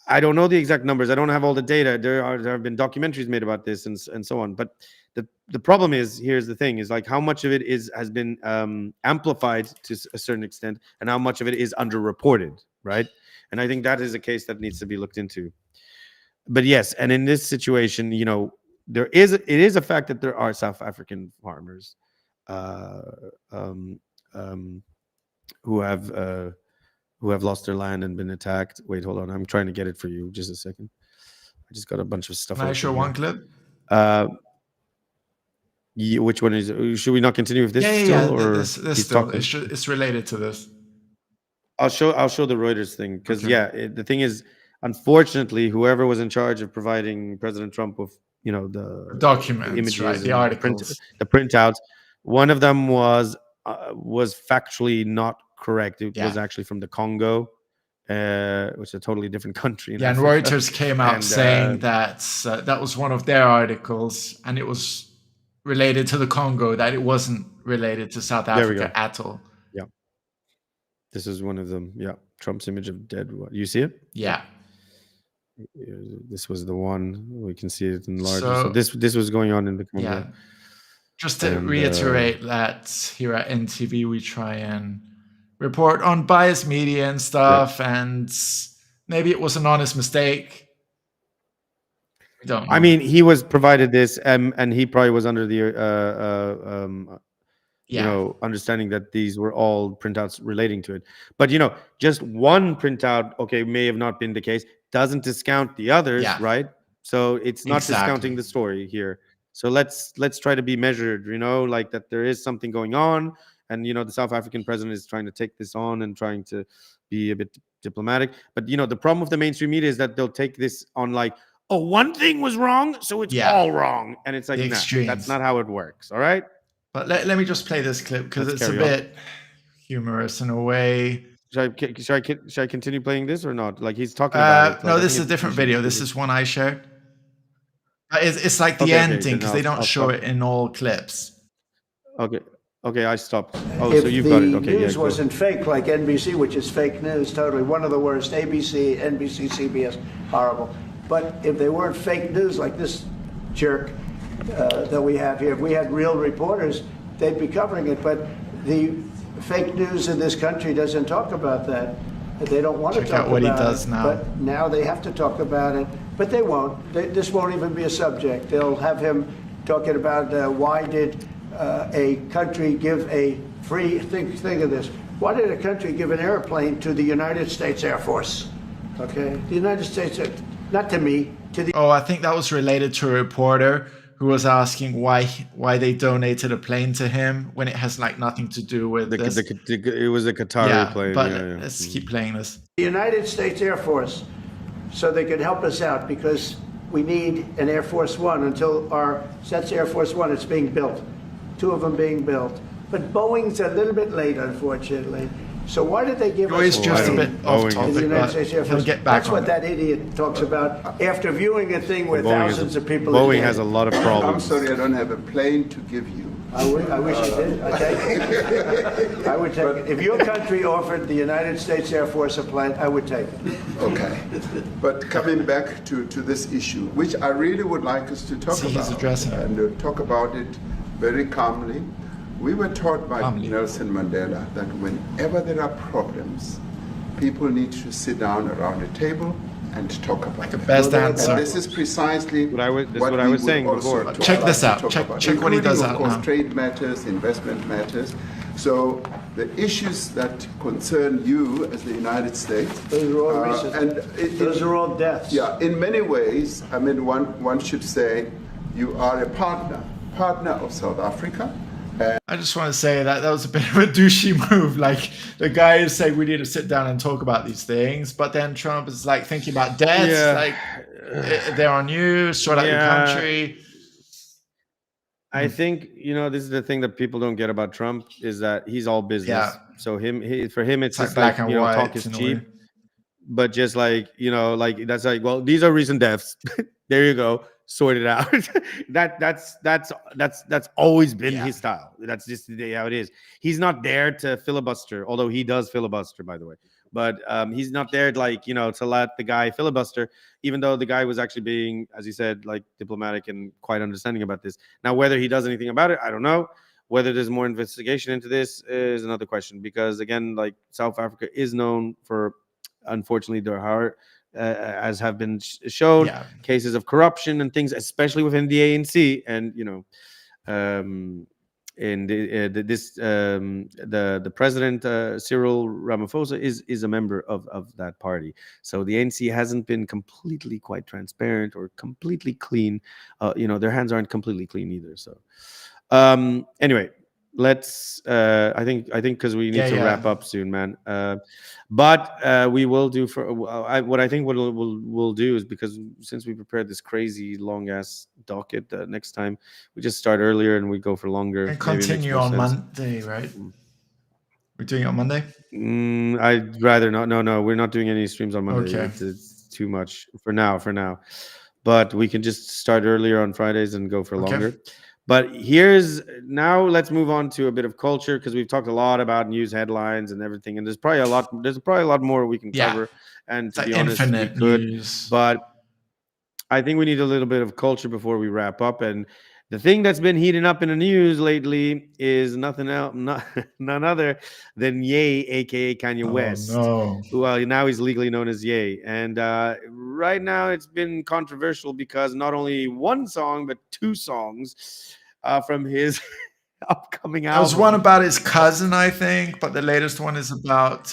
Speaker 3: I don't know the exact numbers. I don't have all the data. There have been documentaries made about this and so on. But the problem is, here's the thing: is like how much of it has been amplified to a certain extent, and how much of it is underreported, right? And I think that is a case that needs to be looked into. But yes, and in this situation, it is a fact that there are South African farmers who have lost their land and been attacked. Wait, hold on. I'm trying to get it for you. Just a second. I just got a bunch of stuff.
Speaker 4: Can I show one clip?
Speaker 3: Which one is it? Should we not continue with this?
Speaker 4: This still. It's related to this.
Speaker 3: I'll show the Reuters thing because the thing is, unfortunately, whoever was in charge of providing President Trump with the
Speaker 4: documents,
Speaker 3: the images,
Speaker 4: right, the articles,
Speaker 3: the printouts, one of them was factually not correct. It was actually from the Congo, which is a totally different country.
Speaker 4: And Reuters came out saying that that was one of their articles, and it was related to the Congo. That it wasn't related to South Africa at all.
Speaker 3: Yeah. This is one of them. Yeah. Trump's image of dead. You see it?
Speaker 4: Yeah.
Speaker 3: This was the one. We can see it enlarged. So this was going on in the Congo.
Speaker 4: Yeah. Just to reiterate that here at NTV, we try and report on biased media and stuff. And maybe it was an honest mistake. We don't know.
Speaker 3: I mean, he was provided this and he probably was under the understanding that these were all printouts relating to it. But just one printout, may have not been the case, doesn't discount the others, right? So it's not discounting the story here. So let's try to be measured, like that there is something going on, And the South African president is trying to take this on and trying to be a bit diplomatic. But the problem with the mainstream media is that they'll take this on like, oh, one thing was wrong, so it's all wrong, and it's like, no, that's not how it works. All right.
Speaker 4: But let me just play this clip because it's a bit humorous in a way.
Speaker 3: Should I continue playing this or not? Like he's talking about it.
Speaker 4: No, this is a different video. This is one I shared. It's like the ending because they don't show it in all clips.
Speaker 3: Okay, I stopped. Oh,
Speaker 8: if
Speaker 3: so you've got it. Okay,
Speaker 8: the news wasn't fake like NBC, which is fake news, totally one of the worst. ABC, NBC, CBS, horrible. But if they weren't fake news like this jerk that we have here, if we had real reporters, they'd be covering it. But the fake news in this country doesn't talk about that. They don't want to talk about it.
Speaker 4: Check out what he does now.
Speaker 8: But now they have to talk about it. But they won't. This won't even be a subject. They'll have him talking about why did a country give a free, think of this, why did a country give an airplane to the United States Air Force? Okay, the United States, not to me, to the...
Speaker 4: Oh, I think that was related to a reporter who was asking why they donated a plane to him when it has like nothing to do with this.
Speaker 3: It was a Qatari plane.
Speaker 4: But let's keep playing this.
Speaker 8: The United States Air Force, so they could help us out because we need an Air Force One until that's Air Force One, it's being built. 2 of them being built. But Boeing's a little bit late, unfortunately. So why did they give us
Speaker 4: just a bit off topic,
Speaker 8: the United States Air Force?
Speaker 4: Get back
Speaker 8: That's what that idiot talks about. After viewing a thing where thousands of people...
Speaker 3: Boeing has a lot of problems.
Speaker 20: I'm sorry, I don't have a plane to give you.
Speaker 8: I wish I did. I take it. I would take it. If your country offered the United States Air Force a plane, I would take it.
Speaker 20: Okay. But coming back to this issue, which I really would like us to talk about.
Speaker 4: He's addressing it.
Speaker 20: And talk about it very calmly. We were taught by Nelson Mandela that whenever there are problems, people need to sit down around a table and talk about
Speaker 4: the best answer.
Speaker 20: And this is precisely
Speaker 3: what I was saying before.
Speaker 4: Check this out. Check what he does out now.
Speaker 20: Trade matters, investment matters. So the issues that concern you as the United States,
Speaker 8: those are all recent. Those are all deaths.
Speaker 20: Yeah, in many ways, I mean, one should say you are a partner of South Africa.
Speaker 4: I just want to say that was a bit of a douchey move. Like the guy is saying we need to sit down and talk about these things, but then Trump is like thinking about deaths, like they're on you, sort out your country.
Speaker 3: I think this is the thing that people don't get about Trump is that he's all business.
Speaker 4: Yeah.
Speaker 3: So for him it's just
Speaker 4: black
Speaker 3: like
Speaker 4: and white,
Speaker 3: talk is cheap, but just like like that's like, well, these are recent deaths. There you go. Sort it out. that's always been his style. That's just how it is. He's not there to filibuster, although he does filibuster, by the way. But he's not there like to let the guy filibuster, even though the guy was actually being, as you said, like diplomatic and quite understanding about this. Now, whether he does anything about it, I don't know. Whether there's more investigation into this is another question, because again, like South Africa is known for, unfortunately, their heart. As have been shown, cases of corruption and things, especially within the ANC, and the president Cyril Ramaphosa is a member of that party. So the ANC hasn't been completely quite transparent or completely clean. Their hands aren't completely clean either. So anyway. Let's I think because we need to wrap up soon, man. But we will do what I think we'll do is, because since we prepared this crazy long ass docket, next time we just start earlier and we go for longer
Speaker 4: and continue on Monday, right? We're doing it on Monday.
Speaker 3: I'd rather not. No, we're not doing any streams on Monday.
Speaker 4: Okay.
Speaker 3: It's too much for now. But we can just start earlier on Fridays and go for longer. But now let's move on to a bit of culture, because we've talked a lot about news headlines and everything, and there's probably a lot more we can cover. And to be honest, we could.
Speaker 4: News.
Speaker 3: But I think we need a little bit of culture before we wrap up. And the thing that's been heating up in the news lately is none other than Ye, aka Kanye West.
Speaker 4: No.
Speaker 3: Well, now he's legally known as Ye, and right now it's been controversial because not only one song but 2 songs from his upcoming album.
Speaker 4: There was one about his cousin, I think, but the latest one is about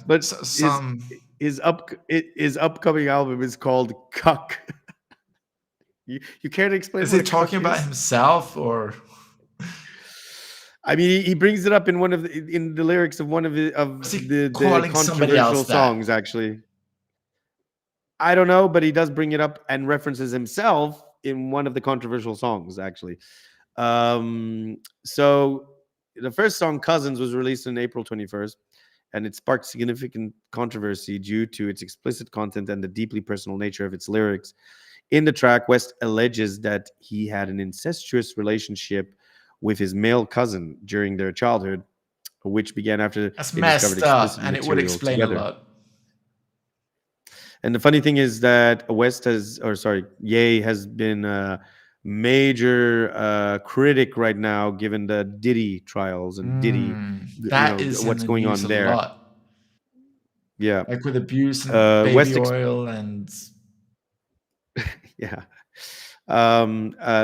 Speaker 3: but
Speaker 4: some
Speaker 3: his upcoming album is called Cuck. You care to explain?
Speaker 4: Is he talking about himself or?
Speaker 3: I mean, he brings it up in the lyrics of one of the controversial songs. Actually, I don't know, but he does bring it up and references himself in one of the controversial songs. Actually, so the first song, "Cousins," was released on April 21st, and it sparked significant controversy due to its explicit content and the deeply personal nature of its lyrics. In the track, West alleges that he had an incestuous relationship with his male cousin during their childhood, which began after
Speaker 4: That's
Speaker 3: they
Speaker 4: messed
Speaker 3: discovered
Speaker 4: up,
Speaker 3: explicit
Speaker 4: and it would
Speaker 3: material
Speaker 4: explain
Speaker 3: together.
Speaker 4: a lot.
Speaker 3: And the funny thing is that Ye has been a major critic right now, given the Diddy trials and Diddy,
Speaker 4: That is
Speaker 3: what's
Speaker 4: in the
Speaker 3: going
Speaker 4: news
Speaker 3: on
Speaker 4: a
Speaker 3: there.
Speaker 4: lot.
Speaker 3: Yeah,
Speaker 4: like with abuse and baby
Speaker 3: West
Speaker 4: oil and
Speaker 3: yeah.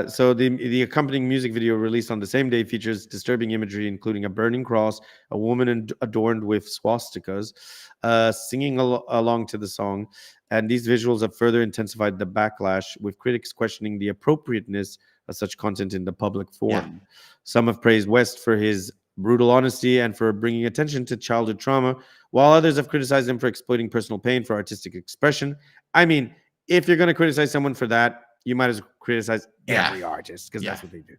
Speaker 3: So the accompanying music video released on the same day features disturbing imagery, including a burning cross, a woman adorned with swastikas, singing along to the song. And these visuals have further intensified the backlash, with critics questioning the appropriateness of such content in the public forum. Yeah. Some have praised West for his brutal honesty and for bringing attention to childhood trauma, while others have criticized him for exploiting personal pain for artistic expression. I mean, if you're going to criticize someone for that, you might as well criticize every artist, because that's what they do.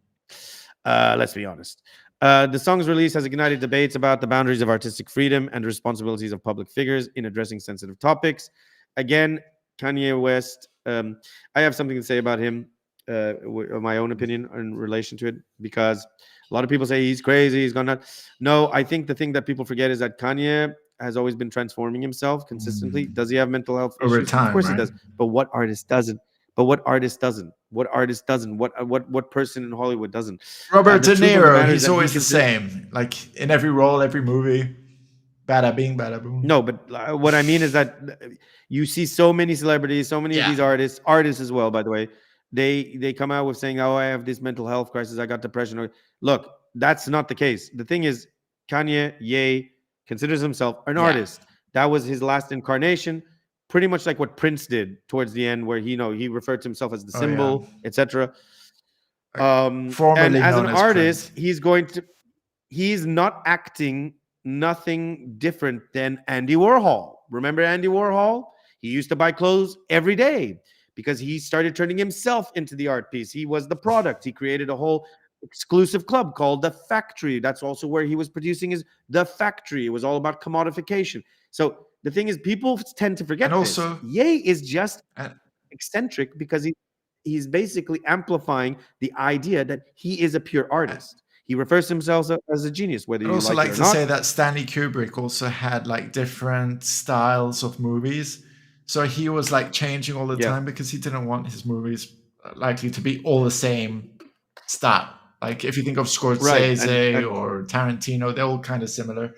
Speaker 3: Let's be honest. The song's release has ignited debates about the boundaries of artistic freedom and responsibilities of public figures in addressing sensitive topics. Again, Kanye West, I have something to say about him, my own opinion in relation to it, because a lot of people say he's crazy, he's gone nuts. No, I think the thing that people forget is that Kanye has always been transforming himself consistently. Does he have mental health
Speaker 4: over
Speaker 3: issues?
Speaker 4: time?
Speaker 3: Of course
Speaker 4: right?
Speaker 3: he does. But what artist doesn't? What artist doesn't? What person in Hollywood doesn't?
Speaker 4: Robert De Niro, he's always the same. Like in every role, every movie. Bada bing, bada boom.
Speaker 3: No, but what I mean is that you see so many celebrities, so many of these artists as well, by the way, they come out with saying, "Oh, I have this mental health crisis, I got depression." Look, that's not the case. The thing is, Kanye Ye considers himself an artist. That was his last incarnation, pretty much like what Prince did towards the end, where he referred to himself as the symbol, etc. And as an artist, he's not acting nothing different than Andy Warhol. Remember Andy Warhol? He used to buy clothes every day because he started turning himself into the art piece. He was the product. He created a whole exclusive club called The Factory. That's also where he was producing The Factory. It was all about commodification. So the thing is, people tend to forget this. Ye is just eccentric because he's basically amplifying the idea that he is a pure artist. He refers to himself as a genius, whether you
Speaker 4: also
Speaker 3: like it or
Speaker 4: to
Speaker 3: not.
Speaker 4: say that Stanley Kubrick also had like different styles of movies. So he was like changing all the time because he didn't want his movies likely to be all the same style. Like if you think of Scorsese or Tarantino, they're all kind of similar.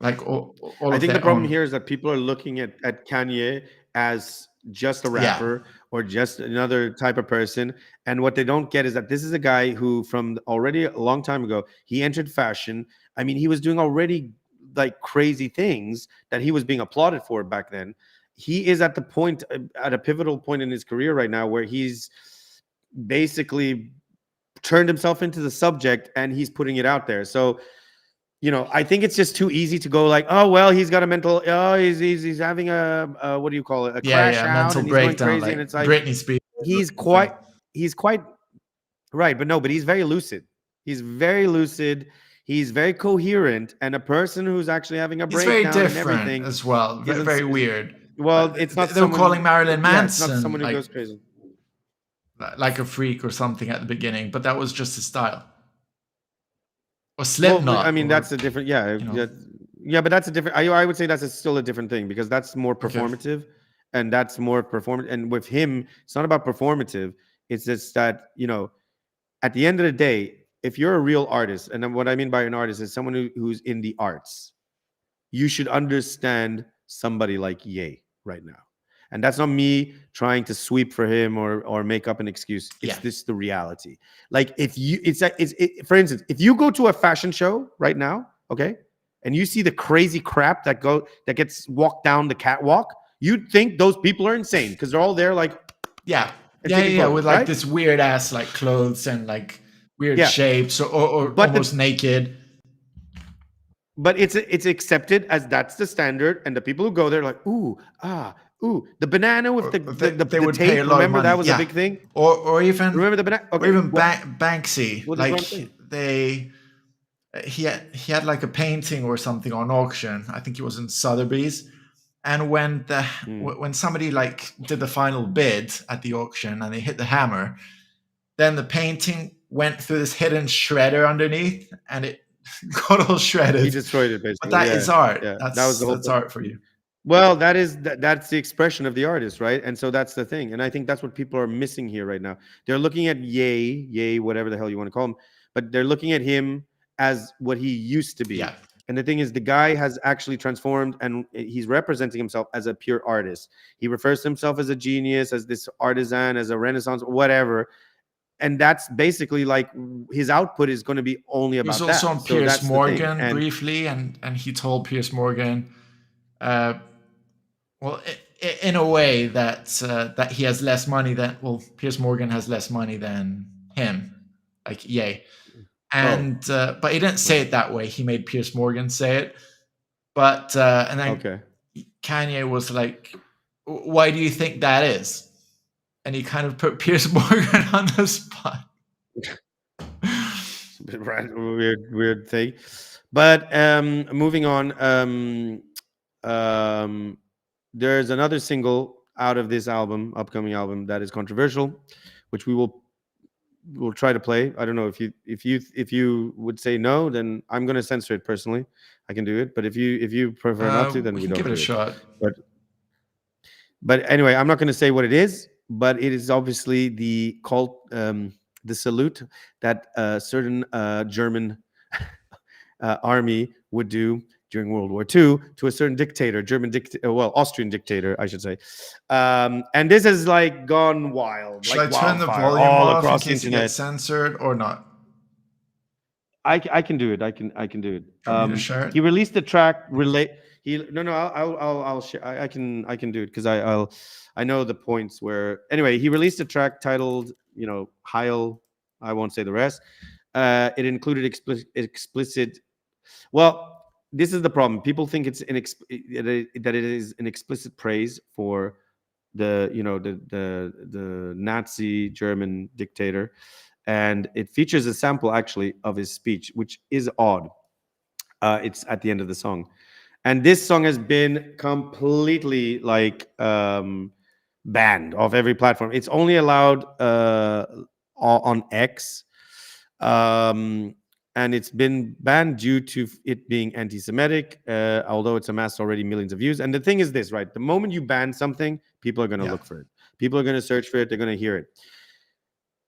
Speaker 4: Like all
Speaker 3: I think the problem here is that people are looking at Kanye as just a rapper or just another type of person, and what they don't get is that this is a guy who, from already a long time ago, he entered fashion. I mean, he was doing already like crazy things that he was being applauded for back then. He is at a pivotal point in his career right now where he's basically turned himself into the subject and he's putting it out there. So I think it's just too easy to go like, oh well, he's got a mental, he's having a what do you call it, a crash out,
Speaker 4: mental
Speaker 3: and he's
Speaker 4: breakdown,
Speaker 3: going crazy,
Speaker 4: like
Speaker 3: and it's like
Speaker 4: Britney Spears.
Speaker 3: He's quite right, but he's very lucid. He's very lucid. He's very coherent, and a person who's actually having a breakdown.
Speaker 4: He's very different
Speaker 3: and everything
Speaker 4: as well. Very weird.
Speaker 3: Well, it's not.
Speaker 4: They were calling Marilyn Manson.
Speaker 3: It's not someone who goes crazy,
Speaker 4: like a freak or something at the beginning, but that was just his style. Or Slipknot.
Speaker 3: Well, I mean, that's a different, but that's a different. I would say that's still a different thing because that's more performative, and that's more performative. And with him, it's not about performative. It's just that at the end of the day, if you're a real artist, and what I mean by an artist is someone who's in the arts, you should understand somebody like Ye right now. And that's not me trying to sweep for him or make up an excuse. It's this the reality. Like for instance, if you go to a fashion show right now, okay, and you see the crazy crap that gets walked down the catwalk, you'd think those people are insane because they're all there like
Speaker 4: with like this weird ass like clothes and like weird shapes or almost naked.
Speaker 3: But it's accepted as that's the standard, and the people who go there are like, ooh, the banana with the
Speaker 4: would
Speaker 3: tape.
Speaker 4: pay a lot of
Speaker 3: Remember
Speaker 4: money.
Speaker 3: that was a big thing.
Speaker 4: Or even
Speaker 3: remember the banana. Okay,
Speaker 4: or even Banksy.
Speaker 3: What
Speaker 4: like he had like a painting or something on auction. I think it was in Sotheby's. And when when somebody like did the final bid at the auction and they hit the hammer, then the painting went through this hidden shredder underneath, and it got all shredded.
Speaker 3: He destroyed it basically.
Speaker 4: But that is art.
Speaker 3: Yeah.
Speaker 4: That
Speaker 3: was the whole
Speaker 4: that's art for you.
Speaker 3: Well, that's the expression of the artist, right? And so that's the thing. And I think that's what people are missing here right now. They're looking at Ye, whatever the hell you want to call him, but they're looking at him as what he used to be.
Speaker 4: Yeah.
Speaker 3: And the thing is, the guy has actually transformed, and he's representing himself as a pure artist. He refers to himself as a genius, as this artisan, as a Renaissance, whatever. And that's basically like his output is going to be only about that.
Speaker 4: He was also on Piers Morgan briefly, and he told Piers Morgan, well, in a way that he has less money than, well, Piers Morgan has less money than him, like Ye. And but he didn't say it that way. He made Piers Morgan say it. But and then Kanye was like, "Why do you think that is?" And he kind of put Piers Morgan on the spot.
Speaker 3: weird thing. But moving on, there's another single out of this upcoming album that is controversial, which we'll try to play. I don't know if you would say no, then I'm going to censor it personally. I can do it, but if you prefer not to, then we don't
Speaker 4: give it a shot.
Speaker 3: But anyway, I'm not going to say what it is, but it is obviously the salute that a certain German army would do during World War II to a certain dictator, Austrian dictator, I should say. And this has like gone wild.
Speaker 4: Should
Speaker 3: like
Speaker 4: I turn the volume
Speaker 3: all
Speaker 4: off
Speaker 3: across
Speaker 4: in case
Speaker 3: the
Speaker 4: it
Speaker 3: internet.
Speaker 4: gets censored or not?
Speaker 3: I can do it. I can do it.
Speaker 4: Share it?
Speaker 3: He released the track I'll share. I can do it because I know the points where. Anyway, he released a track titled Heil. I won't say the rest. It included explicit. Well, this is the problem. People think it's that it is an explicit praise for the Nazi German dictator, and it features a sample actually of his speech, which is odd. It's at the end of the song, and this song has been completely banned off every platform. It's only allowed on X. And it's been banned due to it being anti-Semitic, although it's amassed already millions of views. And the thing is this, right? The moment you ban something, people are going to look for it. People are going to search for it. They're going to hear it.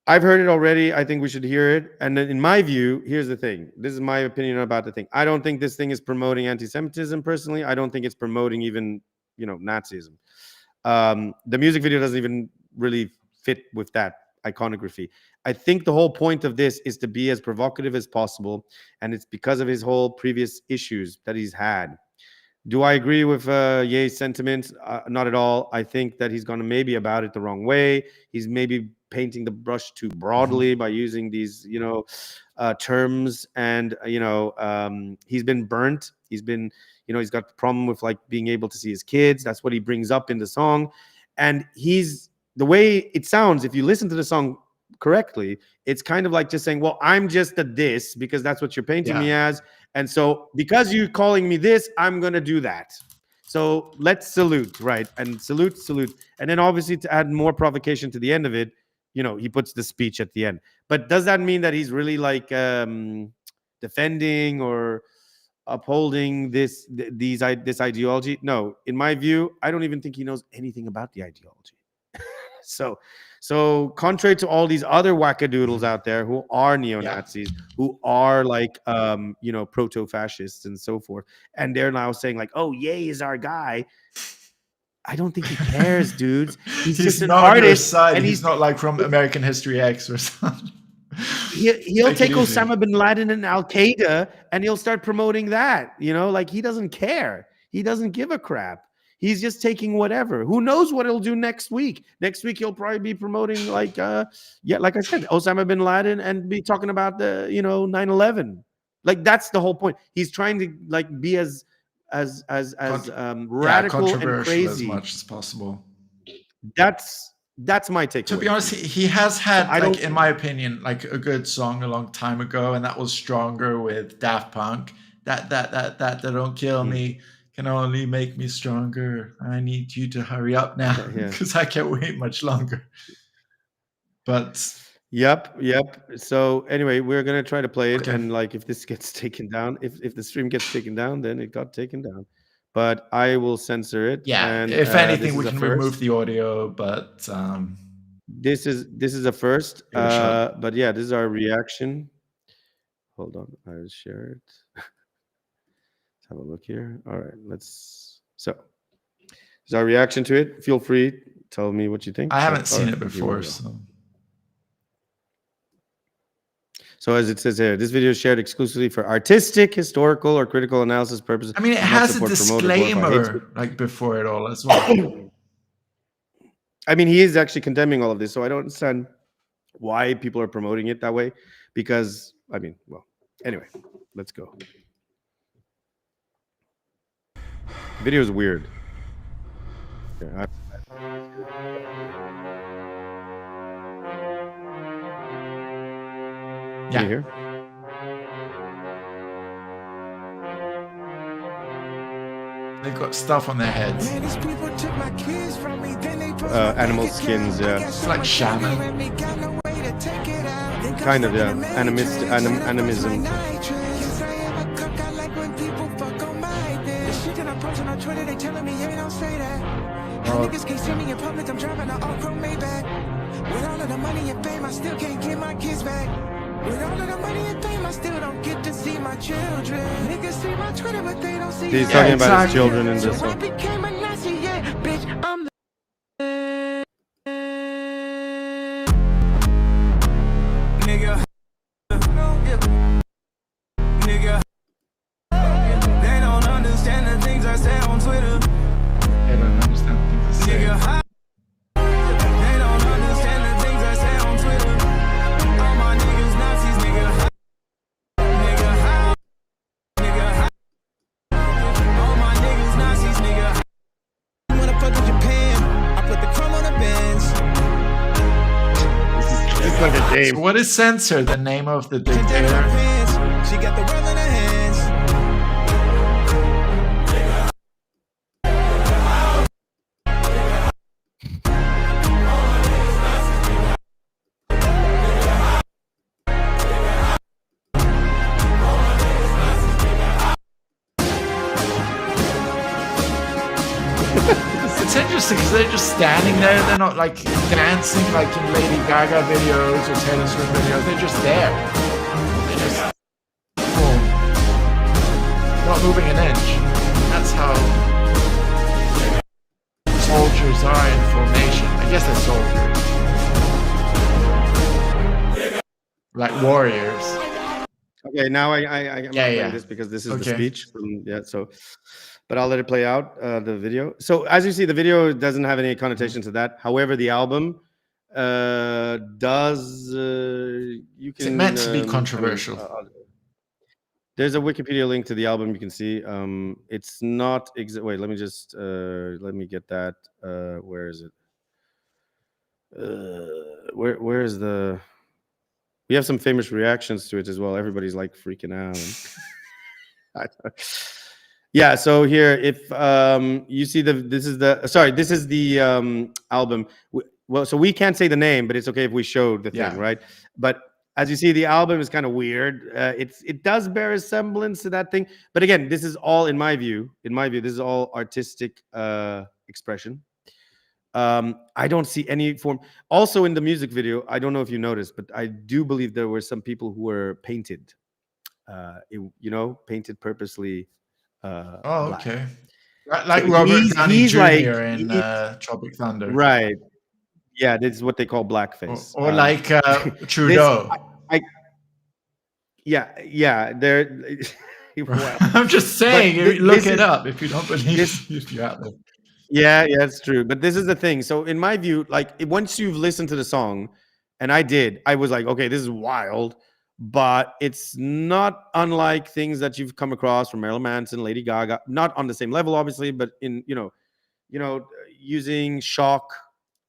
Speaker 3: I've heard it already. I think we should hear it. And then in my view, here's the thing. This is my opinion about the thing. I don't think this thing is promoting anti-Semitism personally. I don't think it's promoting even, Nazism. The music video doesn't even really fit with that iconography. I think the whole point of this is to be as provocative as possible, and it's because of his whole previous issues that he's had. Do I agree with Ye's sentiments? Not at all. I think that he's gone maybe about it the wrong way. He's maybe painting the brush too broadly by using these, terms, and he's been burnt. He's been, he's got the problem with being able to see his kids. That's what he brings up in the song, and the way it sounds, if you listen to the song correctly, it's kind of like just saying, well, I'm just a this because that's what you're painting me as. And so because you're calling me this, I'm going to do that. So let's salute, right? And salute. And then obviously to add more provocation to the end of it, he puts the speech at the end. But does that mean that he's really defending or upholding this ideology? No, in my view, I don't even think he knows anything about the ideology. So contrary to all these other wackadoodles out there who are neo-Nazis, who are proto-fascists and so forth, and they're now saying oh, Ye is our guy. I don't think he cares, dudes. He's just an artist,
Speaker 4: and he's not from American History X or something.
Speaker 3: He'll take Osama bin Laden and Al Qaeda, and he'll start promoting that. He doesn't care. He doesn't give a crap. He's just taking whatever. Who knows what he'll do next week? Next week he'll probably be promoting like I said, Osama bin Laden, and be talking about the 9/11. Like that's the whole point. He's trying to like be as radical and crazy
Speaker 4: as much as possible.
Speaker 3: That's my take.
Speaker 4: To be honest, he has had, in my opinion, like a good song a long time ago, and that was Stronger with Daft Punk. That don't kill me can only make me stronger. I need you to hurry up now because I can't wait much longer. But
Speaker 3: Yep. So anyway, we're gonna try to play it, and like if this gets taken down, if the stream gets taken down, then it got taken down. But I will censor it.
Speaker 4: Yeah,
Speaker 3: and,
Speaker 4: if anything, we can remove the audio. But
Speaker 3: this is a first. But yeah, this is our reaction. Hold on, I'll share it. Let's have a look here. All right, so this is our reaction to it. Feel free, tell me what you think.
Speaker 4: I haven't seen it before,
Speaker 3: So as it says here, this video is shared exclusively for artistic, historical, or critical analysis purposes.
Speaker 4: I mean, it has a disclaimer like before it all as well.
Speaker 3: I mean, he is actually condemning all of this, so I don't understand why people are promoting it that way. Because, I mean, well, anyway, let's go. The video is weird. Yeah, Can you hear?
Speaker 4: They've got stuff on their heads.
Speaker 3: Animal skins, yeah.
Speaker 4: It's like shaman.
Speaker 3: Kind of, yeah. Animism.
Speaker 1: Niggas can't see me in public, I'm driving an all-chrome Maybach. With all of the money and fame, I still can't get my kids back. With all of the money and fame, I still don't get to see my children. Niggas see my Twitter, but they don't see.
Speaker 3: He's talking about his children in this one.
Speaker 1: I became a Nazi, yeah, bitch, I'm the nigga. Nigga. They don't understand the things I say on Twitter.
Speaker 4: They don't understand the things I say.
Speaker 1: Nigga. They don't understand the things I say on Twitter. All my niggas Nazis, nigga. Nigga. Nigga. All my niggas Nazis, nigga. When I fuck with Japan, I put the chrome on the Benz.
Speaker 3: It's like a game.
Speaker 4: So what is censor? The name of the dictator?
Speaker 1: She got the world in her hands.
Speaker 4: It's interesting because they're just standing there. They're not like dancing like in Lady Gaga videos or Taylor Swift videos. They're just there. They're just boom. Not moving an inch. That's how soldiers are in formation. I guess they're soldiers. Like warriors.
Speaker 3: Okay, now I'm playing this because this is the speech. But I'll let it play out, the video. So as you see, the video doesn't have any connotation to that. However, the album does. You can.
Speaker 4: It's meant to be controversial.
Speaker 3: There's a Wikipedia link to the album. You can see. It's not. Wait, let me just. Let me get that. Where is it? Where is the? We have some famous reactions to it as well. Everybody's like freaking out. Yeah, so here, if you see this is the album. Well, so we can't say the name, but it's okay if we showed the thing, right? But as you see, the album is kind of weird. It does bear a semblance to that thing, but again, this is all in my view. This is all artistic expression. I don't see any form. Also, in the music video, I don't know if you noticed, but I do believe there were some people who were painted. Painted purposely.
Speaker 4: Black. Okay. Like Robert Downey Jr. in Tropic Thunder.
Speaker 3: Right. Yeah, this is what they call blackface.
Speaker 4: Or like Trudeau.
Speaker 3: Yeah. They're.
Speaker 4: I'm just saying, look it up if you don't believe if you're out there.
Speaker 3: Yeah, it's true. But this is the thing. So in my view, like once you've listened to the song, and I was like, okay, this is wild, but it's not unlike things that you've come across from Marilyn Manson, Lady Gaga, not on the same level, obviously, but in, using shock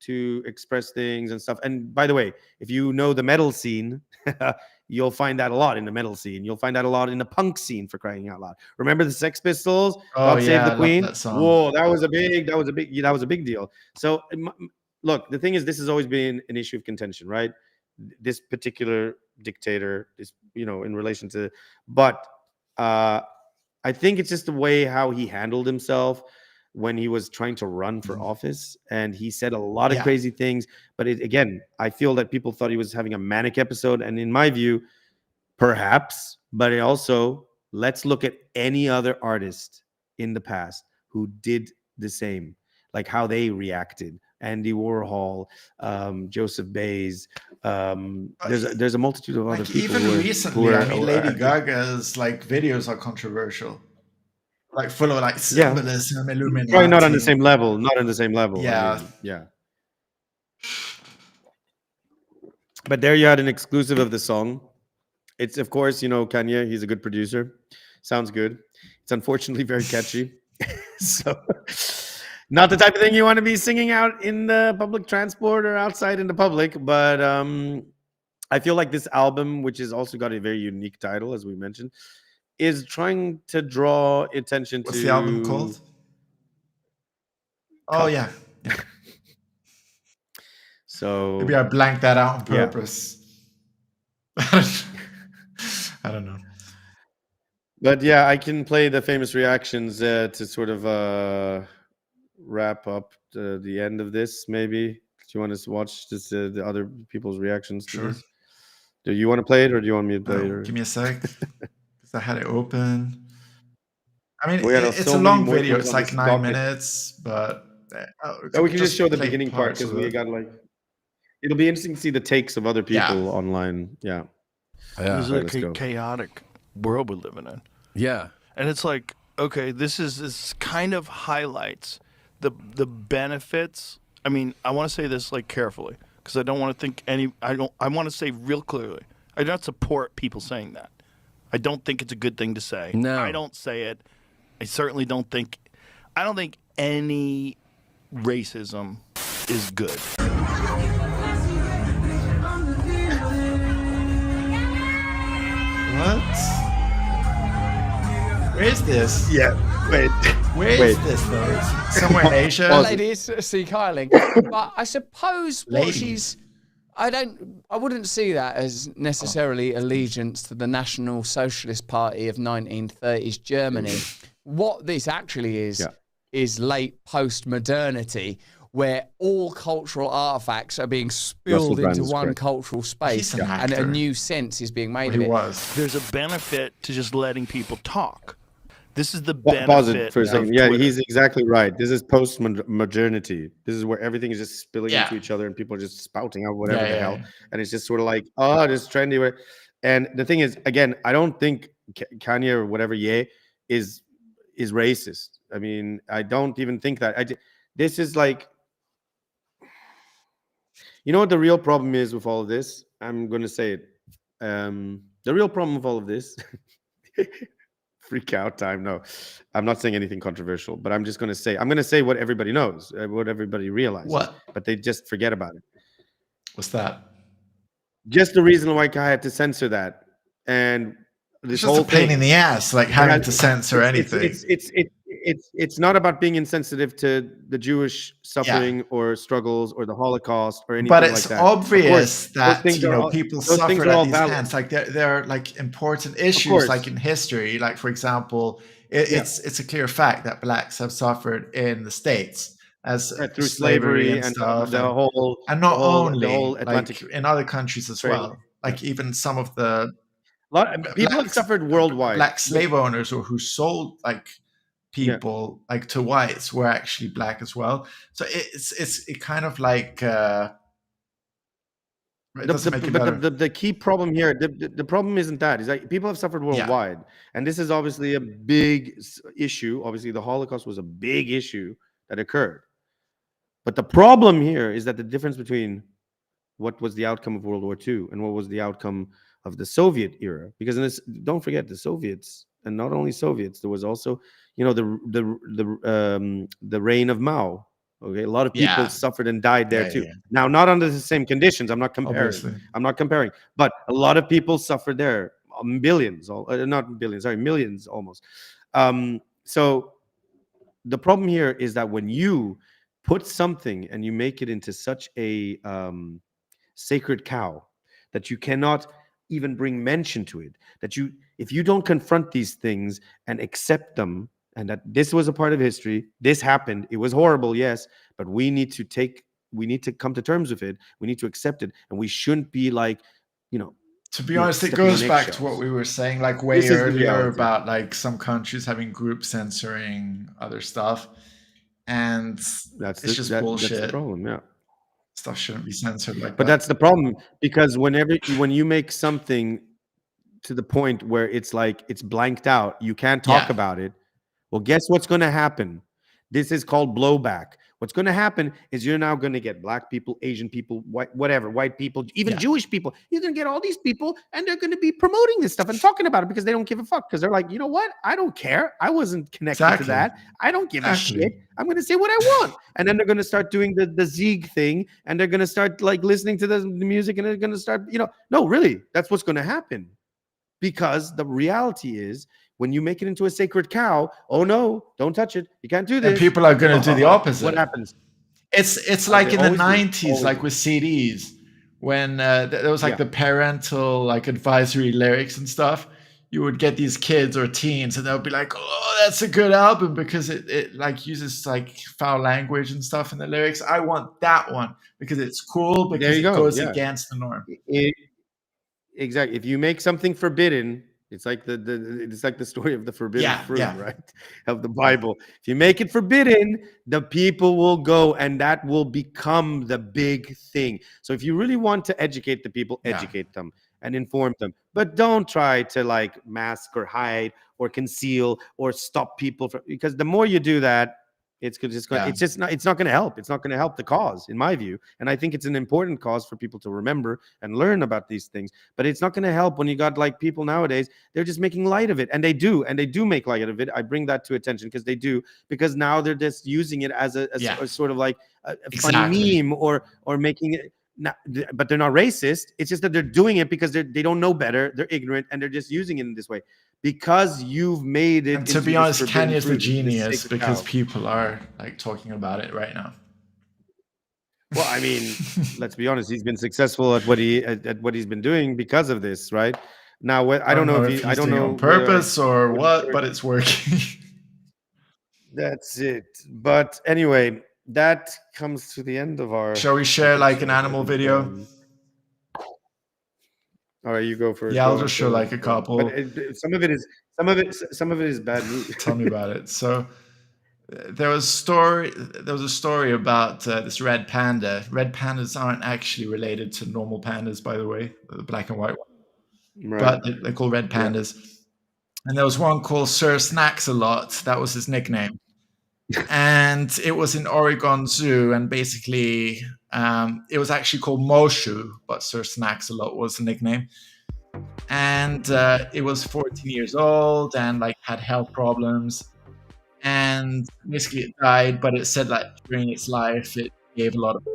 Speaker 3: to express things and stuff. And by the way, if you know the metal scene, you'll find that a lot in the metal scene. You'll find that a lot in the punk scene, for crying out loud. Remember the Sex Pistols?
Speaker 4: Oh,
Speaker 3: God Save the
Speaker 4: I
Speaker 3: Queen.
Speaker 4: love that song.
Speaker 3: Whoa, that was a big deal. So look, the thing is, this has always been an issue of contention, right? This particular dictator, in relation to, but I think it's just the way how he handled himself when he was trying to run for office, and he said a lot of crazy things. But again, I feel that people thought he was having a manic episode, and in my view, perhaps. But also, let's look at any other artist in the past who did the same, like how they reacted. Andy Warhol, Joseph Baez. There's a multitude of other people.
Speaker 4: Even recently, Lady Gaga's videos are controversial. Full of symbolism, Illuminati.
Speaker 3: Probably not on the same level.
Speaker 4: Yeah.
Speaker 3: Yeah. But there you had an exclusive of the song. It's, of course, Kanye, he's a good producer. Sounds good. It's unfortunately very catchy. So not the type of thing you want to be singing out in the public transport or outside in the public. But I feel like this album, which has also got a very unique title, as we mentioned, is trying to draw attention to...
Speaker 4: What's the album called? Oh, yeah.
Speaker 3: So...
Speaker 4: Maybe I blanked that out on purpose. Yeah. I don't know.
Speaker 3: But yeah, I can play the famous reactions to sort of wrap up the end of this, maybe. Do you want us to watch this, the other people's reactions to this? Do you want to play it, or do you want me to play it? Or...
Speaker 4: Give me a sec. I had it open. I mean, it's
Speaker 3: so
Speaker 4: a long
Speaker 3: many
Speaker 4: video. It's like 9 minutes, but
Speaker 3: we can just show the beginning part, because we got it'll be interesting to see the takes of other people online. Yeah.
Speaker 21: This is a chaotic world we're living in.
Speaker 22: Yeah.
Speaker 21: And it's like, okay, this kind of highlights the benefits. I mean, I want to say this carefully, because I don't want to think I want to say real clearly, I don't support people saying that. I don't think it's a good thing to say.
Speaker 22: No.
Speaker 21: I don't say it. I certainly don't think any racism is good.
Speaker 4: What? Where is this?
Speaker 3: Yeah, wait.
Speaker 4: Where is this, though? Somewhere in Asia?
Speaker 23: The lady is Sea Kyling. But I suppose what she's... I wouldn't see that as necessarily allegiance to the National Socialist Party of 1930s Germany. What this actually is late post-modernity, where all cultural artifacts are being spilled into one cultural space, and a new sense is being made of it.
Speaker 21: There's a benefit to just letting people talk. This is the benefit.
Speaker 3: For a second. Yeah, he's exactly right. This is post-modernity. This is where everything is just spilling into each other, and people are just spouting out whatever the hell. And it's just sort of like, oh, this is trendy. And the thing is, again, I don't think Kanye or whatever is racist. I mean, I don't even think that. This is like, you know what the real problem is with all of this? I'm going to say it. The real problem with all of this... Freak out time. No, I'm not saying anything controversial, but I'm just going to say what everybody knows, what everybody realizes.
Speaker 4: What?
Speaker 3: But they just forget about it.
Speaker 4: What's that?
Speaker 3: Just the reason why I had to censor that, and this
Speaker 4: it's just
Speaker 3: whole
Speaker 4: a pain
Speaker 3: thing,
Speaker 4: in the ass, having to censor anything.
Speaker 3: It's not about being insensitive to the Jewish suffering or struggles or the Holocaust or anything
Speaker 4: but
Speaker 3: like
Speaker 4: it's
Speaker 3: that.
Speaker 4: obvious that people suffered at these hands. They're important issues, in history. For example, it's a clear fact that blacks have suffered in the States as
Speaker 3: through slavery and
Speaker 4: stuff,
Speaker 3: the whole,
Speaker 4: and not only
Speaker 3: the whole Atlantic
Speaker 4: in other countries as well. Even some of the
Speaker 3: people have suffered worldwide.
Speaker 4: Black slave owners or who sold people to whites were actually black as well. So it kind of
Speaker 3: the key problem here, the problem isn't that. It's people have suffered worldwide, and this is obviously a big issue. Obviously, the Holocaust was a big issue that occurred. But the problem here is that the difference between what was the outcome of World War II and what was the outcome of the Soviet era, because in this, don't forget the Soviets, and not only Soviets, there was also, you know, the reign of Mao. Okay, a lot of people suffered and died there too. Now, not under the same conditions. I'm not comparing.
Speaker 4: Obviously.
Speaker 3: I'm not comparing, but a lot of people suffered there. Billions, not billions, sorry, millions almost. So the problem here is that when you put something and you make it into such a sacred cow that you cannot even bring mention to it, that you, if you don't confront these things and accept them, and that this was a part of history, this happened, it was horrible, yes, but we need to come to terms with it, we need to accept it, and we shouldn't be like, you know,
Speaker 4: to be honest, it goes back to what we were saying like way earlier about like some countries having group censoring other stuff, and it's just bullshit.
Speaker 3: That's the problem, yeah.
Speaker 4: Stuff shouldn't be censored like that.
Speaker 3: But that's the problem, because when you make something to the point where it's like it's blanked out, you can't talk about it. Well, guess what's going to happen? This is called blowback. What's going to happen is you're now going to get black people, Asian people, white people, even Jewish people. You're going to get all these people, and they're going to be promoting this stuff and talking about it because they don't give a fuck. Because they're like, you know what? I don't care. I wasn't connected to that. I don't give a shit. I'm going to say what I want. And then they're going to start doing the Zieg thing, and they're going to start like listening to the music, and they're going to start, you know, no, really, that's what's going to happen. Because the reality is, when you make it into a sacred cow, oh no, don't touch it. You can't do this.
Speaker 4: And people are going to do the opposite.
Speaker 3: What happens?
Speaker 4: It's like in the 90s, like with CDs, when there was like the parental like advisory lyrics and stuff. You would get these kids or teens, and they'll be like, "Oh, that's a good album because it like uses like foul language and stuff in the lyrics. I want that one because it's cool because it goes against the norm."
Speaker 3: Exactly. If you make something forbidden, it's like the story of the forbidden fruit, right? Of the Bible. If you make it forbidden, the people will go, and that will become the big thing. So if you really want to educate the people, educate them and inform them. But don't try to like mask or hide or conceal or stop people from, because the more you do that, it's not going to help. It's not going to help the cause, in my view. And I think it's an important cause for people to remember and learn about these things. But it's not going to help when you got like people nowadays, they're just making light of it. And they do make light of it. I bring that to attention because now they're just using it as a sort of like a funny meme or making it. But they're not racist. It's just that they're doing it because they don't know better. They're ignorant, and they're just using it in this way. Because you've made it.
Speaker 4: And to be honest, Kanye is the genius because people are like talking about it right now.
Speaker 3: Well, I mean, let's be honest. He's been successful at what he's been doing because of this, right? Now, I don't know if he's doing
Speaker 4: on purpose or what, but it's working.
Speaker 3: That's it. But anyway, that comes to the end of our.
Speaker 4: Shall we share like an animal video?
Speaker 3: All right, you go first.
Speaker 4: Yeah, I'll just show like a couple.
Speaker 3: But some of it is bad news.
Speaker 4: Tell me about it. So there was a story about this red panda. Red pandas aren't actually related to normal pandas, by the way, the black and white one. Right. But they're called red pandas. Yeah. And there was one called Sir Snacks-a-Lot. That was his nickname. And it was in Oregon Zoo, and basically it was actually called Moshu, but Sir Snacks-a-Lot was the nickname. And it was 14 years old and like had health problems, and basically it died. But it said like during its life it gave a lot of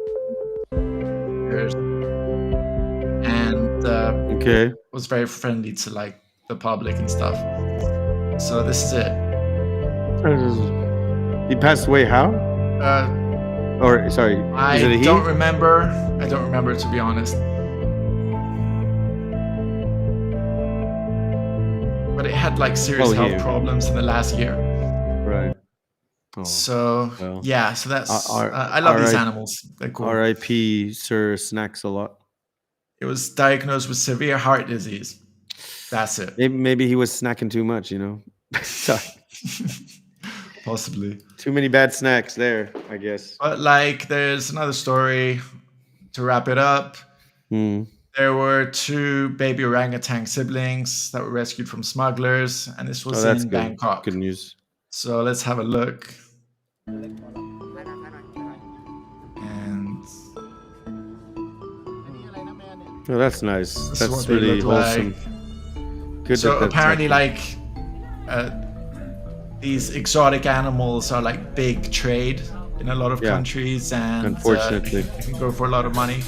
Speaker 4: and was very friendly to like the public and stuff. So this is it.
Speaker 3: He passed away how? Or sorry,
Speaker 4: I don't remember. I don't remember, to be honest. But it had like serious health problems in the last year.
Speaker 3: Right.
Speaker 4: Oh, so so that's I love these animals. They're cool.
Speaker 3: R.I.P. Sir Snacks-a-Lot.
Speaker 4: It was diagnosed with severe heart disease. That's it.
Speaker 3: Maybe he was snacking too much, you know. Sorry.
Speaker 4: Possibly.
Speaker 3: Too many bad snacks there, I guess.
Speaker 4: But like, there's another story to wrap it up. There were 2 baby orangutan siblings that were rescued from smugglers, and this was in Bangkok.
Speaker 3: Good news.
Speaker 4: So let's have a look.
Speaker 3: Oh, that's nice. That's really wholesome. Good.
Speaker 4: So apparently, these exotic animals are like big trade in a lot of countries, and
Speaker 3: unfortunately,
Speaker 4: they can go for a lot of money.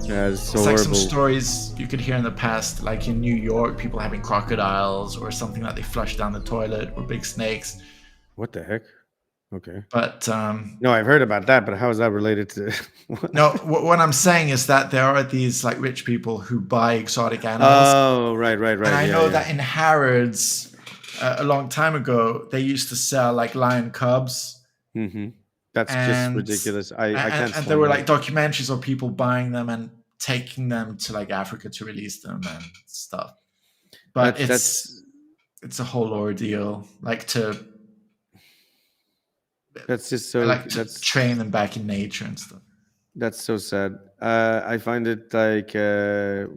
Speaker 3: Yeah, it's so
Speaker 4: like
Speaker 3: horrible.
Speaker 4: Some stories you could hear in the past, like in New York, people having crocodiles or something that they flush down the toilet, or big snakes.
Speaker 3: What the heck? Okay.
Speaker 4: But
Speaker 3: no, I've heard about that, but how is that related to?
Speaker 4: No, what I'm saying is that there are these like rich people who buy exotic animals.
Speaker 3: Oh, right.
Speaker 4: And I know that in Harrods, a long time ago, they used to sell like lion cubs.
Speaker 3: Mm-hmm. That's just ridiculous. I can't.
Speaker 4: And there were like documentaries of people buying them and taking them to like Africa to release them and stuff. But it's a whole ordeal.
Speaker 3: That's just so.
Speaker 4: That's train them back in nature and stuff.
Speaker 3: That's so sad. I find it like at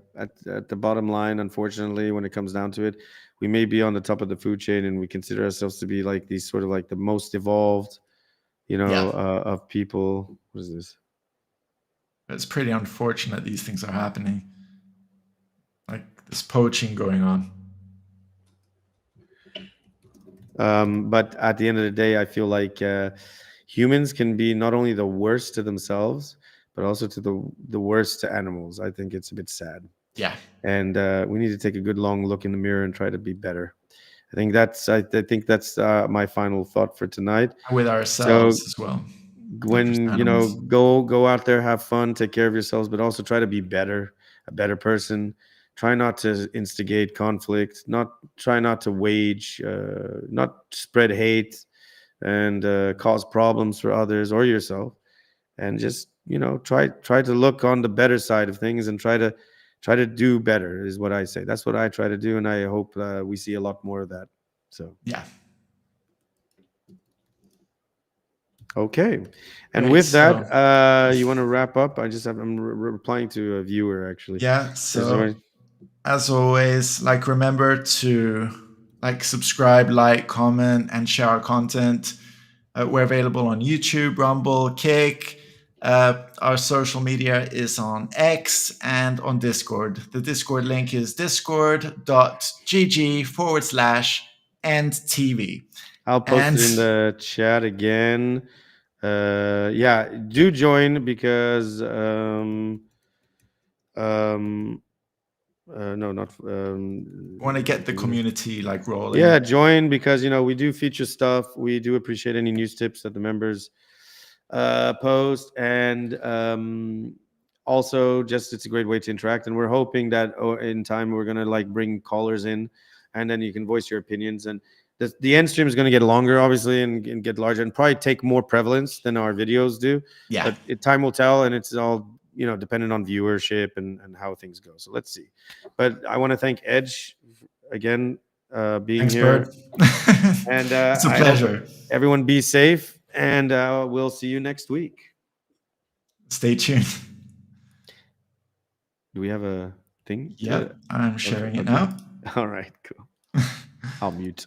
Speaker 3: the bottom line, unfortunately, when it comes down to it, we may be on the top of the food chain, and we consider ourselves to be like these sort of like the most evolved, of people. What is this?
Speaker 4: It's pretty unfortunate these things are happening. Like this poaching going on.
Speaker 3: But at the end of the day, I feel like humans can be not only the worst to themselves, but also to the worst to animals. I think it's a bit sad.
Speaker 4: Yeah.
Speaker 3: And we need to take a good long look in the mirror and try to be better. I think that's my final thought for tonight.
Speaker 4: With ourselves as well.
Speaker 3: When go out there, have fun, take care of yourselves, but also try to be better, a better person. Try not to instigate conflict, try not to wage, not spread hate and cause problems for others or yourself, and just try to look on the better side of things and try to do better is what I say. That's what I try to do, and I hope we see a lot more of that. So
Speaker 4: yeah.
Speaker 3: Okay, and with that, you want to wrap up? I'm replying to a viewer actually.
Speaker 4: Yeah. So as always, remember to subscribe, comment, and share our content. We're available on YouTube, Rumble, Kick. Our social media is on X and on Discord. The Discord link is discord.gg/ENDtv.
Speaker 3: I'll post it in the chat again. Do join because
Speaker 4: want to get the community rolling.
Speaker 3: Yeah, join because we do feature stuff. We do appreciate any news tips that the members post, and also just it's a great way to interact. And we're hoping that in time we're gonna bring callers in, and then you can voice your opinions. And the end stream is going to get longer, obviously, and get larger, and probably take more prevalence than our videos do.
Speaker 4: Yeah,
Speaker 3: but time will tell, and it's all dependent on viewership and how things go. So let's see. But I want to thank Edge again being
Speaker 4: Thanks,
Speaker 3: here.
Speaker 4: Bird.
Speaker 3: And
Speaker 4: it's a pleasure.
Speaker 3: Everyone be safe, and we'll see you next week.
Speaker 4: Stay tuned.
Speaker 3: Do we have a thing?
Speaker 4: Yeah, I'm sharing it now.
Speaker 3: All right, cool. I'll mute.